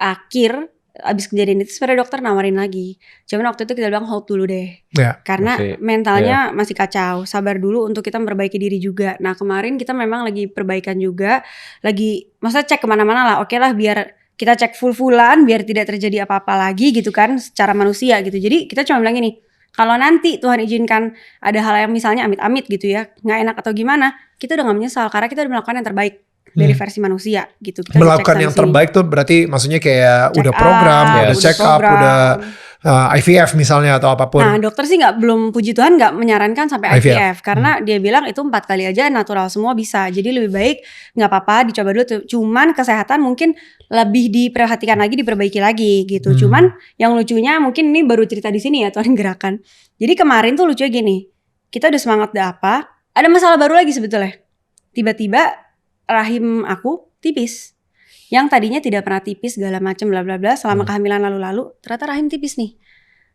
akhir abis kejadian itu sebenarnya dokter nawarin lagi. Cuman waktu itu kita bilang hold dulu deh. Karena mentalnya masih kacau. Sabar dulu untuk kita memperbaiki diri juga. Nah kemarin kita memang lagi perbaikan juga. Maksudnya cek kemana-mana lah. Oke lah biar kita cek full-fullan. Biar tidak terjadi apa-apa lagi gitu kan. Secara manusia gitu. Jadi kita cuma bilang gini. Kalau nanti Tuhan izinkan ada hal yang misalnya amit-amit gitu ya. Gak enak atau gimana. Kita udah gak menyesal. Karena kita udah melakukan yang terbaik. Dari versi manusia gitu. Kita melakukan yang terbaik tuh berarti maksudnya kayak udah program, udah check up, udah IVF misalnya atau apapun. Nah dokter sih belum puji Tuhan nggak menyarankan sampai IVF karena dia bilang itu 4 kali aja natural semua bisa. Jadi lebih baik nggak apa-apa dicoba dulu tuh. Cuman kesehatan mungkin lebih diperhatikan lagi, diperbaiki lagi gitu. Cuman yang lucunya mungkin ini baru cerita di sini ya Tuhan gerakan. Jadi kemarin tuh lucunya gini, kita udah semangat udah apa, ada masalah baru lagi sebetulnya. Tiba-tiba rahim aku tipis. Yang tadinya tidak pernah tipis segala macam bla bla bla selama kehamilan lalu-lalu ternyata rahim tipis nih.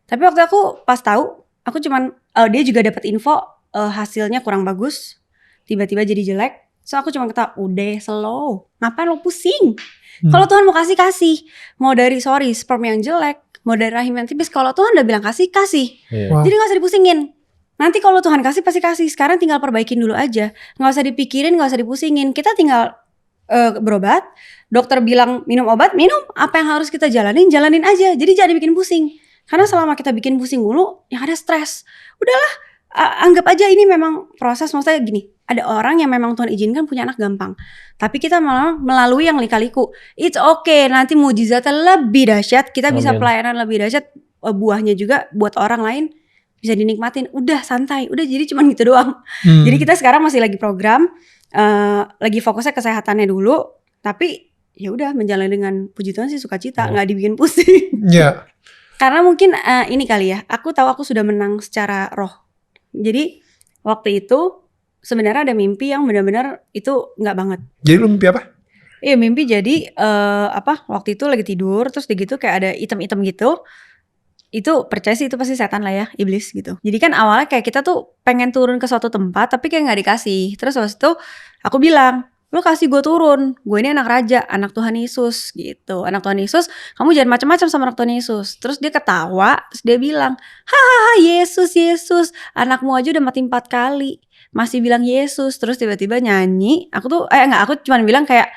Tapi waktu aku pas tahu, aku cuman dia juga dapat info hasilnya kurang bagus, tiba-tiba jadi jelek. So aku cuma kata udah slow, ngapain lo pusing? Kalau Tuhan mau kasih, mau dari sperm yang jelek, mau dari rahim yang tipis, kalau Tuhan udah bilang kasih. Iya. Jadi nggak usah dipusingin. Nanti kalau Tuhan kasih pasti kasih. Sekarang tinggal perbaikin dulu aja, nggak usah dipikirin, nggak usah dipusingin. Kita tinggal berobat, dokter bilang minum obat, minum. Apa yang harus kita jalanin aja. Jadi jangan bikin pusing. Karena selama kita bikin pusing dulu, yang ada stres. Udahlah, anggap aja ini memang proses. Maksudnya gini, ada orang yang memang Tuhan izinkan punya anak gampang. Tapi kita malah melalui yang lika-liku. It's okay, nanti mujizatnya lebih dahsyat. Kita bisa pelayanan lebih dahsyat. Buahnya juga buat orang lain bisa dinikmatin. Udah santai, udah jadi cuma gitu doang. Jadi kita sekarang masih lagi program. Lagi fokusnya kesehatannya dulu, tapi ya udah menjalani dengan puji Tuhan sih sukacita, nggak dibikin pusing. Iya. Karena mungkin ini kali ya, aku tahu aku sudah menang secara roh. Jadi waktu itu sebenarnya ada mimpi yang benar-benar itu nggak banget. Jadi lu mimpi apa? Iya mimpi jadi waktu itu lagi tidur terus gitu kayak ada item-item gitu. Itu percaya sih itu pasti setan lah ya, iblis gitu. Jadi kan awalnya kayak kita tuh pengen turun ke suatu tempat tapi kayak gak dikasih. Terus waktu itu aku bilang, lo kasih gue turun, gue ini anak raja, anak Tuhan Yesus gitu. Anak Tuhan Yesus, kamu jangan macam-macam sama anak Tuhan Yesus. Terus dia ketawa, terus dia bilang, hahaha Yesus, anakmu aja udah mati 4 kali, masih bilang Yesus. Terus tiba-tiba nyanyi, aku cuma bilang kayak,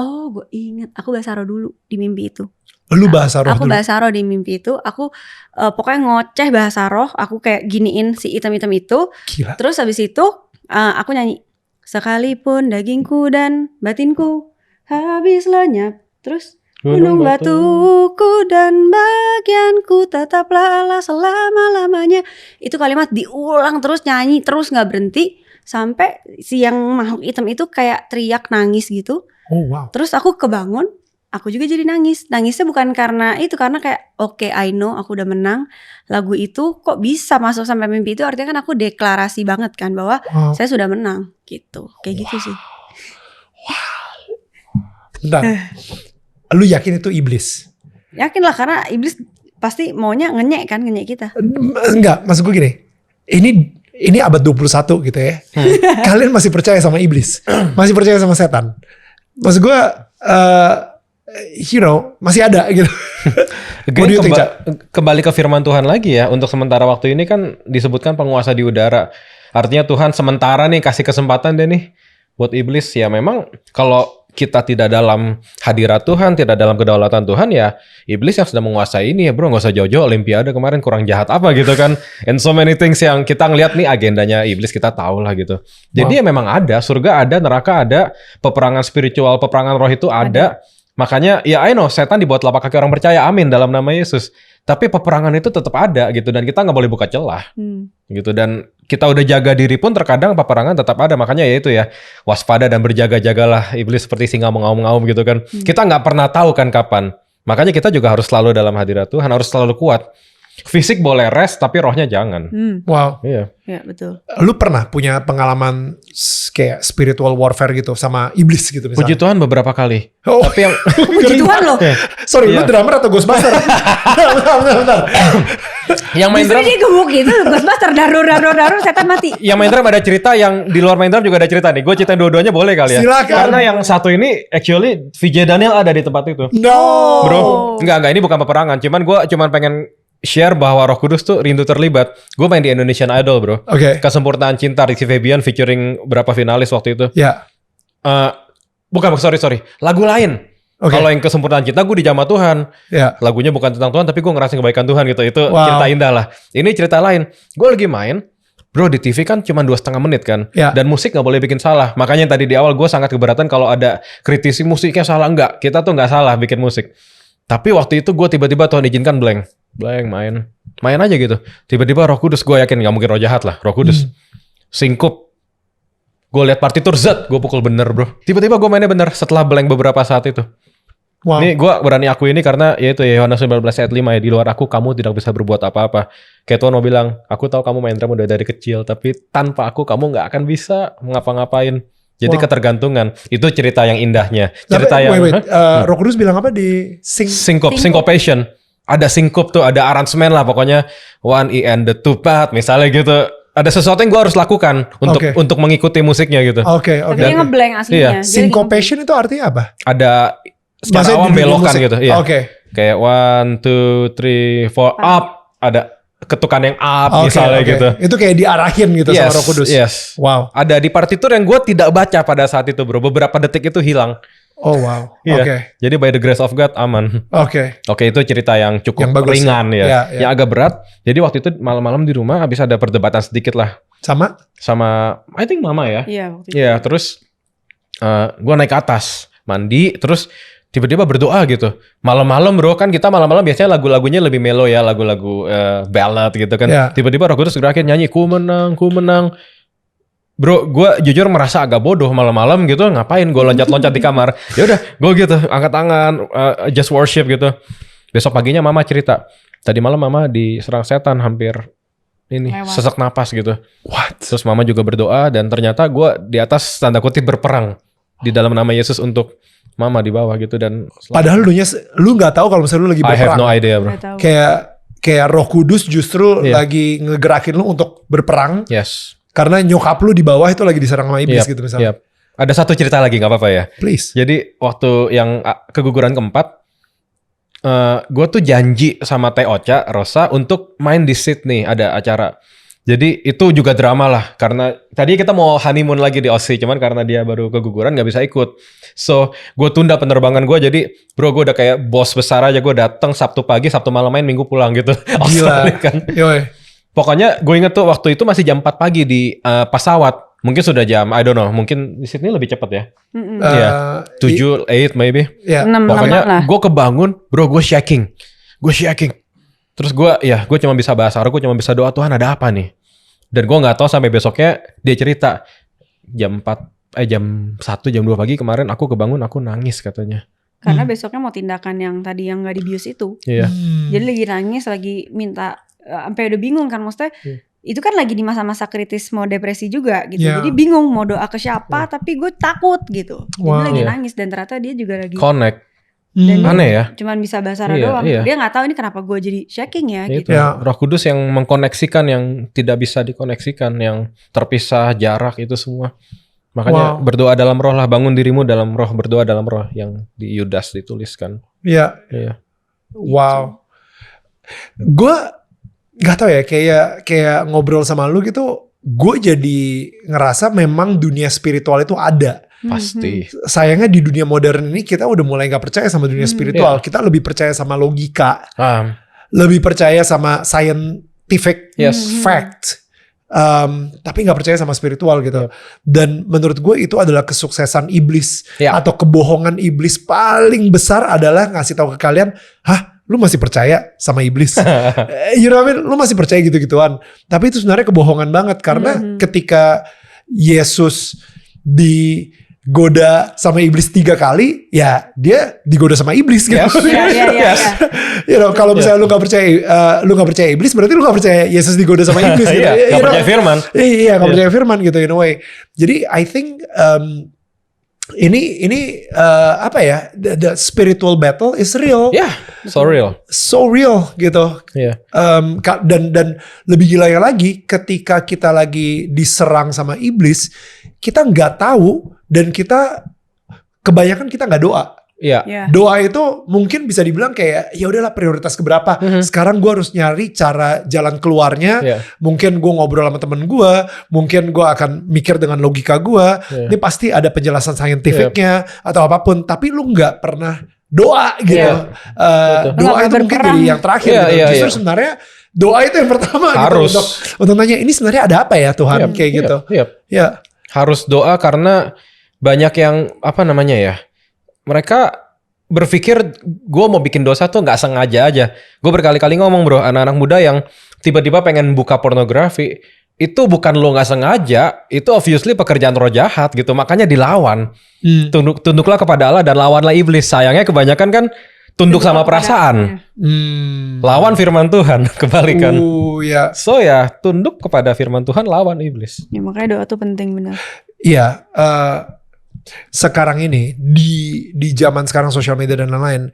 oh gue inget, aku bahasa roh dulu di mimpi itu. Lu bahasa roh aku dulu? bahasa roh di mimpi itu, aku pokoknya ngoceh bahasa roh, aku kayak giniin si item-item itu. Gila. Terus habis itu aku nyanyi, sekalipun dagingku dan batinku habis lenyap, terus gunung batuku dan bagianku tetaplah Allah selama-lamanya. Itu kalimat diulang terus, nyanyi terus gak berhenti sampai si yang makhluk hitam itu kayak teriak nangis gitu. Oh wow. Terus aku kebangun, aku juga jadi nangis. Nangisnya bukan karena itu, karena kayak oke, I know aku udah menang. Lagu itu kok bisa masuk sampai mimpi itu, artinya kan aku deklarasi banget kan bahwa saya sudah menang gitu. Kayak gitu sih. Bentar. Lu yakin itu iblis? Yakin lah, karena iblis pasti maunya ngenyek kita. Enggak, maksud gue gini. Ini abad 21 gitu ya. Kalian masih percaya sama iblis? Masih percaya sama setan? Maksud gue masih ada gitu. Kembali ke firman Tuhan lagi ya. Untuk sementara waktu ini kan disebutkan penguasa di udara. Artinya Tuhan sementara nih kasih kesempatan deh nih buat iblis. Ya memang kalau kita tidak dalam hadirat Tuhan, tidak dalam kedaulatan Tuhan, ya iblis yang sedang menguasai ini ya bro. Gak usah jauh-jauh, Olimpiade kemarin kurang jahat apa gitu kan. And so many things yang kita ngeliat nih agendanya iblis, kita tahu lah gitu. Jadi ya memang ada, surga ada, neraka ada, peperangan spiritual, peperangan roh itu ada. Makanya ya I know setan dibuat telapak kaki orang percaya, amin, dalam nama Yesus. Tapi peperangan itu tetap ada gitu, dan kita gak boleh buka celah gitu. Dan kita udah jaga diri pun terkadang peperangan tetap ada. Makanya ya itu ya, waspada dan berjaga-jagalah, iblis seperti singa mengaum-ngaum gitu kan. Kita gak pernah tahu kan kapan. Makanya kita juga harus selalu dalam hadirat Tuhan, harus selalu kuat. Fisik boleh rest, tapi rohnya jangan. Wow. Iya. Ya betul. Lu pernah punya pengalaman kayak spiritual warfare gitu sama iblis gitu misalnya? Puji Tuhan beberapa kali. Oh. Tapi yang Puji Tuhan loh. Sorry, lu drummer atau Ghostbuster? Bentar. yang main Justru drum, dia gemuk gitu, Ghostbuster darur setan mati. yang main drum ada cerita, yang di luar main drum juga ada cerita nih. Gue ceritain dua-duanya boleh kali ya. Silakan. Karena yang satu ini actually VJ Daniel ada di tempat itu. No. Bro, enggak, ini bukan peperangan. Cuman gue pengen share bahwa Roh Kudus tuh rindu terlibat. Gue main di Indonesian Idol bro. Oke. Kesempurnaan Cinta, Rizky Febian featuring berapa finalis waktu itu. Ya. Bukan, sorry. Lagu lain. Oke. Kalau yang Kesempurnaan Cinta gue dijamah Tuhan. Ya. Lagunya bukan tentang Tuhan, tapi gue ngerasain kebaikan Tuhan gitu. Itu Wow. cerita indah lah. Ini cerita lain. Gue lagi main. Bro, di TV kan cuma 2,5 menit kan. Ya. Dan musik gak boleh bikin salah. Makanya tadi di awal gue sangat keberatan kalau ada kritisi musiknya salah. Enggak, kita tuh gak salah bikin musik. Tapi waktu itu gue tiba-tiba Tuhan izinkan blank. main aja gitu. Tiba-tiba Roh Kudus, gue yakin gak mungkin roh jahat lah, Roh Kudus singkup. Gue lihat partitur gue pukul bener bro. Tiba-tiba gue mainnya bener setelah blank beberapa saat itu. Wow. Ini gue berani aku ini karena ya itu ya Yohanes 19 ayat 5 ya, di luar aku kamu tidak bisa berbuat apa-apa. Kayak Tuhan mau bilang, aku tahu kamu main drum udah dari kecil, tapi tanpa aku kamu nggak akan bisa ngapa-ngapain. Jadi ketergantungan. Itu cerita yang indahnya. Cerita Roh Kudus bilang apa di syncopation. Ada syncop tuh, ada aransemen lah pokoknya. 1 E and the 2 part misalnya gitu. Ada sesuatu yang gue harus lakukan untuk mengikuti musiknya gitu. Oke. Tapi dia ngeblank aslinya. Iya. Syncopation itu artinya apa? Ada secara awam belokan gitu. Iya. Kayak 1, 2, 3, 4 up. Ada ketukan yang up misalnya gitu. Itu kayak diarahin gitu sama Roh Kudus. Yes. Wow. Ada di partitur yang gue tidak baca pada saat itu bro. Beberapa detik itu hilang. Oh wow. Iya. Oke. Jadi by the grace of God aman. Oke. Oke, itu cerita yang cukup Yang bagus. ringan ya. Iya. Yang agak berat. Jadi waktu itu malam-malam di rumah habis ada perdebatan sedikit lah. Sama I think mama ya. Iya. Waktu itu. Iya, terus gue naik ke atas mandi, terus tiba-tiba berdoa gitu. Malam-malam bro, kan kita malam-malam biasanya lagu-lagunya lebih mellow ya, lagu-lagu ballad gitu kan. Yeah. Tiba-tiba Roh Kudus gerakin nyanyi ku menang. Bro, gue jujur merasa agak bodoh malam-malam gitu, ngapain gue loncat-loncat di kamar. Ya udah, gue gitu angkat tangan, just worship gitu. Besok paginya mama cerita, tadi malam mama diserang setan hampir sesak napas gitu. What? Terus mama juga berdoa dan ternyata gue di atas tanda kutip berperang di dalam nama Yesus untuk mama di bawah gitu dan. Padahal lu nggak tahu kalau misalnya lu lagi berperang. I have no idea bro. Kayak Roh Kudus justru lagi ngegerakin lu untuk berperang. Yes. Karena nyokap lu di bawah itu lagi diserang sama iblis gitu misalnya. Ada satu cerita lagi gak apa-apa ya. Please. Jadi waktu yang keguguran keempat, gue tuh janji sama Teh Ocha, Rosa untuk main di Sydney, ada acara. Jadi itu juga drama lah. Karena tadi kita mau honeymoon lagi di Aussie, cuman karena dia baru keguguran gak bisa ikut. So gue tunda penerbangan gue, jadi bro gue udah kayak bos besar aja. Gue datang Sabtu pagi, Sabtu malam main, Minggu pulang gitu. Gila. Kan. Yoi. Pokoknya gue inget tuh waktu itu masih jam 4 pagi di pesawat. Mungkin sudah jam, I don't know. Mungkin di Sydney lebih cepat ya. Iya. 7, 8 maybe. Yeah. 6 Pokoknya gue kebangun, bro gue shaking. Terus gue cuma bisa bahasa Arab, gue cuma bisa doa, Tuhan ada apa nih? Dan gue gak tahu sampai besoknya dia cerita. Jam 1, jam 2 pagi kemarin aku kebangun, aku nangis katanya. Karena besoknya mau tindakan yang tadi yang gak dibius itu. Iya. Jadi lagi nangis, lagi minta, sampai udah bingung kan, maksudnya itu kan lagi di masa-masa kritis mau depresi juga gitu. Jadi bingung mau doa ke siapa, tapi gue takut gitu. Jadi lagi nangis dan ternyata dia juga lagi Connect. Dan aneh ya. Cuman bisa bahasa Arab doang. Dia gak tahu ini kenapa gue jadi shaking ya gitu. Roh Kudus yang mengkoneksikan yang tidak bisa dikoneksikan, yang terpisah jarak itu semua. Makanya berdoa dalam roh lah, bangun dirimu dalam roh, berdoa dalam roh yang di Yudas dituliskan. Iya. Wow. Gue gak tahu ya, kayak ngobrol sama lu gitu, gue jadi ngerasa memang dunia spiritual itu ada. Pasti. Sayangnya di dunia modern ini kita udah mulai gak percaya sama dunia spiritual. Kita lebih percaya sama logika. Lebih percaya sama scientific fact. Tapi gak percaya sama spiritual gitu. Dan menurut gue itu adalah kesuksesan iblis. Atau kebohongan iblis paling besar adalah ngasih tahu ke kalian, lu masih percaya sama iblis? You know what I mean? Lu masih percaya gitu-gituan. Tapi itu sebenarnya kebohongan banget. Karena ketika Yesus digoda sama iblis 3 kali, ya dia digoda sama iblis gitu. You know, kalau misalnya lu gak percaya iblis, berarti lu gak percaya Yesus digoda sama iblis gitu. Gak percaya firman. Iya, gak percaya firman gitu in a way. Jadi I think ini apa ya, the spiritual battle is real. So real gitu. Dan lebih gilanya lagi, ketika kita lagi diserang sama iblis, kita nggak tahu dan kebanyakan kita nggak doa. Doa itu mungkin bisa dibilang kayak ya udahlah prioritas keberapa. Sekarang gue harus nyari cara jalan keluarnya. Mungkin gue ngobrol sama temen gue, mungkin gue akan mikir dengan logika gue. Ini pasti ada penjelasan saintifiknya atau apapun. Tapi lu nggak pernah doa gitu. Doa itu mungkin jadi yang terakhir. Justru sebenarnya doa itu yang pertama harus gitu, untuk nanya ini sebenarnya ada apa ya Tuhan kayak gitu. Harus doa karena banyak yang mereka berpikir gue mau bikin dosa tuh nggak sengaja aja. Gue berkali-kali ngomong bro, anak-anak muda yang tiba-tiba pengen buka pornografi, itu bukan lo nggak sengaja, itu obviously pekerjaan roh jahat gitu. Makanya dilawan. Tunduklah kepada Allah dan lawanlah iblis. Sayangnya kebanyakan kan tunduk sama perasaan. Lawan firman Tuhan, kebalikan. Ya. So ya, tunduk kepada firman Tuhan, lawan iblis. Ya makanya doa tuh penting benar. Iya, sekarang ini di zaman sekarang sosial media dan lain-lain,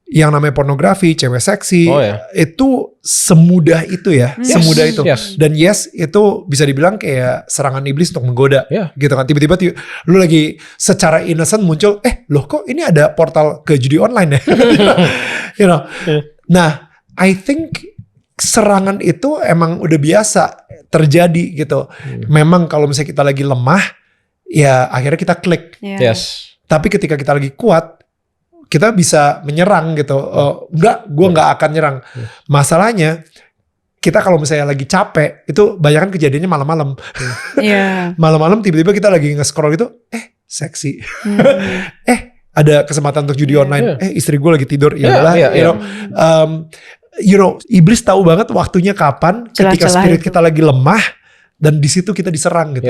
yang namanya pornografi, cewek seksi, itu semudah itu ya, semudah itu. Dan itu bisa dibilang kayak serangan iblis untuk menggoda, gitu kan. Tiba-tiba lu lagi secara innocent muncul, loh kok ini ada portal ke judi online ya, you know. Nah, I think serangan itu emang udah biasa terjadi gitu. Memang kalau misalnya kita lagi lemah, ya akhirnya kita klik. Tapi ketika kita lagi kuat, kita bisa menyerang gitu. Gue nggak akan nyerang. Masalahnya kita kalau misalnya lagi capek, itu banyak kan kejadiannya malam-malam. Malam-malam tiba-tiba kita lagi nge-scroll gitu, seksi. Ada kesempatan untuk judi online. Istri gue lagi tidur. You know, iblis tahu banget waktunya kapan, ketika spirit kita lagi lemah, dan di situ kita diserang gitu.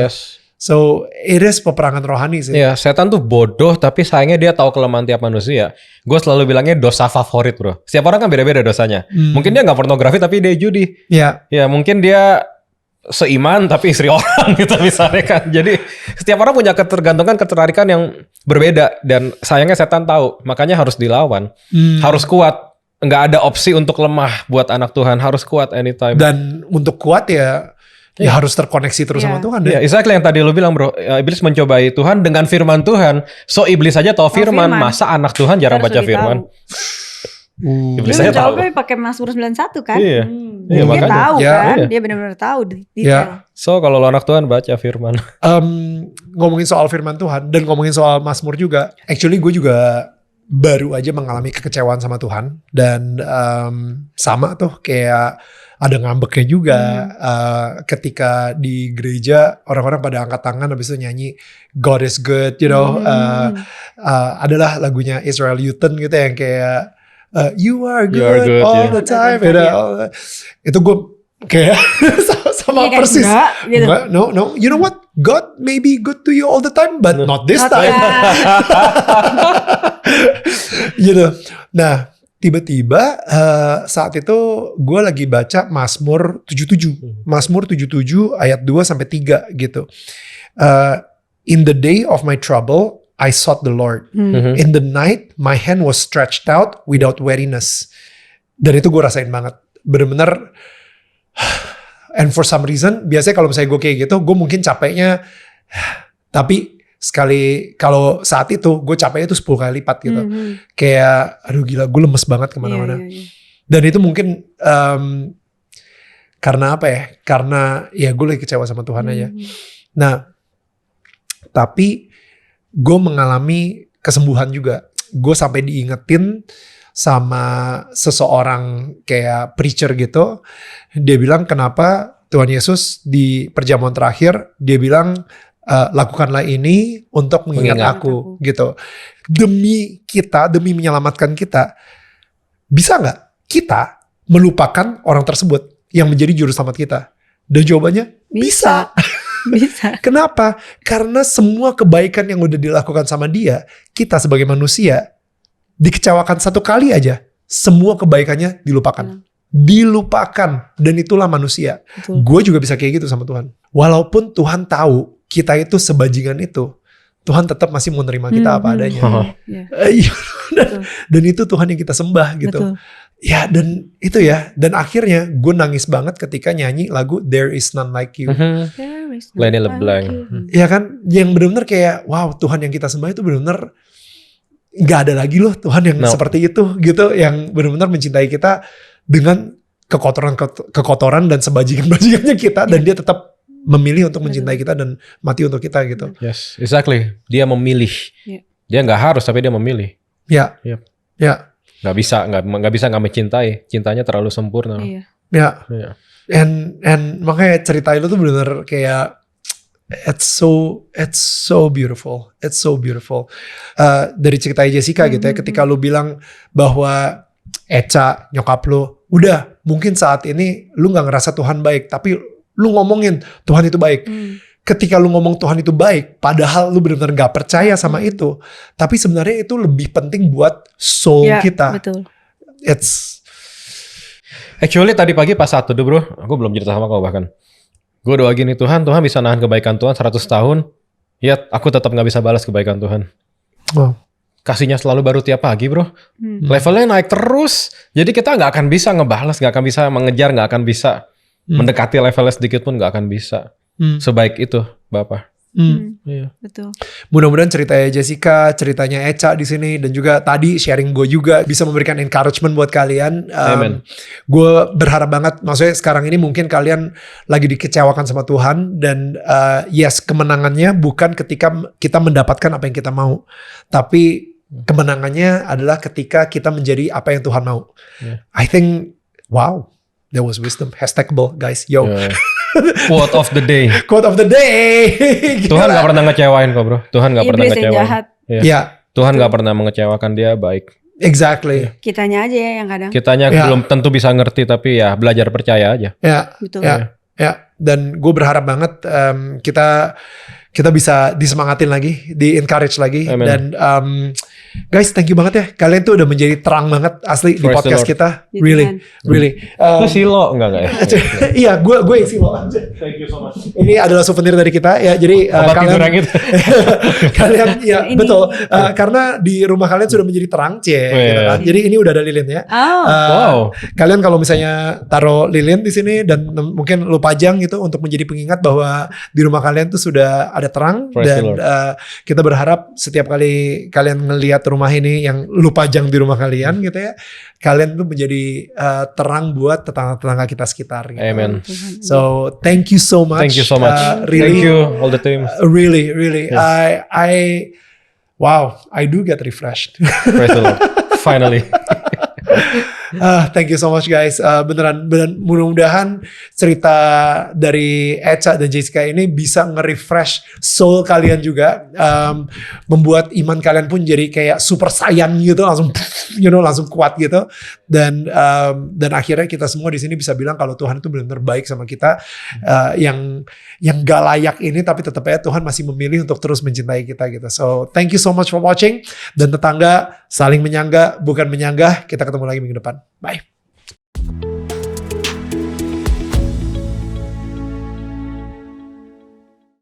So, it is peperangan rohani sih. Iya, setan tuh bodoh, tapi sayangnya dia tahu kelemahan tiap manusia. Gue selalu bilangnya dosa favorit bro. Setiap orang kan beda-beda dosanya. Mungkin dia nggak pornografi tapi dia judi. Ya, mungkin dia seiman tapi istri orang gitu misalnya kan. Jadi setiap orang punya ketertarikan yang berbeda. Dan sayangnya setan tahu, makanya harus dilawan. Harus kuat. Nggak ada opsi untuk lemah buat anak Tuhan. Harus kuat anytime. Dan untuk kuat ya harus terkoneksi terus sama Tuhan. Exactly yang tadi lo bilang bro. Iblis mencobai Tuhan dengan firman Tuhan. So iblis aja tahu firman. Masa anak Tuhan jarang baca firman? Iblis aja tahu. Dia pakai Mazmur 91 kan? Dia tahu kan? Dia benar-benar tahu detail. So kalau lo anak Tuhan baca firman. Ngomongin soal firman Tuhan dan ngomongin soal Mazmur juga. Actually gue juga baru aja mengalami kekecewaan sama Tuhan. Dan sama tuh kayak ada ngambeknya juga. Ketika di gereja orang-orang pada angkat tangan habis itu nyanyi God is good, you know. Adalah lagunya Israel Houghton gitu yang kayak you are good all the time. Itu gue kayak sama persis. Gitu. No, you know what? God may be good to you all the time, but not this time. Gitu. Nah, tiba-tiba saat itu gue lagi baca Mazmur 77. Mazmur 77 ayat 2-3 gitu. In the day of my trouble, I sought the Lord. In the night, my hand was stretched out without weariness. Dan itu gue rasain banget. Bener-bener, and for some reason, biasanya kalau misalnya gue kayak gitu, gue mungkin capeknya, tapi sekali kalau saat itu gue capeknya itu 10 kali lipat gitu. Kayak aduh gila gue lemes banget kemana-mana. Dan itu mungkin karena apa ya? Karena ya gue lagi kecewa sama Tuhan aja. Nah, tapi gue mengalami kesembuhan juga. Gue sampai diingetin sama seseorang kayak preacher gitu. Dia bilang kenapa Tuhan Yesus di perjamuan terakhir dia bilang lakukanlah ini untuk mengingat aku gitu. Demi kita, demi menyelamatkan kita, bisa nggak kita melupakan orang tersebut yang menjadi juru selamat kita? Dan jawabannya bisa. Bisa. Kenapa? Karena semua kebaikan yang udah dilakukan sama dia, kita sebagai manusia dikecewakan satu kali aja, semua kebaikannya dilupakan. Dilupakan. Dan itulah manusia. Gue juga bisa kayak gitu sama Tuhan. Walaupun Tuhan tahu kita itu sebajingan itu, Tuhan tetap masih mau menerima kita apa adanya. Dan itu Tuhan yang kita sembah gitu. Ya dan itu ya. Dan akhirnya gue nangis banget ketika nyanyi lagu There Is None Like You. Lenny LeBlanc. Ya kan. Yang benar-benar kayak wow, Tuhan yang kita sembah itu benar-benar gak ada lagi loh Tuhan yang seperti itu gitu. Yang benar-benar mencintai kita dengan kekotoran dan sebajingan-bajingannya kita. Dan dia tetap memilih untuk mencintai kita dan mati untuk kita gitu. Yes, exactly. Dia memilih. Dia nggak harus tapi dia memilih. Ya. Nggak bisa nggak mencintai. Cintanya terlalu sempurna. And makanya cerita itu tuh benar kayak It's so beautiful. It's so beautiful. Dari cerita Jessica gitu ya, ketika lu bilang bahwa Echa, nyokap lu, udah mungkin saat ini lu gak ngerasa Tuhan baik, tapi lu ngomongin Tuhan itu baik. Ketika lu ngomong Tuhan itu baik, padahal lu benar-benar gak percaya sama itu, tapi sebenarnya itu lebih penting buat soul kita. Betul. It's Actually tadi pagi pas satu tuh bro, aku belum cerita sama kau bahkan. Gue doa gini, Tuhan bisa nahan kebaikan Tuhan 100 tahun. Ya aku tetap gak bisa balas kebaikan Tuhan. wow. Kasihnya selalu baru tiap pagi bro. Levelnya naik terus. Jadi kita gak akan bisa ngebalas, gak akan bisa mengejar, gak akan bisa mendekati levelnya sedikit pun gak akan bisa. Sebaik itu Bapak. Iya. Betul. Mudah-mudahan ceritanya Jessica, ceritanya Echa di sini, dan juga tadi sharing gue juga bisa memberikan encouragement buat kalian. Amen. Gue berharap banget, maksudnya sekarang ini mungkin kalian lagi dikecewakan sama Tuhan, dan yes, kemenangannya bukan ketika kita mendapatkan apa yang kita mau, tapi kemenangannya adalah ketika kita menjadi apa yang Tuhan mau. I think, wow, that was wisdom. #able guys, yo. Yeah. Quote of the day. Quote of the day. Tuhan gak pernah ngecewain kok bro. Tuhan gak pernah Iblis yang ngecewain. jahat. Iya. Ya, Tuhan gak pernah mengecewakan, dia baik. exactly. Kitanya aja ya yang kadang. Kitanya belum tentu bisa ngerti, tapi ya belajar percaya aja. Ya, Betul. ya. Dan gue berharap banget kita bisa disemangatin lagi, di-encourage lagi. Amen. Dan guys, thank you banget ya. Kalian tuh udah menjadi terang banget asli di Praise the podcast Lord. kita. Gitu Really, kan. really. Lu silo enggak ya? Iya, gue isi lo aja. Thank you so much. Ini adalah souvenir dari kita ya. Jadi Obat tidur yang itu. kalian ya Ini. betul. Karena di rumah kalian sudah menjadi terang, gitu kan. Jadi ini udah ada lilin ya. Oh. Wow. Kalian kalau misalnya taruh lilin di sini dan mungkin lu pajang gitu untuk menjadi pengingat bahwa di rumah kalian tuh sudah ada terang. Praise the Dan Lord. kita berharap setiap kali kalian ngelihat rumah ini yang lu pajang di rumah kalian gitu ya, kalian tuh menjadi terang buat tetangga-tetangga kita sekitar gitu. Amen. So thank you so much. Thank you so much. Really, Thank you all the time. really. Yes. I do get refreshed. Praise the Lord. Finally. Thank you so much guys. Beneran mudah-mudahan cerita dari Echa dan Jessica ini bisa nge-refresh soul kalian juga, membuat iman kalian pun jadi kayak super sayang gitu, langsung langsung kuat gitu, dan akhirnya kita semua di sini bisa bilang kalau Tuhan itu benar-benar baik sama kita, yang gak layak ini, tapi tetap aja Tuhan masih memilih untuk terus mencintai kita gitu. So thank you so much for watching, dan tetangga saling menyangga bukan menyanggah. Kita ketemu lagi minggu depan. Bye.